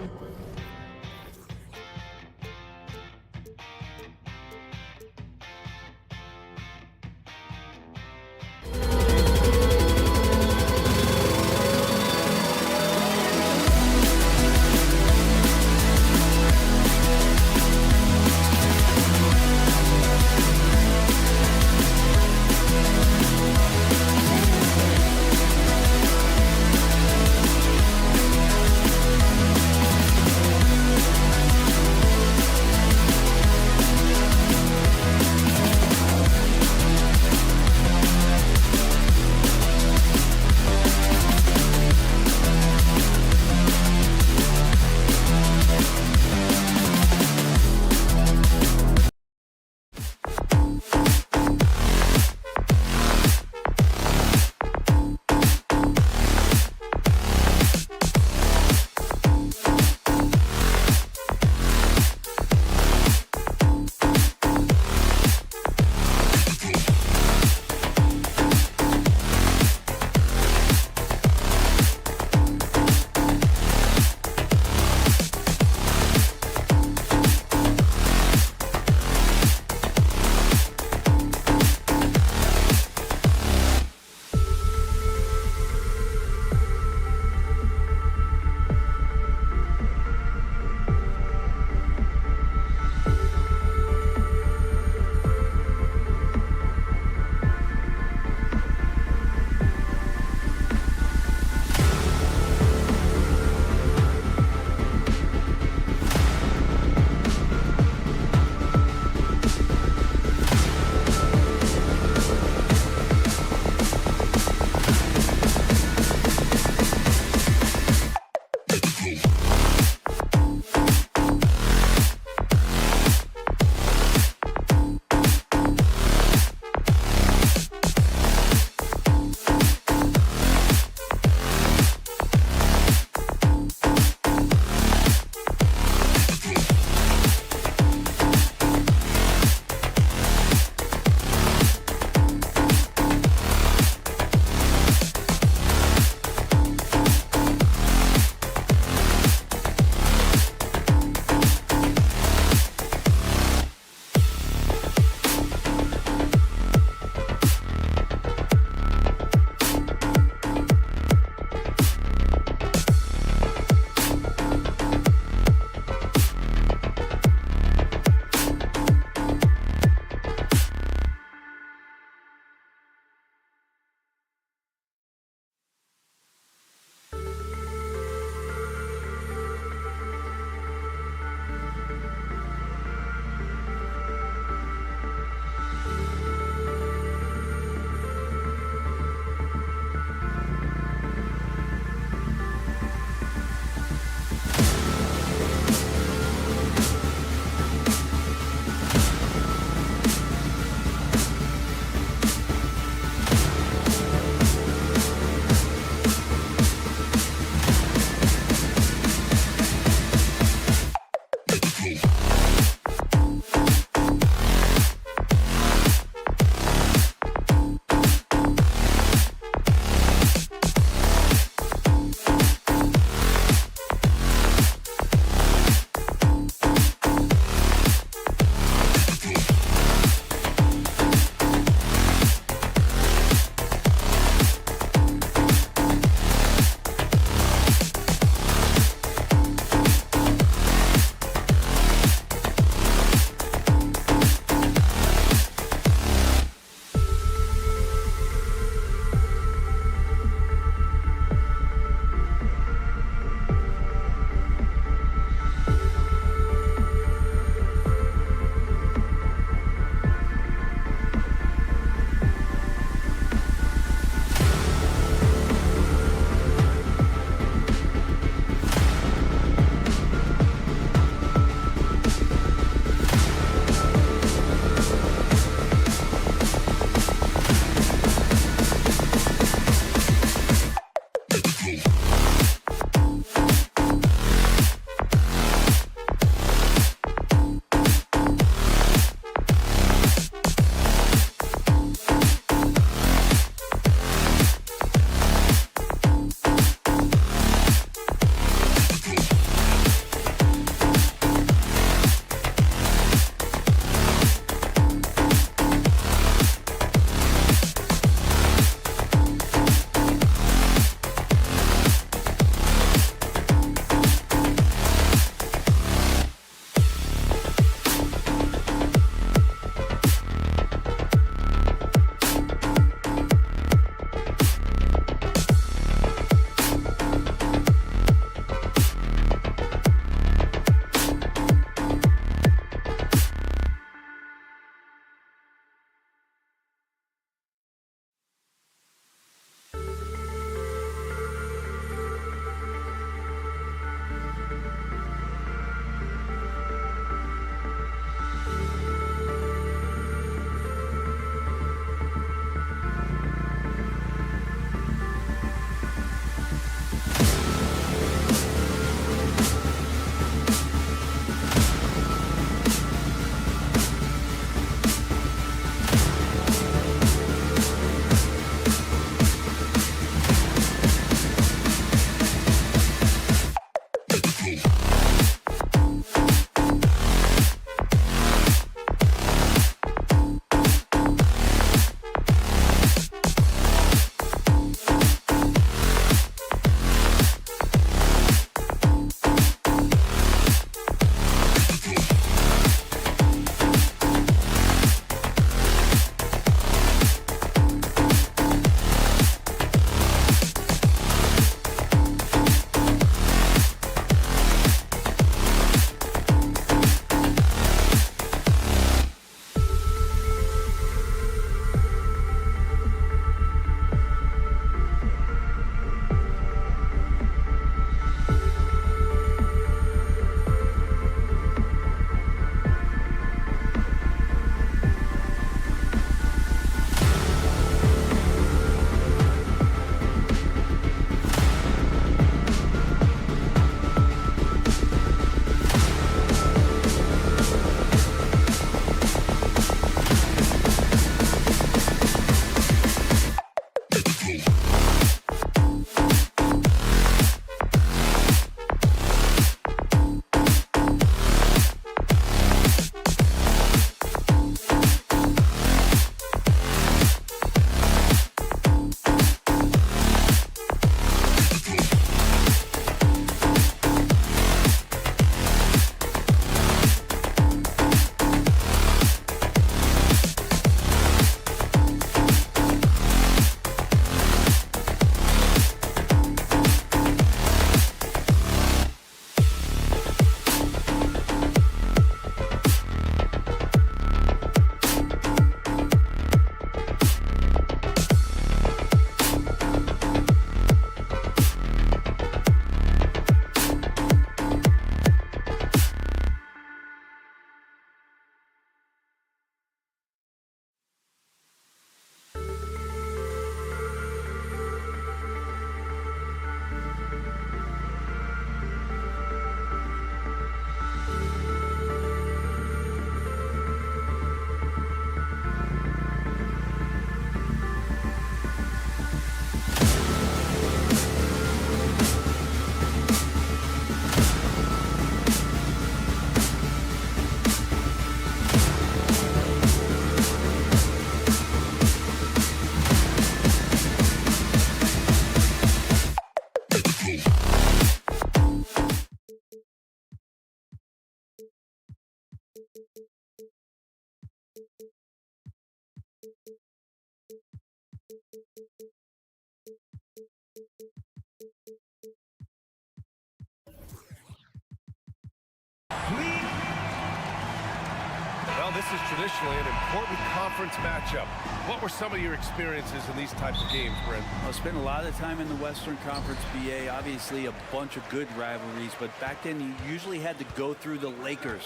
this is traditionally an important conference matchup. What were some of your experiences in these types of games, Brent? I spent a lot of time in the Western Conference, BA. Obviously, a bunch of good rivalries, but back then you usually had to go through the Lakers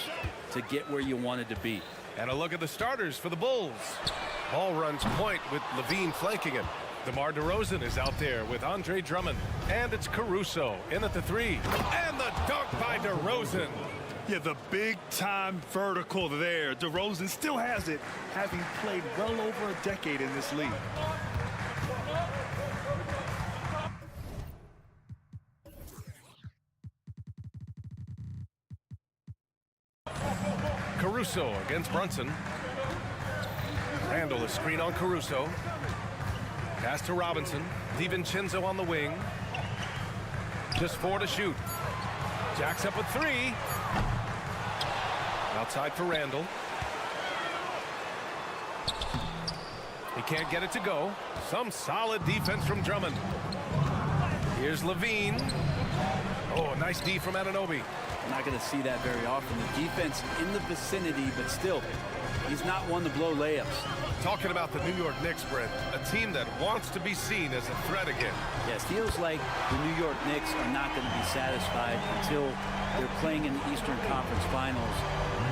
to get where you wanted to be. And a look at the starters for the Bulls. Ball runs point with Levine flanking him. DeMar DeRozan is out there with Andre Drummond. And it's Caruso in at the 3. And the dunk by DeRozan. Yeah, the big-time vertical there. DeRozan still has it, having played well over a decade in this league. Caruso against Brunson. Randall, a screen on Caruso. Pass to Robinson. DiVincenzo on the wing. Just 4 to shoot. Jacks up a 3. Outside for Randall. He can't get it to go. Some solid defense from Drummond. Here's Levine. Oh, nice D from Anunoby. I'm not going to see that very often. The defense in the vicinity, but still, he's not one to blow layups. Talking about the New York Knicks, Brent, a team that wants to be seen as a threat again. Yes, feels like the New York Knicks are not going to be satisfied until they're playing in the Eastern Conference Finals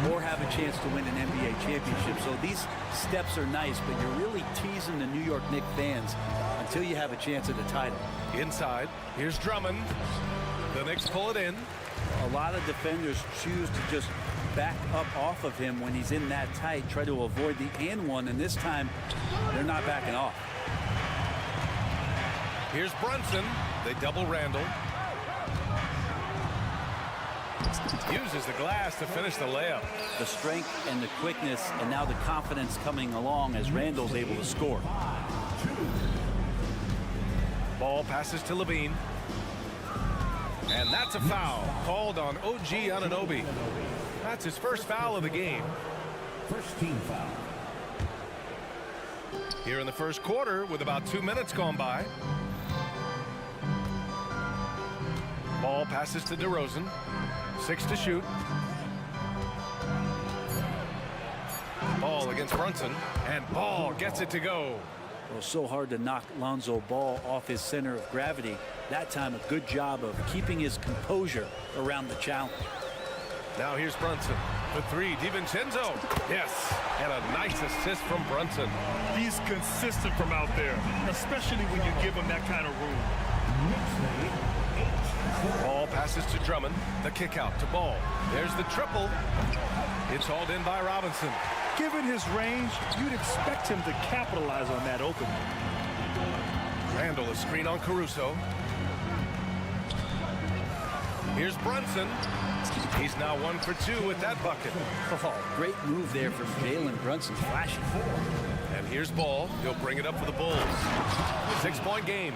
or have a chance to win an NBA championship. So these steps are nice, but you're really teasing the New York Knicks fans until you have a chance at the title. Inside, here's Drummond. The Knicks pull it in. A lot of defenders choose to just back up off of him when he's in that tight, try to avoid the and one, and this time they're not backing off. Here's Brunson. They double Randall. Uses the glass to finish the layup. The strength and the quickness, and now the confidence coming along as Randall's able to score. Ball passes to Levine. And that's a foul called on OG Anunoby. That's his first foul of the game. First team foul. Here in the first quarter with about 2 minutes gone by. Ball passes to DeRozan. 6 to shoot. Ball against Brunson. And Ball gets it to go. Well, so hard to knock Lonzo Ball off his center of gravity. That time, a good job of keeping his composure around the challenge. Now here's Brunson. For 3, DiVincenzo. Yes, and a nice assist from Brunson. He's consistent from out there, especially when you give him that kind of room. Ball passes to Drummond. The kick out to Ball. There's the triple. It's hauled in by Robinson. Given his range, you'd expect him to capitalize on that opening. Randall, a screen on Caruso. Here's Brunson. He's now 1 for 2 with that bucket. Oh, great move there from Jalen Brunson, flashing. And here's Ball. He'll bring it up for the Bulls. 6-point game.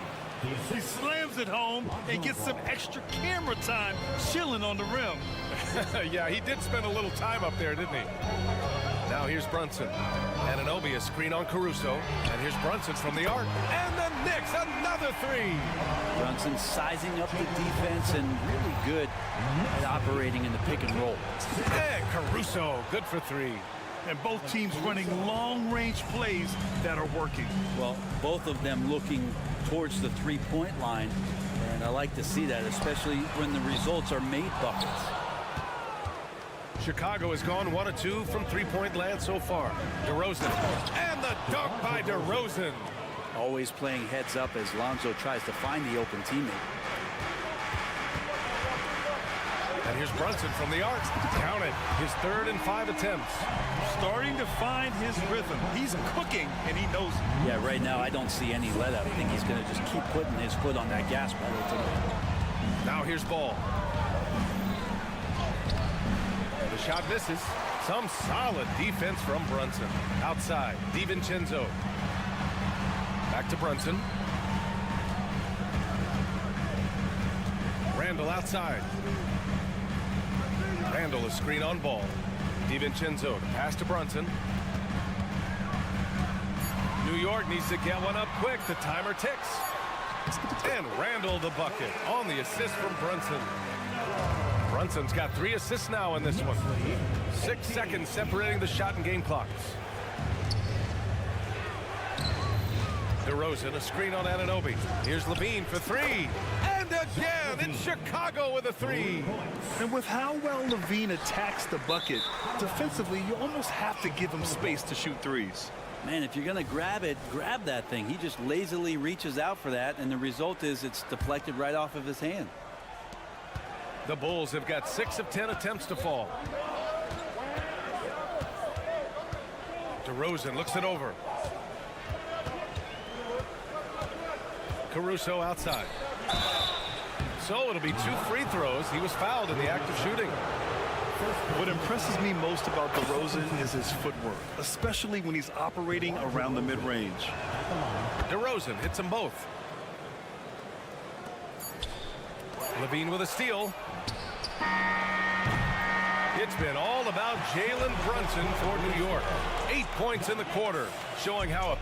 He slams it home and gets some extra camera time chilling on the rim. Yeah, he did spend a little time up there, didn't he? Now here's Brunson. Anunoby, a screen on Caruso. And here's Brunson from the arc. And the Knicks, another 3. Brunson sizing up the defense and really good at operating in the pick and roll. And Caruso, good for 3. And both teams running long-range plays that are working. Well, both of them looking towards the three-point line. And I like to see that, especially when the results are made buckets. Chicago has gone 1 of 2 from three-point land so far. DeRozan. And the dunk by DeRozan. Always playing heads up as Lonzo tries to find the open teammate. And here's Brunson from the arc. Count it. His 3rd and 5 attempts. Starting to find his rhythm. He's cooking, and he knows it. Yeah, right now I don't see any let up. I think he's going to just keep putting his foot on that gas pedal tonight. Now here's Ball. The shot misses. Some solid defense from Brunson. Outside, DiVincenzo. Back to Brunson. Randall outside. Randall, a screen on Ball. DiVincenzo to pass to Brunson. New York needs to get one up quick. The timer ticks. And Randall the bucket on the assist from Brunson. Brunson's got 3 assists now in this one. 6 seconds separating the shot and game clocks. DeRozan, a screen on Anunoby. Here's Levine for 3. And again, it's Chicago with a 3. And with how well Levine attacks the bucket, defensively, you almost have to give him space to shoot threes. Man, if you're going to grab it, grab that thing. He just lazily reaches out for that, and the result is it's deflected right off of his hand. The Bulls have got 6 of 10 attempts to fall. DeRozan looks it over. Caruso outside. So it'll be 2 free throws. He was fouled in the act of shooting. What impresses me most about DeRozan is his footwork, especially when he's operating around the mid-range. DeRozan hits them both. Levine with a steal. It's been all about Jalen Brunson for New York. 8 points in the quarter, showing how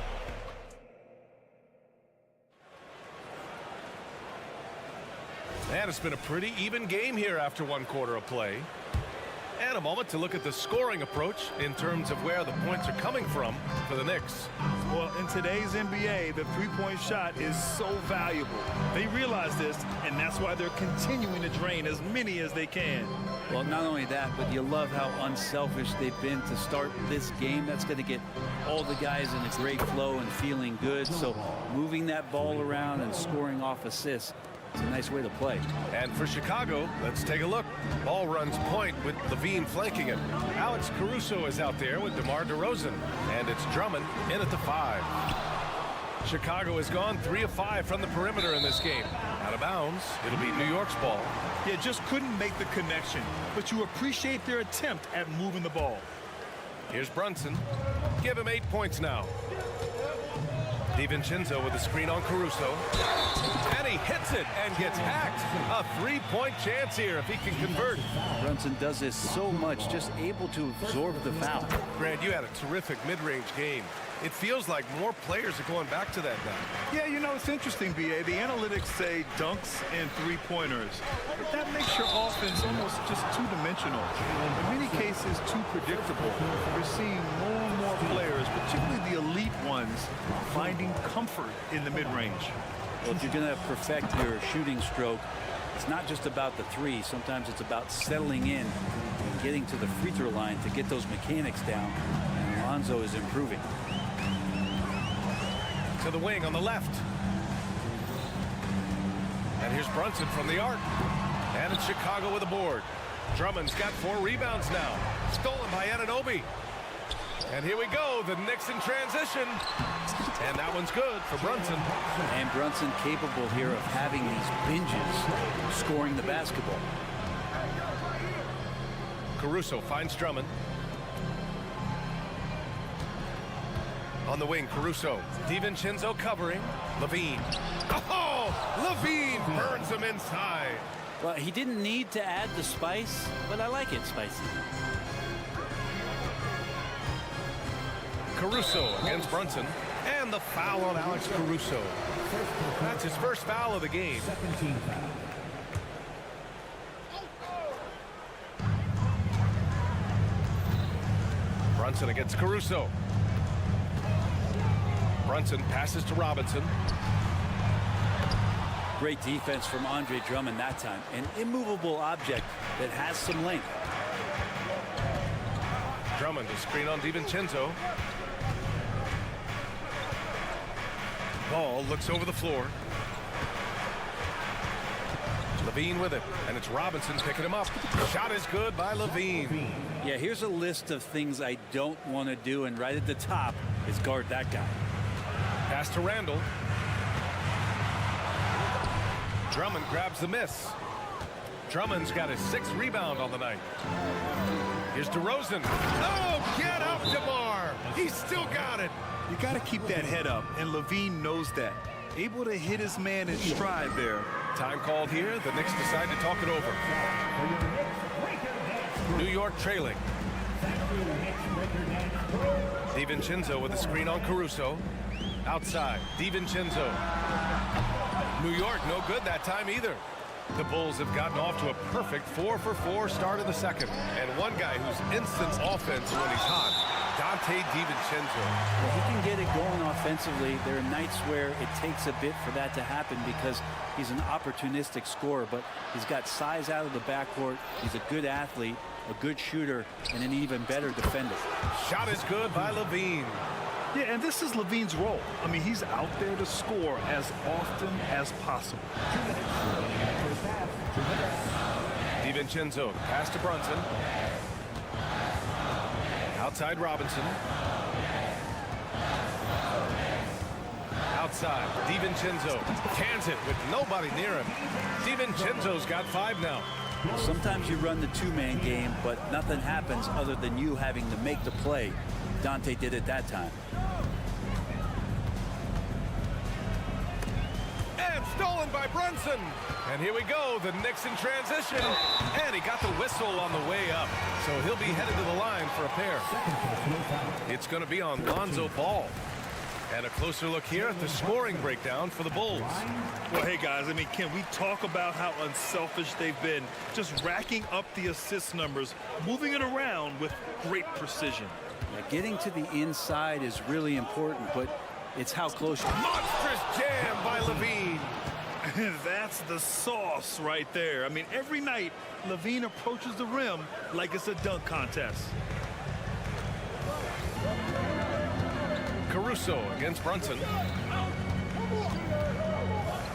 and it's been a pretty even game here after 1 quarter of play. And a moment to look at the scoring approach in terms of where the points are coming from for the Knicks. Well, in today's NBA, the three-point shot is so valuable. They realize this, and that's why they're continuing to drain as many as they can. Well, not only that, but you love how unselfish they've been to start this game. That's going to get all the guys in a great flow and feeling good. So moving that ball around and scoring off assists, it's a nice way to play. And for Chicago, let's take a look. Ball runs point with Levine flanking it. Alex Caruso is out there with DeMar DeRozan. And it's Drummond in at the 5. Chicago has gone 3 of 5 from the perimeter in this game. Out of bounds, it'll be New York's ball. Yeah, just couldn't make the connection. But you appreciate their attempt at moving the ball. Here's Brunson. Give him 8 points now. DiVincenzo with a screen on Caruso. And he hits it and gets hacked. A 3-point chance here if he can convert. Brunson does this so much, just able to absorb the foul. Grant, you had a terrific mid-range game. It feels like more players are going back to that now. Yeah, you know, it's interesting, B.A. The analytics say dunks and three-pointers. But that makes your offense almost just two-dimensional. In many cases, too predictable. You're seeing more and more players, particularly the elite ones, finding comfort in the mid-range. Well, if you're going to perfect your shooting stroke, it's not just about the 3. Sometimes it's about settling in and getting to the free throw line to get those mechanics down. And Lonzo is improving. To the wing on the left. And here's Brunson from the arc. And it's Chicago with a board. Drummond's got 4 rebounds now. Stolen by Anunoby. And here we go, the Knicks in transition. And that one's good for Brunson. And Brunson capable here of having these binges, scoring the basketball. Caruso finds Drummond. On the wing, Caruso. DiVincenzo covering. Levine. Oh! Levine burns him inside. Well, he didn't need to add the spice, but I like it spicy. Caruso against Brunson. And the foul on Alex Caruso. That's his first foul of the game. Brunson against Caruso. Brunson passes to Robinson. Great defense from Andre Drummond that time. An immovable object that has some length. Drummond, a screen on DiVincenzo. Ball looks over the floor. Levine with it, and it's Robinson picking him up. Shot is good by Levine. Yeah, here's a list of things I don't want to do, and right at the top is guard that guy. Pass to Randall. Drummond grabs the miss. Drummond's got his 6th rebound on the night. Here's DeRozan. Oh, get up, DeMar. He's still got it. You got to keep that head up, and Levine knows that. Able to hit his man in stride there. Time called here. The Knicks decide to talk it over. New York trailing. DiVincenzo with a screen on Caruso. Outside, DiVincenzo. New York no good that time either. The Bulls have gotten off to a perfect 4-for-4 start in the second. And one guy who's instant offense when he's hot, Dante DiVincenzo. Well, he can get it going offensively. There are nights where it takes a bit for that to happen because he's an opportunistic scorer, but he's got size out of the backcourt. He's a good athlete, a good shooter, and an even better defender. Shot is good by Levine. Yeah, and this is Levine's role. I mean, he's out there to score as often as possible. DiVincenzo, pass to Brunson. Outside Robinson. Outside, DiVincenzo cans it with nobody near him. DiVincenzo's got 5 now. Sometimes you run the two-man game, but nothing happens other than you having to make the play. Dante did it that time. And stolen by Brunson. And here we go, the Knicks in transition. And he got the whistle on the way up. So he'll be headed to the line for a pair. It's going to be on Lonzo Ball. And a closer look here at the scoring breakdown for the Bulls. Well, hey, guys, I mean, can we talk about how unselfish they've been? Just racking up the assist numbers, moving it around with great precision. Yeah, getting to the inside is really important, but it's how close. Monstrous jam by Levine. That's the sauce right there. I mean, every night, Levine approaches the rim like it's a dunk contest. Caruso against Brunson.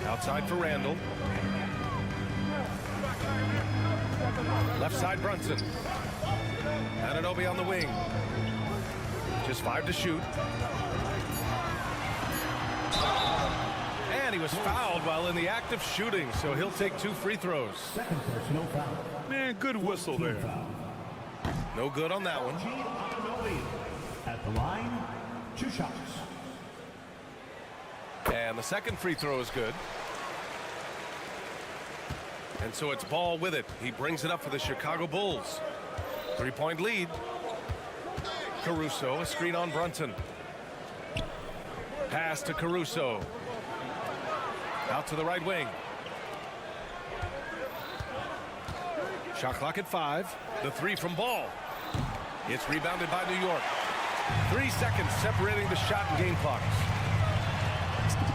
Outside for Randall. Left side Brunson. Anunoby on the wing. Just 5 to shoot. And he was fouled while in the act of shooting, so he'll take 2 free throws. Man, good whistle there. No good on that one. At the line, 2 shots. And the second free throw is good. And so it's Ball with it. He brings it up for the Chicago Bulls. 3-point lead. Caruso, a screen on Brunson. Pass to Caruso. Out to the right wing. Shot clock at 5. The 3 from Ball. It's rebounded by New York. 3 seconds separating the shot and game clocks.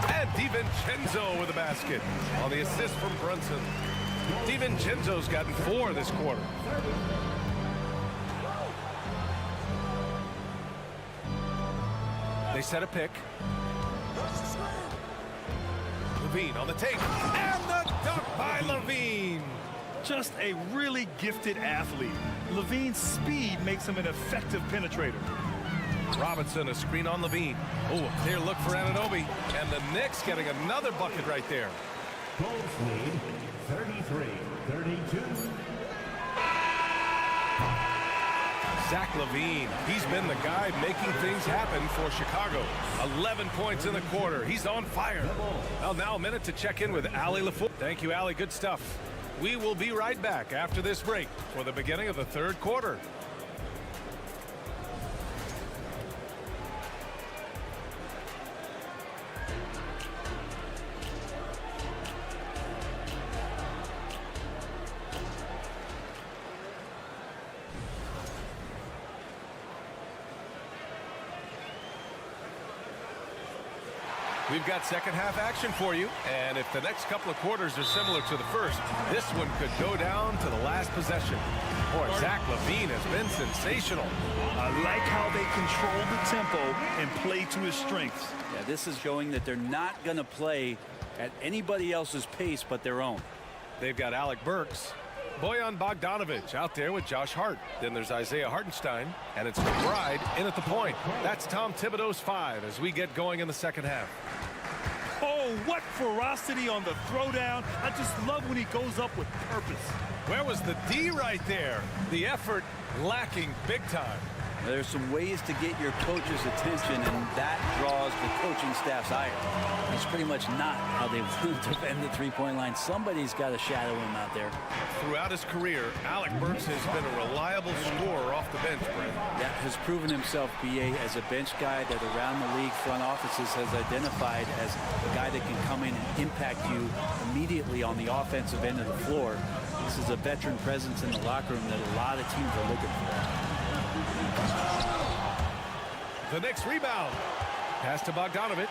And DiVincenzo with a basket on the assist from Brunson. DiVincenzo's gotten 4 this quarter. They set a pick. Levine on the take. And the dunk by Levine. Just a really gifted athlete. Levine's speed makes him an effective penetrator. Robinson, a screen on Levine. Oh, a clear look for Anunoby. And the Knicks getting another bucket right there. Bulls lead 33-32. Zach LaVine, he's been the guy making things happen for Chicago. 11 points in the quarter. He's on fire. Well, now a minute to check in with Ali LaFour. Thank you, Ali. Good stuff. We will be right back after this break for the beginning of the third quarter. We've got second half action for you, and if the next couple of quarters are similar to the first, this one could go down to the last possession. Boy, Zach LaVine has been sensational. I like how they control the tempo and play to his strengths. Yeah, this is showing that they're not going to play at anybody else's pace but their own. They've got Alec Burks, Bojan Bogdanovic out there with Josh Hart. Then there's Isaiah Hartenstein, and it's McBride in at the point. That's Tom Thibodeau's 5 as we get going in the second half. Oh, what ferocity on the throwdown. I just love when he goes up with purpose. Where was the D right there? The effort lacking big time. There's some ways to get your coach's attention, and that draws the coaching staff's ire. That's pretty much not how they want to defend the three-point line. Somebody's got to shadow him out there. Throughout his career, Alec Burks has been a reliable scorer off the bench, Brent. That has proven himself, BA, as a bench guy that around the league front offices has identified as a guy that can come in and impact you immediately on the offensive end of the floor. This is a veteran presence in the locker room that a lot of teams are looking for. The Knicks rebound. Pass to Bogdanovich.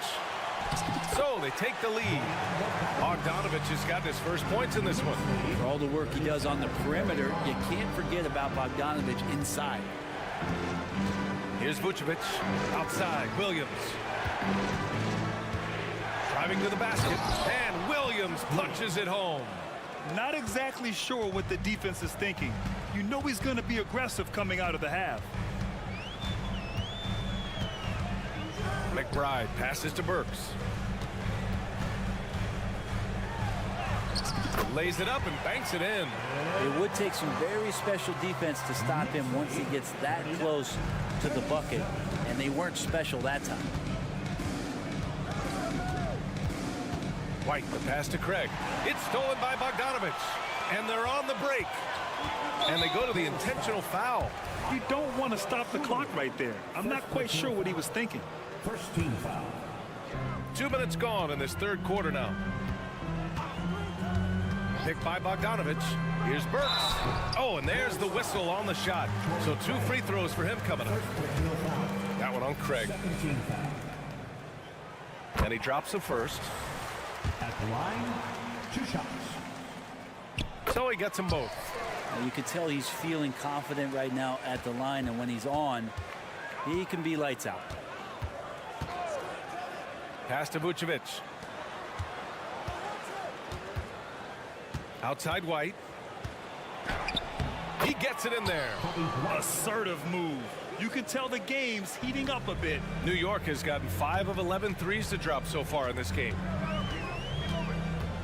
So they take the lead. Bogdanovich has got his first points in this one. For all the work he does on the perimeter, you can't forget about Bogdanovich inside. Here's Vucevic. Outside, Williams. Driving to the basket. And Williams punches it home. Not exactly sure what the defense is thinking. You know he's going to be aggressive coming out of the half. McBride passes to Burks. Lays it up and banks it in. It would take some very special defense to stop him once he gets that close to the bucket, and they weren't special that time. White, the pass to Craig. It's stolen by Bogdanovich. And they're on the break. And they go to the intentional foul. You don't want to stop the clock right there. I'm not quite sure what he was thinking. First team foul. 2 minutes gone in this third quarter now. Picked by Bogdanovich. Here's Burks. Oh, and there's the whistle on the shot. So 2 free throws for him coming up. That one on Craig. And he drops the first. At the line, 2 shots. So he gets them both. Now you can tell he's feeling confident right now at the line, and when he's on, he can be lights out. Pass to Vucevic. Outside White. He gets it in there. Assertive move. You can tell the game's heating up a bit. New York has gotten 5 of 11 threes to drop so far in this game.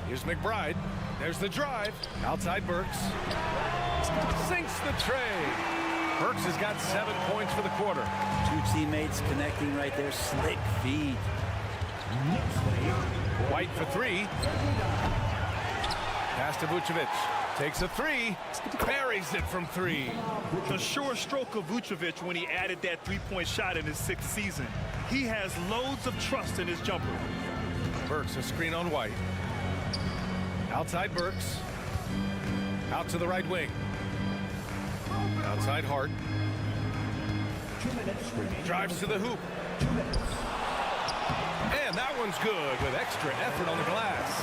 Here's McBride. There's the drive. Outside Burks. Sinks the tray. Burks has got 7 points for the quarter. 2 teammates connecting right there. Slick feed. White for 3. Pass to Vucevic. Takes a 3. Buries it from 3. The sure stroke of Vucevic when he added that three-point shot in his 6th season. He has loads of trust in his jumper. Burks a screen on White. Outside Burks. Out to the right wing. Outside Hart. 2 minutes remaining. Drives to the hoop. 2 minutes. And that one's good with extra effort on the glass.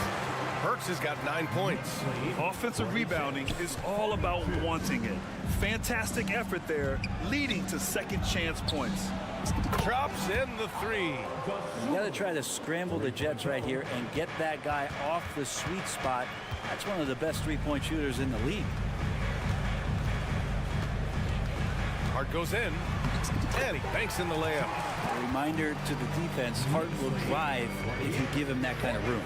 Burks has got 9 points. Offensive rebounding is all about wanting it. Fantastic effort there, leading to second chance points. Drops in the 3. You got to try to scramble the Jets right here and get that guy off the sweet spot. That's one of the best three-point shooters in the league. Hart goes in, and he banks in the layup. A reminder to the defense, Hart will drive if you give him that kind of room.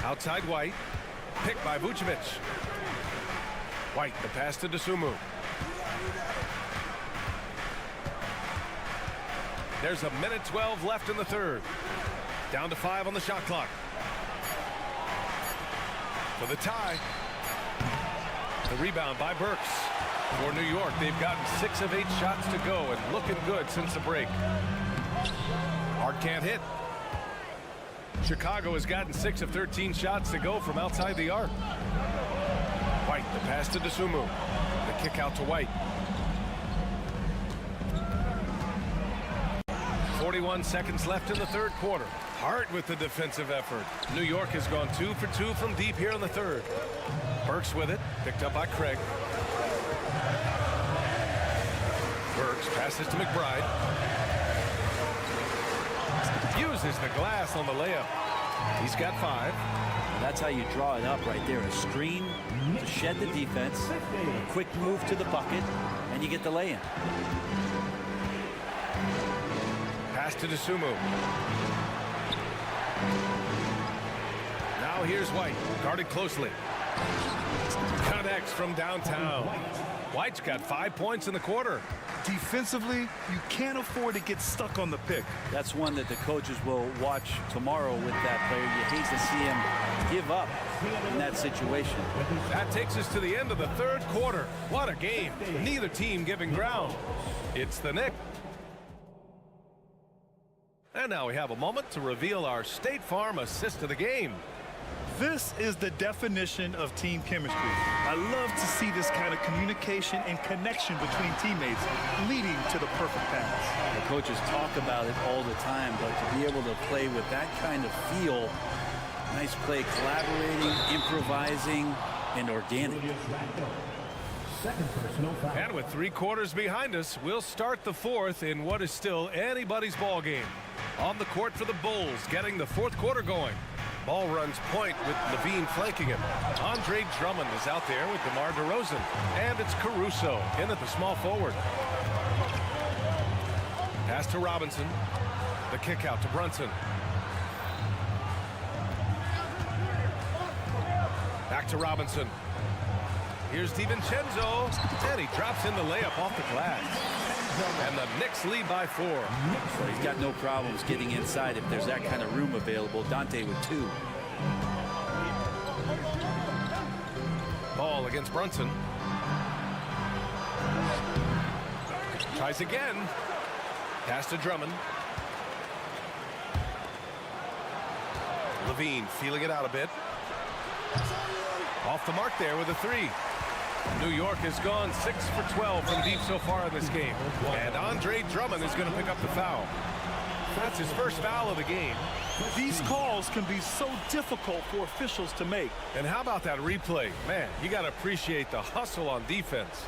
Outside White, picked by Vucevic. White, the pass to Dosunmu. There's a minute 12 left in the third. Down to 5 on the shot clock. For the tie. The rebound by Burks. For New York, they've gotten 6 of 8 shots to go and looking good since the break. Hart can't hit. Chicago has gotten 6 of 13 shots to go from outside the arc. White, the pass to Dosunmu. The kick out to White. 41 seconds left in the third quarter. Hart with the defensive effort. New York has gone 2 for 2 from deep here in the third. Burks with it, picked up by Craig. Burks passes to McBride. Uses the glass on the layup. He's got 5. That's how you draw it up right there. A screen to shed the defense, a quick move to the bucket, and you get the lay-in. Pass to Dosunmu. Now here's White, guarded closely. Connects from downtown. White's got 5 points in the quarter. Defensively, you can't afford to get stuck on the pick. That's one that the coaches will watch tomorrow with that player. You hate to see him give up in that situation. That takes us to the end of the third quarter. What a game. Neither team giving ground. It's the Knicks. And now we have a moment to reveal our State Farm assist of the game. This is the definition of team chemistry. I love to see this kind of communication and connection between teammates leading to the perfect pass. The coaches talk about it all the time, but to be able to play with that kind of feel, nice play, collaborating, improvising, and organic. And with 3 quarters behind us, we'll start the fourth in what is still anybody's ball game. On the court for the Bulls, getting the fourth quarter going. Ball runs point with Levine flanking him. Andre Drummond is out there with DeMar DeRozan. And it's Caruso in at the small forward. Pass to Robinson. The kick out to Brunson. Back to Robinson. Here's DiVincenzo. And he drops in the layup off the glass. And the Knicks lead by 4. Well, he's got no problems getting inside if there's that kind of room available. Dante with 2. Ball against Brunson. Tries again. Pass to Drummond. Levine feeling it out a bit. Off the mark there with a 3. New York has gone 6 for 12 from deep so far in this game. And Andre Drummond is going to pick up the foul. That's his first foul of the game. These calls can be so difficult for officials to make. And how about that replay? Man, you got to appreciate the hustle on defense.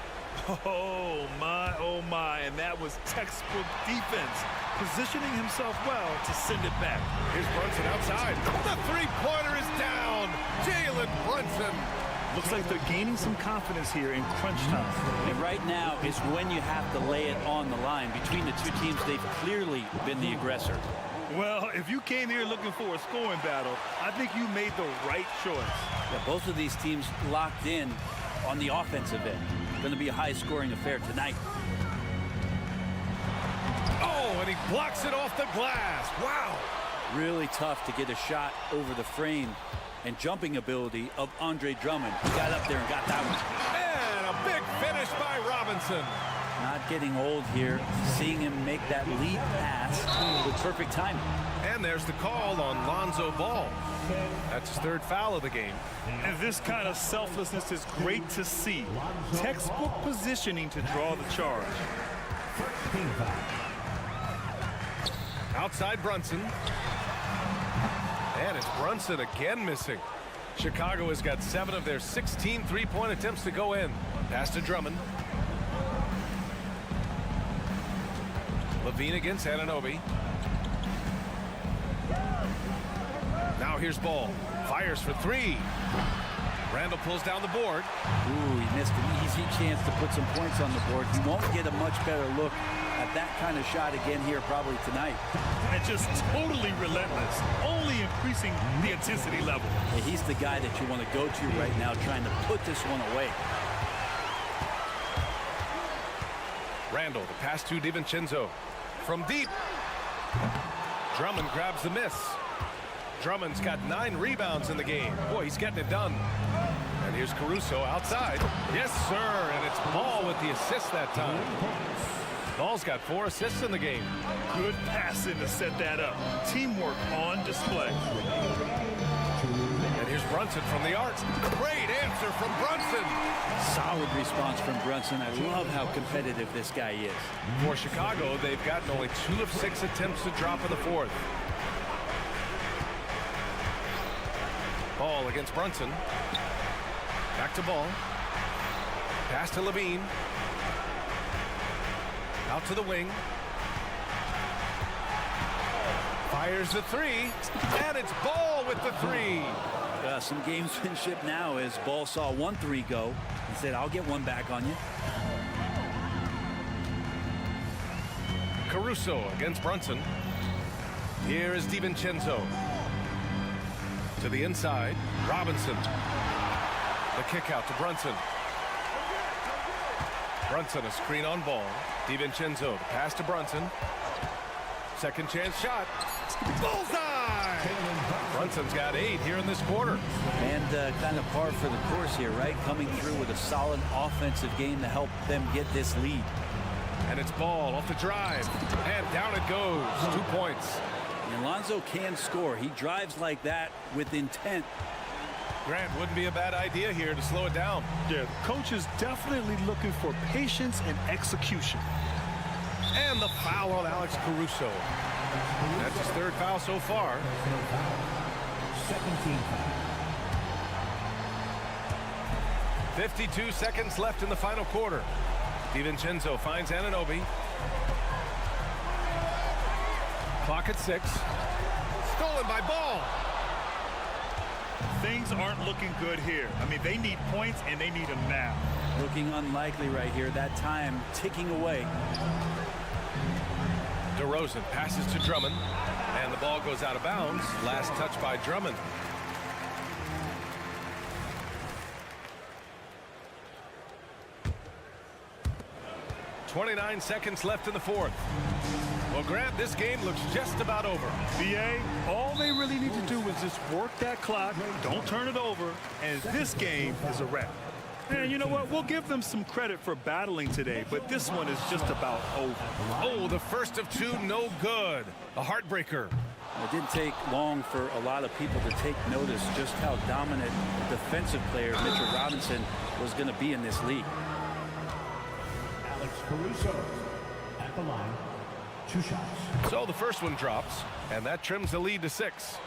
Oh my, and that was textbook defense. Positioning himself well to send it back. Here's Brunson outside. The three-pointer is down. Jalen Brunson. Looks like they're gaining some confidence here in crunch time. And right now is when you have to lay it on the line. Between the two teams, they've clearly been the aggressor. Well, if you came here looking for a scoring battle, I think you made the right choice. Yeah, both of these teams locked in on the offensive end. Going to be a high-scoring affair tonight. Oh, and he blocks it off the glass. Wow. Really tough to get a shot over the frame and jumping ability of Andre Drummond. He got up there and got that one. And a big finish by Robinson. Not getting old here. Seeing him make that lead pass with perfect timing. And there's the call on Lonzo Ball. That's his third foul of the game. And this kind of selflessness is great to see. Textbook positioning to draw the charge. Outside Brunson. And it's Brunson again missing. Chicago has got 7 of their 16 three-point attempts to go in. Pass to Drummond. Levine against Anunoby. Now here's Ball. Fires for 3. Randall pulls down the board. Ooh, he missed an easy chance to put some points on the board. He won't get a much better look at that kind of shot again here probably tonight. And just totally relentless, only increasing the intensity level. Yeah, he's the guy that you want to go to right now trying to put this one away. Randall, the pass to DiVincenzo. From deep. Drummond grabs the miss. Drummond's got 9 rebounds in the game. Boy, he's getting it done. And here's Caruso outside. Yes, sir. And it's Ball with the assist that time. Ball's got 4 assists in the game. Good passing to set that up. Teamwork on display. And here's Brunson from the arc. Great answer from Brunson. Solid response from Brunson. I love how competitive this guy is. For Chicago, they've gotten only 2 of 6 attempts to drop in the fourth. Ball against Brunson. Back to Ball. Pass to Levine. Out to the wing. Fires the 3. And it's Ball with the 3. Some gamesmanship now as Ball saw 1 3 go and said, I'll get one back on you. Caruso against Brunson. Here is DiVincenzo. To the inside. Robinson. The kick out to Brunson. Brunson, a screen on ball. DiVincenzo, the pass to Brunson. Second chance shot. Bullseye! Brunson's got 8 here in this quarter. And kind of par for the course here, right? Coming through with a solid offensive game to help them get this lead. And it's Ball off the drive. And down it goes. 2 points. And Alonzo can score. He drives like that with intent. Grant, wouldn't be a bad idea here to slow it down. Yeah, the coach is definitely looking for patience and execution. And the foul on Alex Caruso. That's his 3rd foul so far. 52 seconds left in the final quarter. DiVincenzo finds Anunoby. Clock at 6. Stolen by Ball. Things aren't looking good here. I mean, they need points, and they need them now. Looking unlikely right here. That time ticking away. DeRozan passes to Drummond, and the ball goes out of bounds. Last touch by Drummond. .29 seconds left in the 4th. Well, Grant, this game looks just about over. BA, all they really need to do is just work that clock, don't turn it over, and this game is a wrap. And you know what? We'll give them some credit for battling today, but this one is just about over. Oh, the first of 2, no good. A heartbreaker. It didn't take long for a lot of people to take notice just how dominant a defensive player Mitchell Robinson was going to be in this league. Alex Caruso at the line. 2 shots. So the first one drops, and that trims the lead to 6.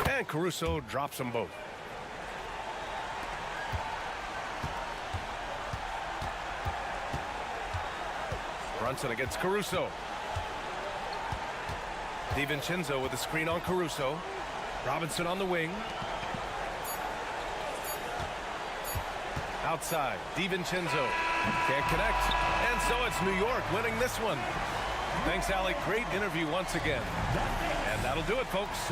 And Caruso drops them both. Brunson against Caruso. DiVincenzo with a screen on Caruso. Robinson on the wing. Outside, DiVincenzo can't connect. And so it's New York winning this one. Thanks, Alec. Great interview once again. And that'll do it, folks.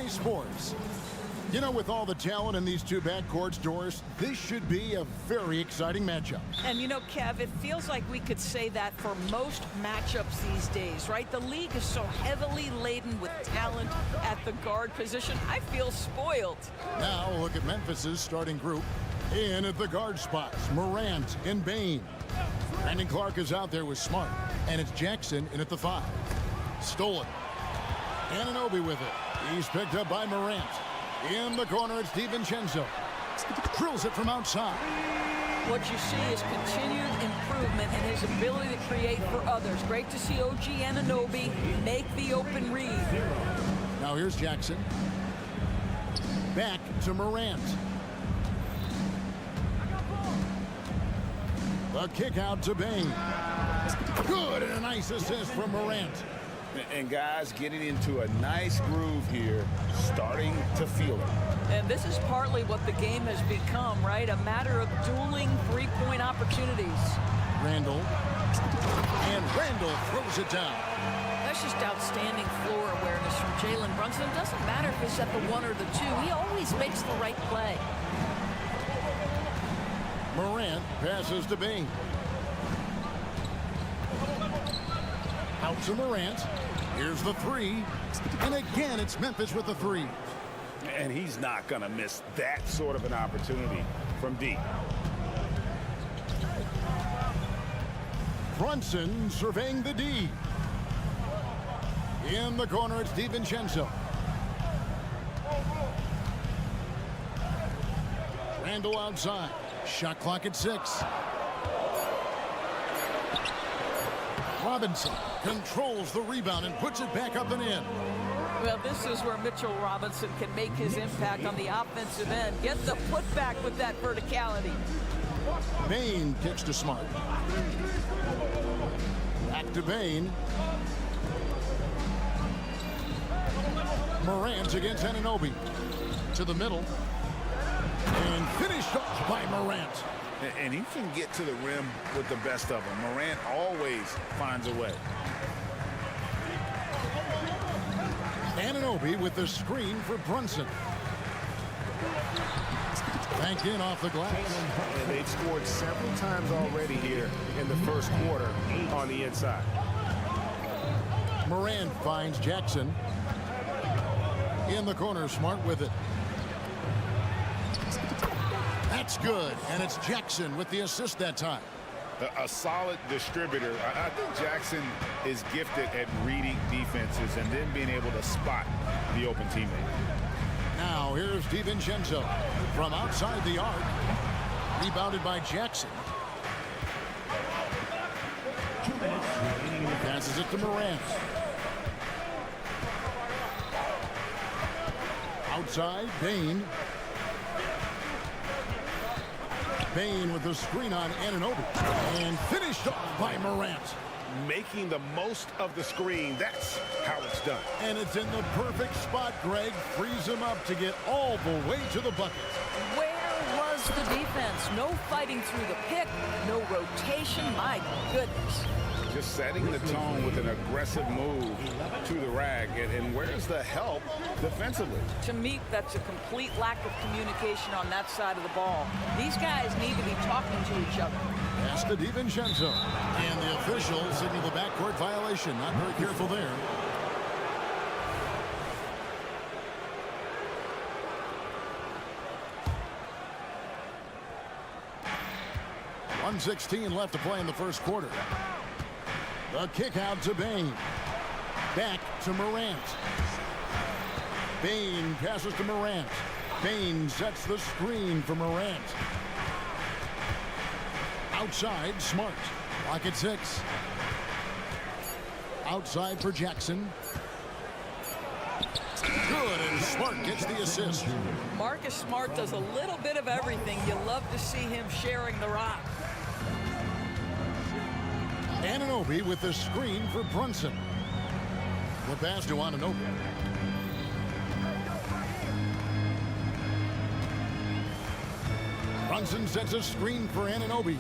Sports. You know, with all the talent in these two backcourts, Doris, this should be a very exciting matchup. And you know, Kev, it feels like we could say that for most matchups these days, right? The league is so heavily laden with talent at the guard position. I feel spoiled. Now look at Memphis's starting group. In at the guard spots, Morant and Bain. Brandon Clark is out there with Smart, and it's Jackson in at the 5. Stolen. Anunoby with it. He's picked up by Morant. In the corner, it's DiVincenzo. Drills it from outside. What you see is continued improvement in his ability to create for others. Great to see OG Anunoby make the open read. Now here's Jackson. Back to Morant. The kick out to Bain. Good, and a nice assist from Morant. And guys getting into a nice groove here, starting to feel it. And this is partly what the game has become, right? A matter of dueling three-point opportunities. Randall. And Randall throws it down. That's just outstanding floor awareness from Jalen Brunson. It doesn't matter if it's at the 1 or the 2. He always makes the right play. Morant passes to Bain. Out to Morant. Here's the 3. And again, it's Memphis with the 3. And he's not going to miss that sort of an opportunity from deep. Brunson surveying the D. In the corner, it's DiVincenzo. Randall outside. Shot clock at 6. Robinson controls the rebound and puts it back up and in. Well, this is where Mitchell Robinson can make his impact on the offensive end. Get the putback with that verticality. Bain kicks to Smart. Back to Bain. Morant against Anunoby. To the middle. And finished off by Morant. And he can get to the rim with the best of them. Morant always finds a way. Anunoby with the screen for Brunson. Banked in off the glass. And they've scored several times already here in the first quarter on the inside. Morant finds Jackson. In the corner, Smart with it. That's good, and it's Jackson with the assist that time. A solid distributor. I think Jackson is gifted at reading defenses and then being able to spot the open teammate. Now here's DiVincenzo from outside the arc. Rebounded by Jackson. Passes it to Morant. Outside, Bain. Bain with the screen on Anunoby. And finished off by Morant. Making the most of the screen. That's how it's done. And it's in the perfect spot, Greg. Frees him up to get all the way to the bucket. Where was That's the defense. No fighting through the pick, no rotation. My goodness. Just setting the tone with an aggressive move to the rag. And where's the help defensively? To me, that's a complete lack of communication on that side of the ball. These guys need to be talking to each other. Pass to DiVincenzo. And the official signaled the backcourt violation. Not very careful there. .116 left to play in the first quarter. The kick out to Bain. Back to Morant. Bain passes to Morant. Bain sets the screen for Morant. Outside, Smart. Lock at 6. Outside for Jackson. Good, and Smart gets the assist. Marcus Smart does a little bit of everything. You love to see him sharing the rock. Anunoby with the screen for Brunson. The pass to Anunoby. Brunson sets a screen for Anunoby.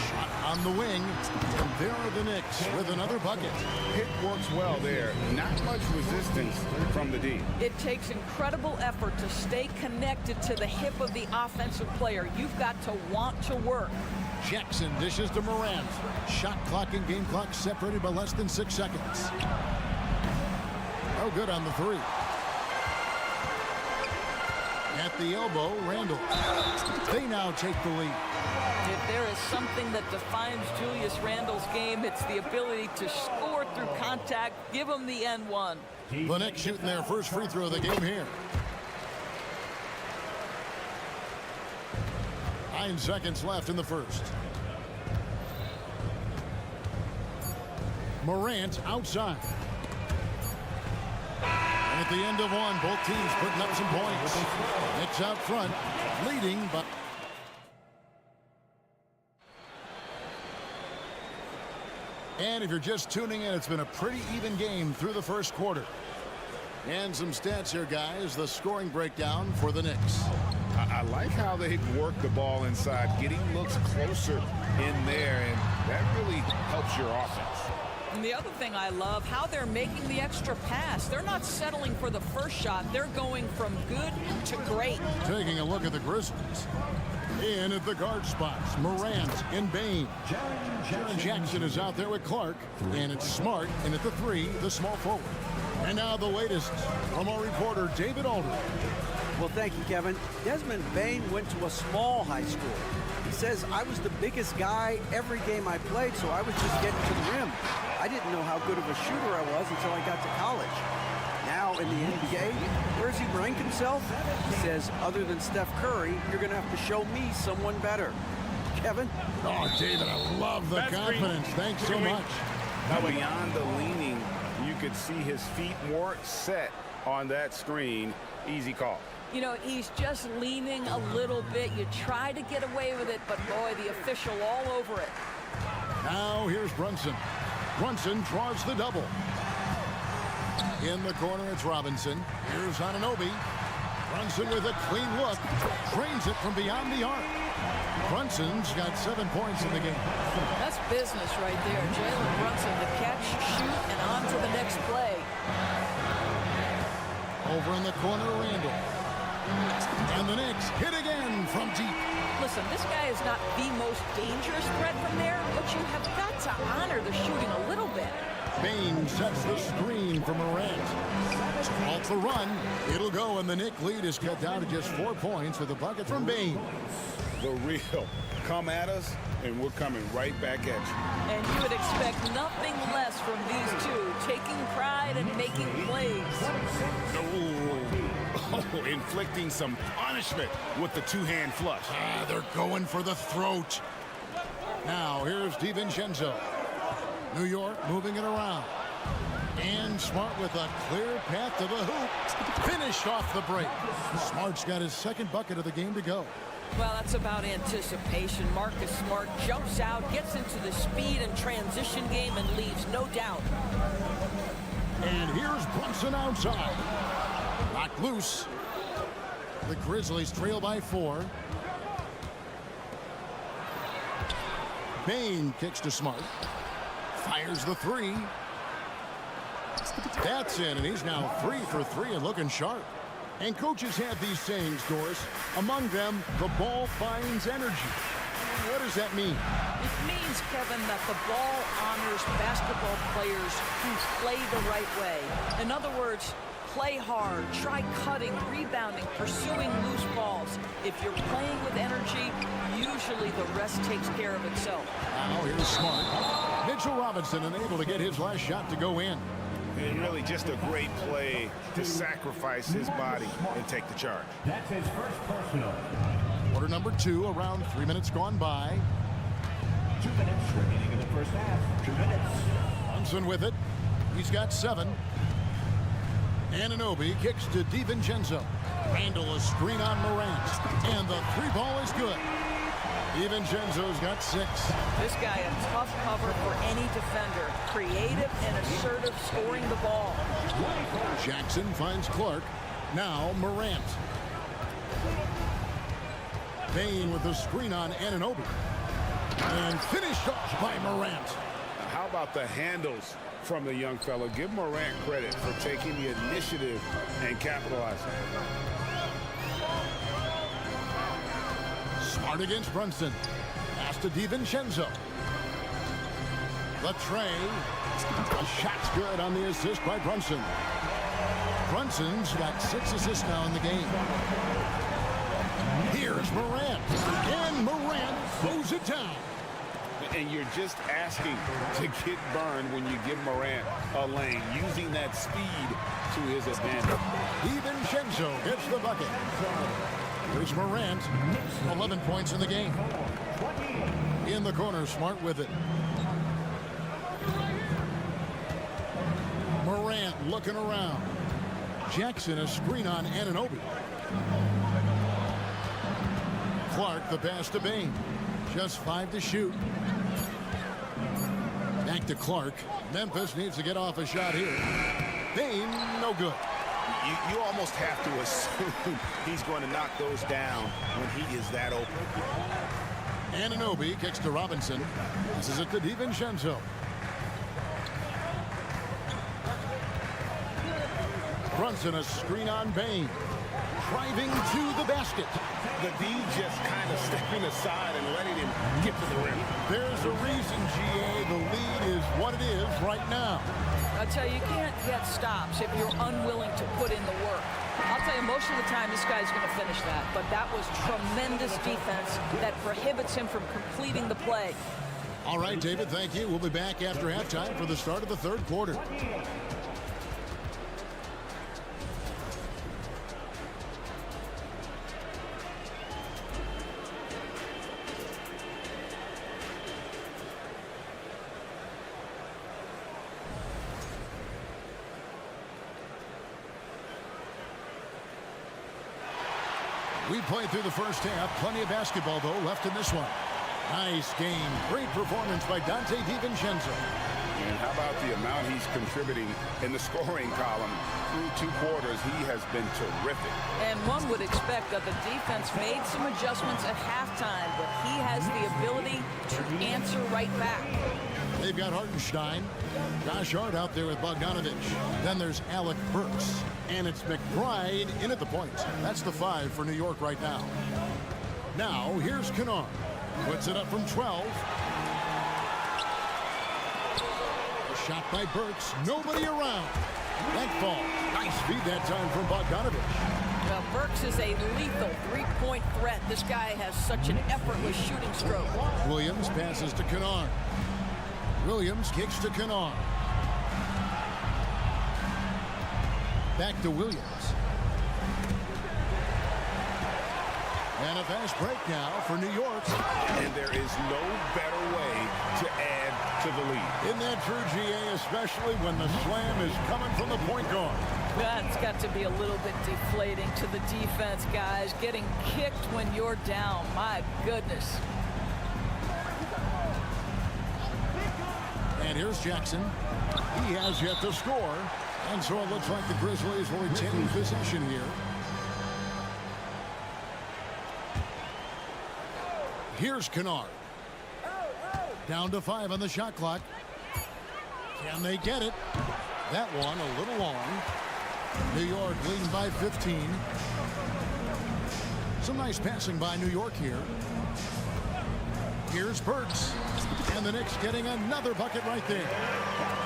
Shot on the wing. And there are the Knicks with another bucket. Pick works well there. Not much resistance from the D. It takes incredible effort to stay connected to the hip of the offensive player. You've got to want to work. Jackson dishes to Morant. Shot clock and game clock separated by less than 6 seconds. No good on the 3. At the elbow, Randall. They now take the lead. If there is something that defines Julius Randle's game, it's the ability to score through contact. Give him the N1. The Knicks shooting their first free throw of the game here. 9 seconds left in the first. Morant outside. And at the end of one, both teams putting up some points. Knicks out front, leading by... And if you're just tuning in, it's been a pretty even game through the first quarter. And some stats here, guys. The scoring breakdown for the Knicks. I like how they work the ball inside, getting looks closer in there, and that really helps your offense. And the other thing I love, how they're making the extra pass. They're not settling for the first shot. They're going from good to great. Taking a look at the Grizzlies. In at the guard spots, Morant and Bain. Jaren Jackson is out there with Clark, and it's Smart, and at the 3, the small forward. And now the latest from our reporter, David Aldridge. Well, thank you, Kevin. Desmond Bain went to a small high school. He says, I was the biggest guy every game I played, so I was just getting to the rim. I didn't know how good of a shooter I was until I got to college. Now in the NBA, where does he rank himself? He says, other than Steph Curry, you're going to have to show me someone better. Kevin? Oh, David, I love the confidence. Thanks so much. Now, beyond the leaning, you could see his feet more set on that screen. Easy call. You know, he's just leaning a little bit. You try to get away with it, but boy, the official all over it. Now here's Brunson. Brunson draws the double. In the corner, it's Robinson. Here's Anunoby. Brunson with a clean look. Drains it from beyond the arc. Brunson's got 7 points in the game. That's business right there. Jalen Brunson, the catch, shoot, and on to the next play. Over in the corner, Randall. And the Knicks hit again from deep. Listen, this guy is not the most dangerous threat from there, but you have got to honor the shooting a little bit. Bain sets the screen for Morant. Off the run. It'll go, and the Knicks lead is cut down to just 4 points with a bucket from Bain. The real. Come at us, and we're coming right back at you. And you would expect nothing less from these two, taking pride and making plays. Oh, inflicting some punishment with the two-hand flush. They're going for the throat. Now, here's DiVincenzo. New York moving it around. And Smart with a clear path to the hoop. Finished off the break. Smart's got his second bucket of the game to go. Well, that's about anticipation. Marcus Smart jumps out, gets into the speed and transition game, and leaves no doubt. And here's Brunson outside. Knocked loose. The Grizzlies trail by 4. Bain kicks to Smart. Fires the 3. That's in, and he's now 3 for 3 and looking sharp. And coaches have these sayings, Doris. Among them, the ball finds energy. What does that mean? It means, Kevin, that the ball honors basketball players who play the right way. In other words, play hard, try cutting, rebounding, pursuing loose balls. If you're playing with energy, usually the rest takes care of itself. Now here's Smart. Mitchell Robinson unable to get his last shot to go in. And really just a great play to sacrifice his body and take the charge. That's his first personal. Quarter number 2, around 3 minutes gone by. 2 minutes remaining in the first half. 2 minutes. Brunson with it. He's got 7. Anunoby kicks to DiVincenzo. Handle a screen on Morant. And the 3 ball is good. DiVincenzo's got 6. This guy a tough cover for any defender. Creative and assertive scoring the ball. Jackson finds Clark. Now Morant. Bain with the screen on Anunoby. And finished off by Morant. How about the handles from the young fella? Give Morant credit for taking the initiative and capitalizing. Smart against Brunson. Pass to DiVincenzo. The tray. The shot's good on the assist by Brunson. Brunson's got 6 assists now in the game. Here's Morant. And Morant throws it down. And you're just asking to get burned when you give Morant a lane, using that speed to his advantage. DiVincenzo gets the bucket. Here's Morant. 11 points in the game. In the corner, Smart with it. Morant looking around. Jackson a screen on Anunoby. Clark the pass to Bain. Just 5 to shoot. Back to Clark. Memphis needs to get off a shot here. Bain, no good. You almost have to assume he's going to knock those down when he is that open. Anunoby kicks to Robinson. This is it to DiVincenzo. Brunson a screen on Bain. Driving to the basket. The D just kind of stepping aside and letting him get to the rim. There's a reason, GA. The lead is what it is right now. I tell you, you can't get stops if you're unwilling to put in the work. I'll tell you, most of the time this guy's going to finish that. But that was tremendous defense that prohibits him from completing the play. All right, David, thank you. We'll be back after halftime for the start of the third quarter. We played through the first half. Plenty of basketball, though, left in this one. Nice game. Great performance by Dante DiVincenzo. And how about the amount he's contributing in the scoring column? Through 2 quarters, he has been terrific. And one would expect that the defense made some adjustments at halftime, but he has the ability to answer right back. They've got Hartenstein. Josh Hart out there with Bogdanovich. Then there's Alec Burks. And it's McBride in at the point. That's the 5 for New York right now. Now, here's Kennard. Puts it up from 12. A shot by Burks. Nobody around. That fall. Nice feed that time from Bogdanovich. Well, Burks is a lethal 3-point threat. This guy has such an effortless shooting stroke. Williams passes to Kennard. Williams kicks to Kennard. Back to Williams. And a fast break now for New York. And there is no better way to add to the lead. Isn't that true, GA, especially when the slam is coming from the point guard? That's got to be a little bit deflating to the defense, guys. Getting kicked when you're down. My goodness. And here's Jackson. He has yet to score. And so it looks like the Grizzlies will retain possession here. Here's Kennard. Down to 5 on the shot clock. Can they get it? That one a little long. New York leading by 15. Some nice passing by New York here. Here's Burks. And the Knicks getting another bucket right there.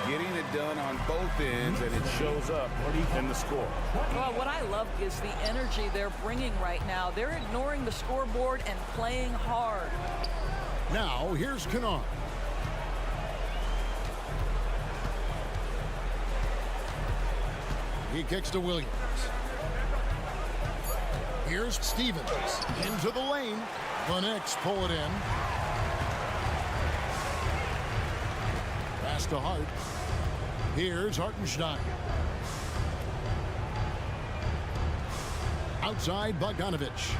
Getting it done on both ends, and it shows up in the score. Well, what I love is the energy they're bringing right now. They're ignoring the scoreboard and playing hard. Now, here's Kennard. He kicks to Williams. Here's Stevens into the lane. The Knicks pull it in. Pass to Hart. Here's Hartenstein. Outside Bogdanovich.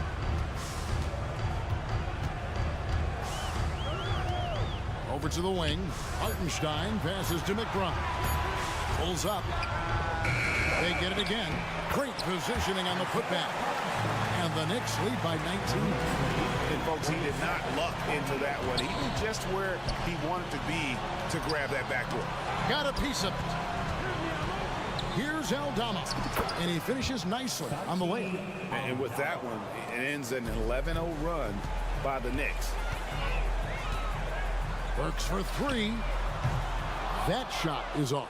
Over to the wing. Hartenstein passes to McBride. Pulls up. They get it again. Great positioning on the putback. And the Knicks lead by 19. And folks, he did not luck into that one. He knew just where he wanted to be to grab that backboard. Got a piece of it. Here's Aldama. And he finishes nicely on the way. And with that one, it ends an 11-0 run by the Knicks. Burks for 3. That shot is off.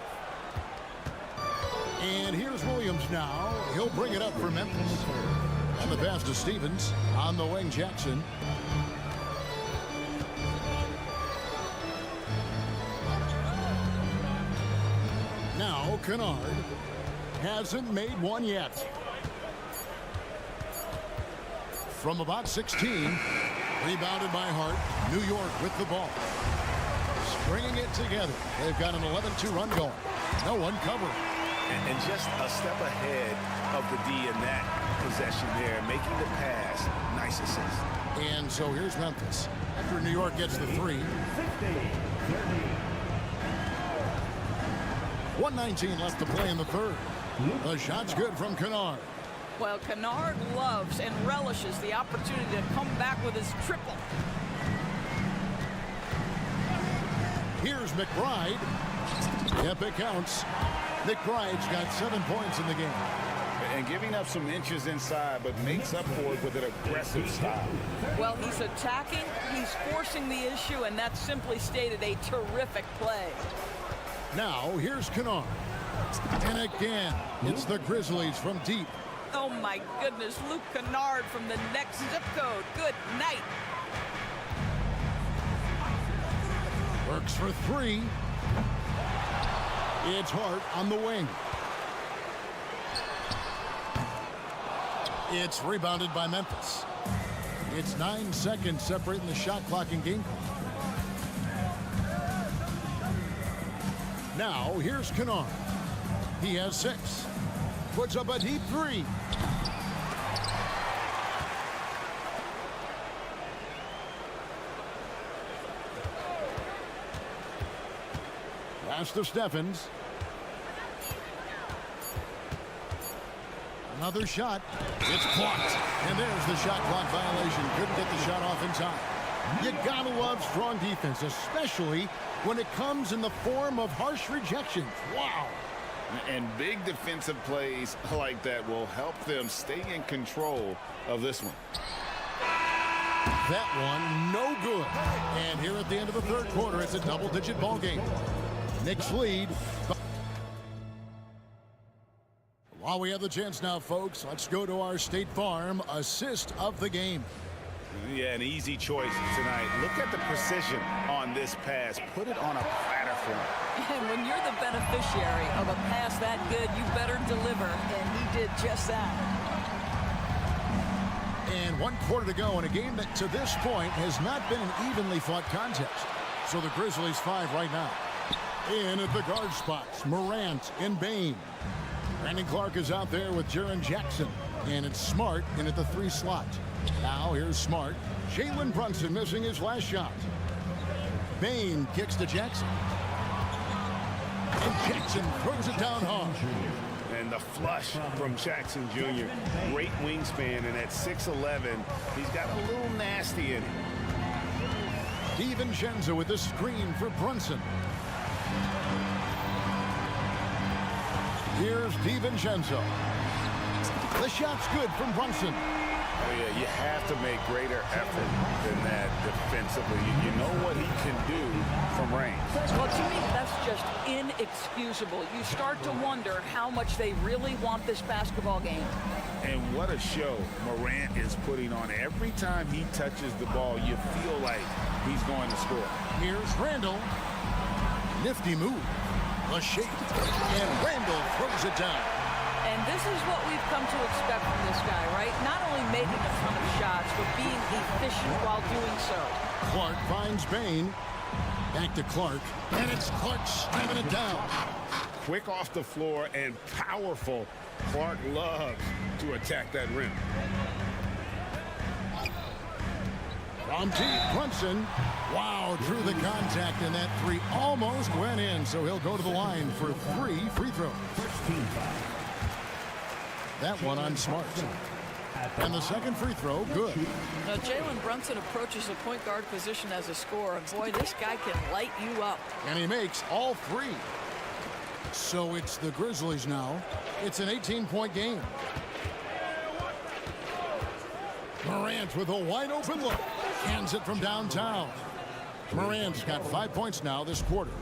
And here's Williams now. He'll bring it up for Memphis. And the pass to Stevens. On the wing, Jackson. Now Kennard hasn't made one yet. From about 16. Rebounded by Hart. New York with the ball. Stringing it together. They've got an 11-2 run going. No one covering. And just a step ahead of the D in that possession there, making the pass. Nice assist. And so here's Memphis. After New York gets the 3. 1:19 left to play in the third. The shot's good from Kennard. Well, Kennard loves and relishes the opportunity to come back with his triple. Here's McBride. Yep, it counts. McBride's got 7 points in the game. And giving up some inches inside, but makes up for it with an aggressive style. Well, he's attacking, he's forcing the issue, and that's simply stated a terrific play. Now, here's Kennard. And again, it's the Grizzlies from deep. Oh, my goodness. Luke Kennard from the next zip code. Good night. Works for 3. It's Hart on the wing. It's rebounded by Memphis. It's 9 seconds separating the shot clock and game clock. Now, here's Kennard. He has 6. Puts up a deep 3. Pass to Steffens. Another shot. It's blocked. And there's the shot clock violation. Couldn't get the shot off in time. You gotta love strong defense, especially when it comes in the form of harsh rejections. Wow. And big defensive plays like that will help them stay in control of this one. That one, no good. And here at the end of the third quarter, it's a double-digit ball game. Knicks lead. While we have the chance now, folks, let's go to our State Farm assist of the game. Yeah, an easy choice tonight. Look at the precision on this pass. Put it on a platter for him. And when you're the beneficiary of a pass that good, you better deliver. And he did just that. And 1 quarter to go in a game that to this point has not been an evenly fought contest. So the Grizzlies 5 right now. In at the guard spots, Morant and Bane. Brandon Clark is out there with Jaren Jackson. And it's Smart in at the 3 slot. Now here's Smart. Jalen Brunson missing his last shot. Bane kicks to Jackson. And Jackson throws it down hard. And the flush from Jackson Jr. Great wingspan, and at 6'11", he's got a little nasty in him. DiVincenzo with the screen for Brunson. Here's DiVincenzo. The shot's good from Brunson. Oh, yeah, you have to make greater effort than that defensively. You know what he can do from range. Well, to me, that's just inexcusable. You start to wonder how much they really want this basketball game. And what a show Morant is putting on. Every time he touches the ball, you feel like he's going to score. Here's Randall. Nifty move. A shake. And Randall throws it down. And this is what we've come to expect from this guy, right? Not only making a ton of shots, but being efficient while doing so. Clark finds Bain. Back to Clark. And it's Clark slamming it down. Quick off the floor and powerful. Clark loves to attack that rim. From deep, Brunson. Wow, drew the contact, and that three almost went in, so he'll go to the line for 3 free throws. That one on Smart. And the second free throw, good. Now, Jalen Brunson approaches the point guard position as a scorer, and boy, this guy can light you up. And he makes all 3. So it's the Grizzlies now. It's an 18-point game. Morant with a wide open look. Hands it from downtown. Morant's got 5 points now this quarter.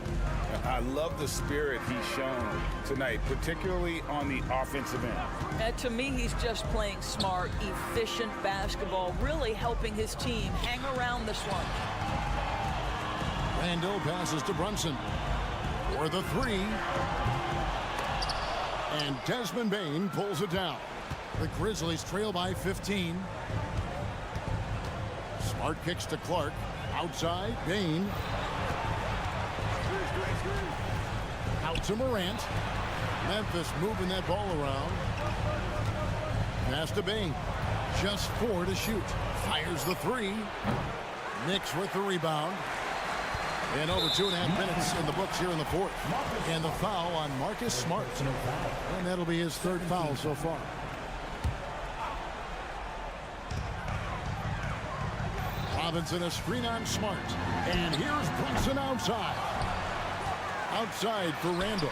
I love the spirit he's shown tonight, particularly on the offensive end. And to me, he's just playing smart, efficient basketball, really helping his team hang around this one. Randall passes to Brunson for the 3. And Desmond Bain pulls it down. The Grizzlies trail by 15. Smart kicks to Clark. Outside, Bain. Out to Morant. Memphis moving that ball around. Pass to Bain. Just 4 to shoot. Fires the 3. Knicks with the rebound. And over 2.5 minutes in the books here in the fourth. And the foul on Marcus Smart. And that'll be his 3rd foul so far. Robinson a screen on Smart. And here's Brunson outside. Outside for Randall.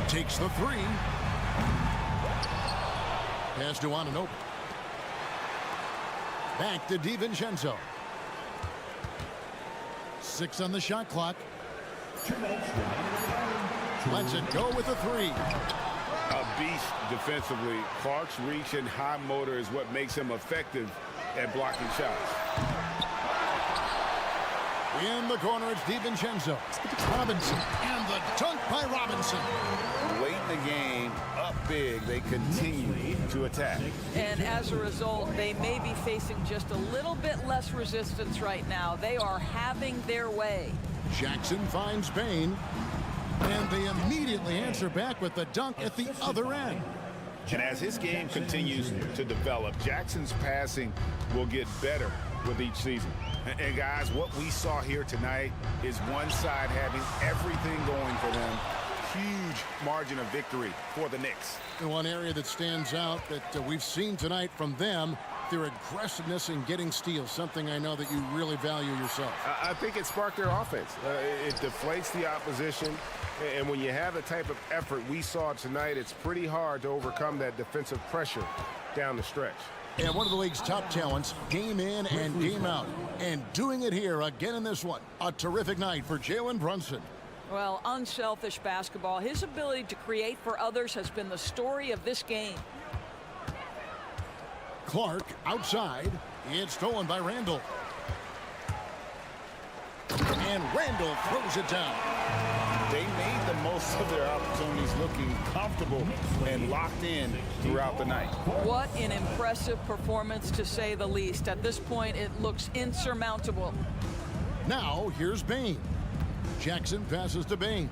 Takes the 3. Pass to Anunoby. Back to DiVincenzo. 6 on the shot clock. Lets it go with a 3. A beast defensively. Clark's reach and high motor is what makes him effective at blocking shots. In the corner, it's DiVincenzo. Robinson, and the dunk by Robinson. Late in the game, up big, they continue to attack. And as a result, they may be facing just a little bit less resistance right now. They are having their way. Jackson finds Bain. And they immediately answer back with the dunk at the other end. And as his game continues to develop, Jackson's passing will get better with each season. And guys, what we saw here tonight is one side having everything going for them. Huge margin of victory for the Knicks. And one area that stands out that we've seen tonight from them, their aggressiveness in getting steals, something I know that you really value yourself. I think it sparked their offense. It deflates the opposition. And when you have the type of effort we saw tonight, it's pretty hard to overcome that defensive pressure down the stretch. And one of the league's top talents, game in and game out. And doing it here again in this one. A terrific night for Jalen Brunson. Well, unselfish basketball. His ability to create for others has been the story of this game. Clark outside. It's stolen by Randall. And Randall throws it down. They made the most of their opportunities, looking comfortable and locked in throughout the night. What an impressive performance, to say the least. At this point, it looks insurmountable. Now, here's Bain. Jackson passes to Bain.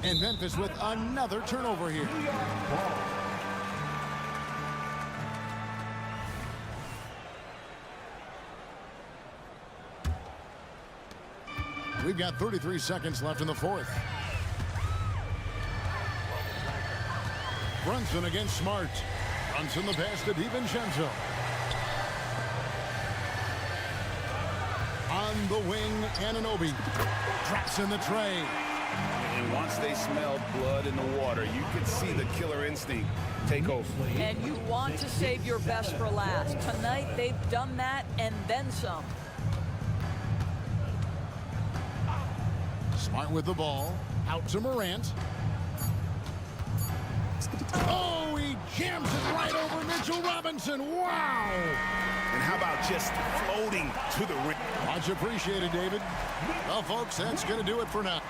And Memphis with another turnover here. We've got 33 seconds left in the fourth. Brunson against Smart. Brunson the pass to DiVincenzo. On the wing, Anunoby drops in the tray. And once they smelled blood in the water, you could see the killer instinct take over. And you want to save your best for last. Tonight, they've done that and then some. Smart with the ball. Out to Morant. Oh, he jams it right over Mitchell Robinson. Wow! And how about just floating to the rim? Much appreciated, David. Well, folks, that's going to do it for now.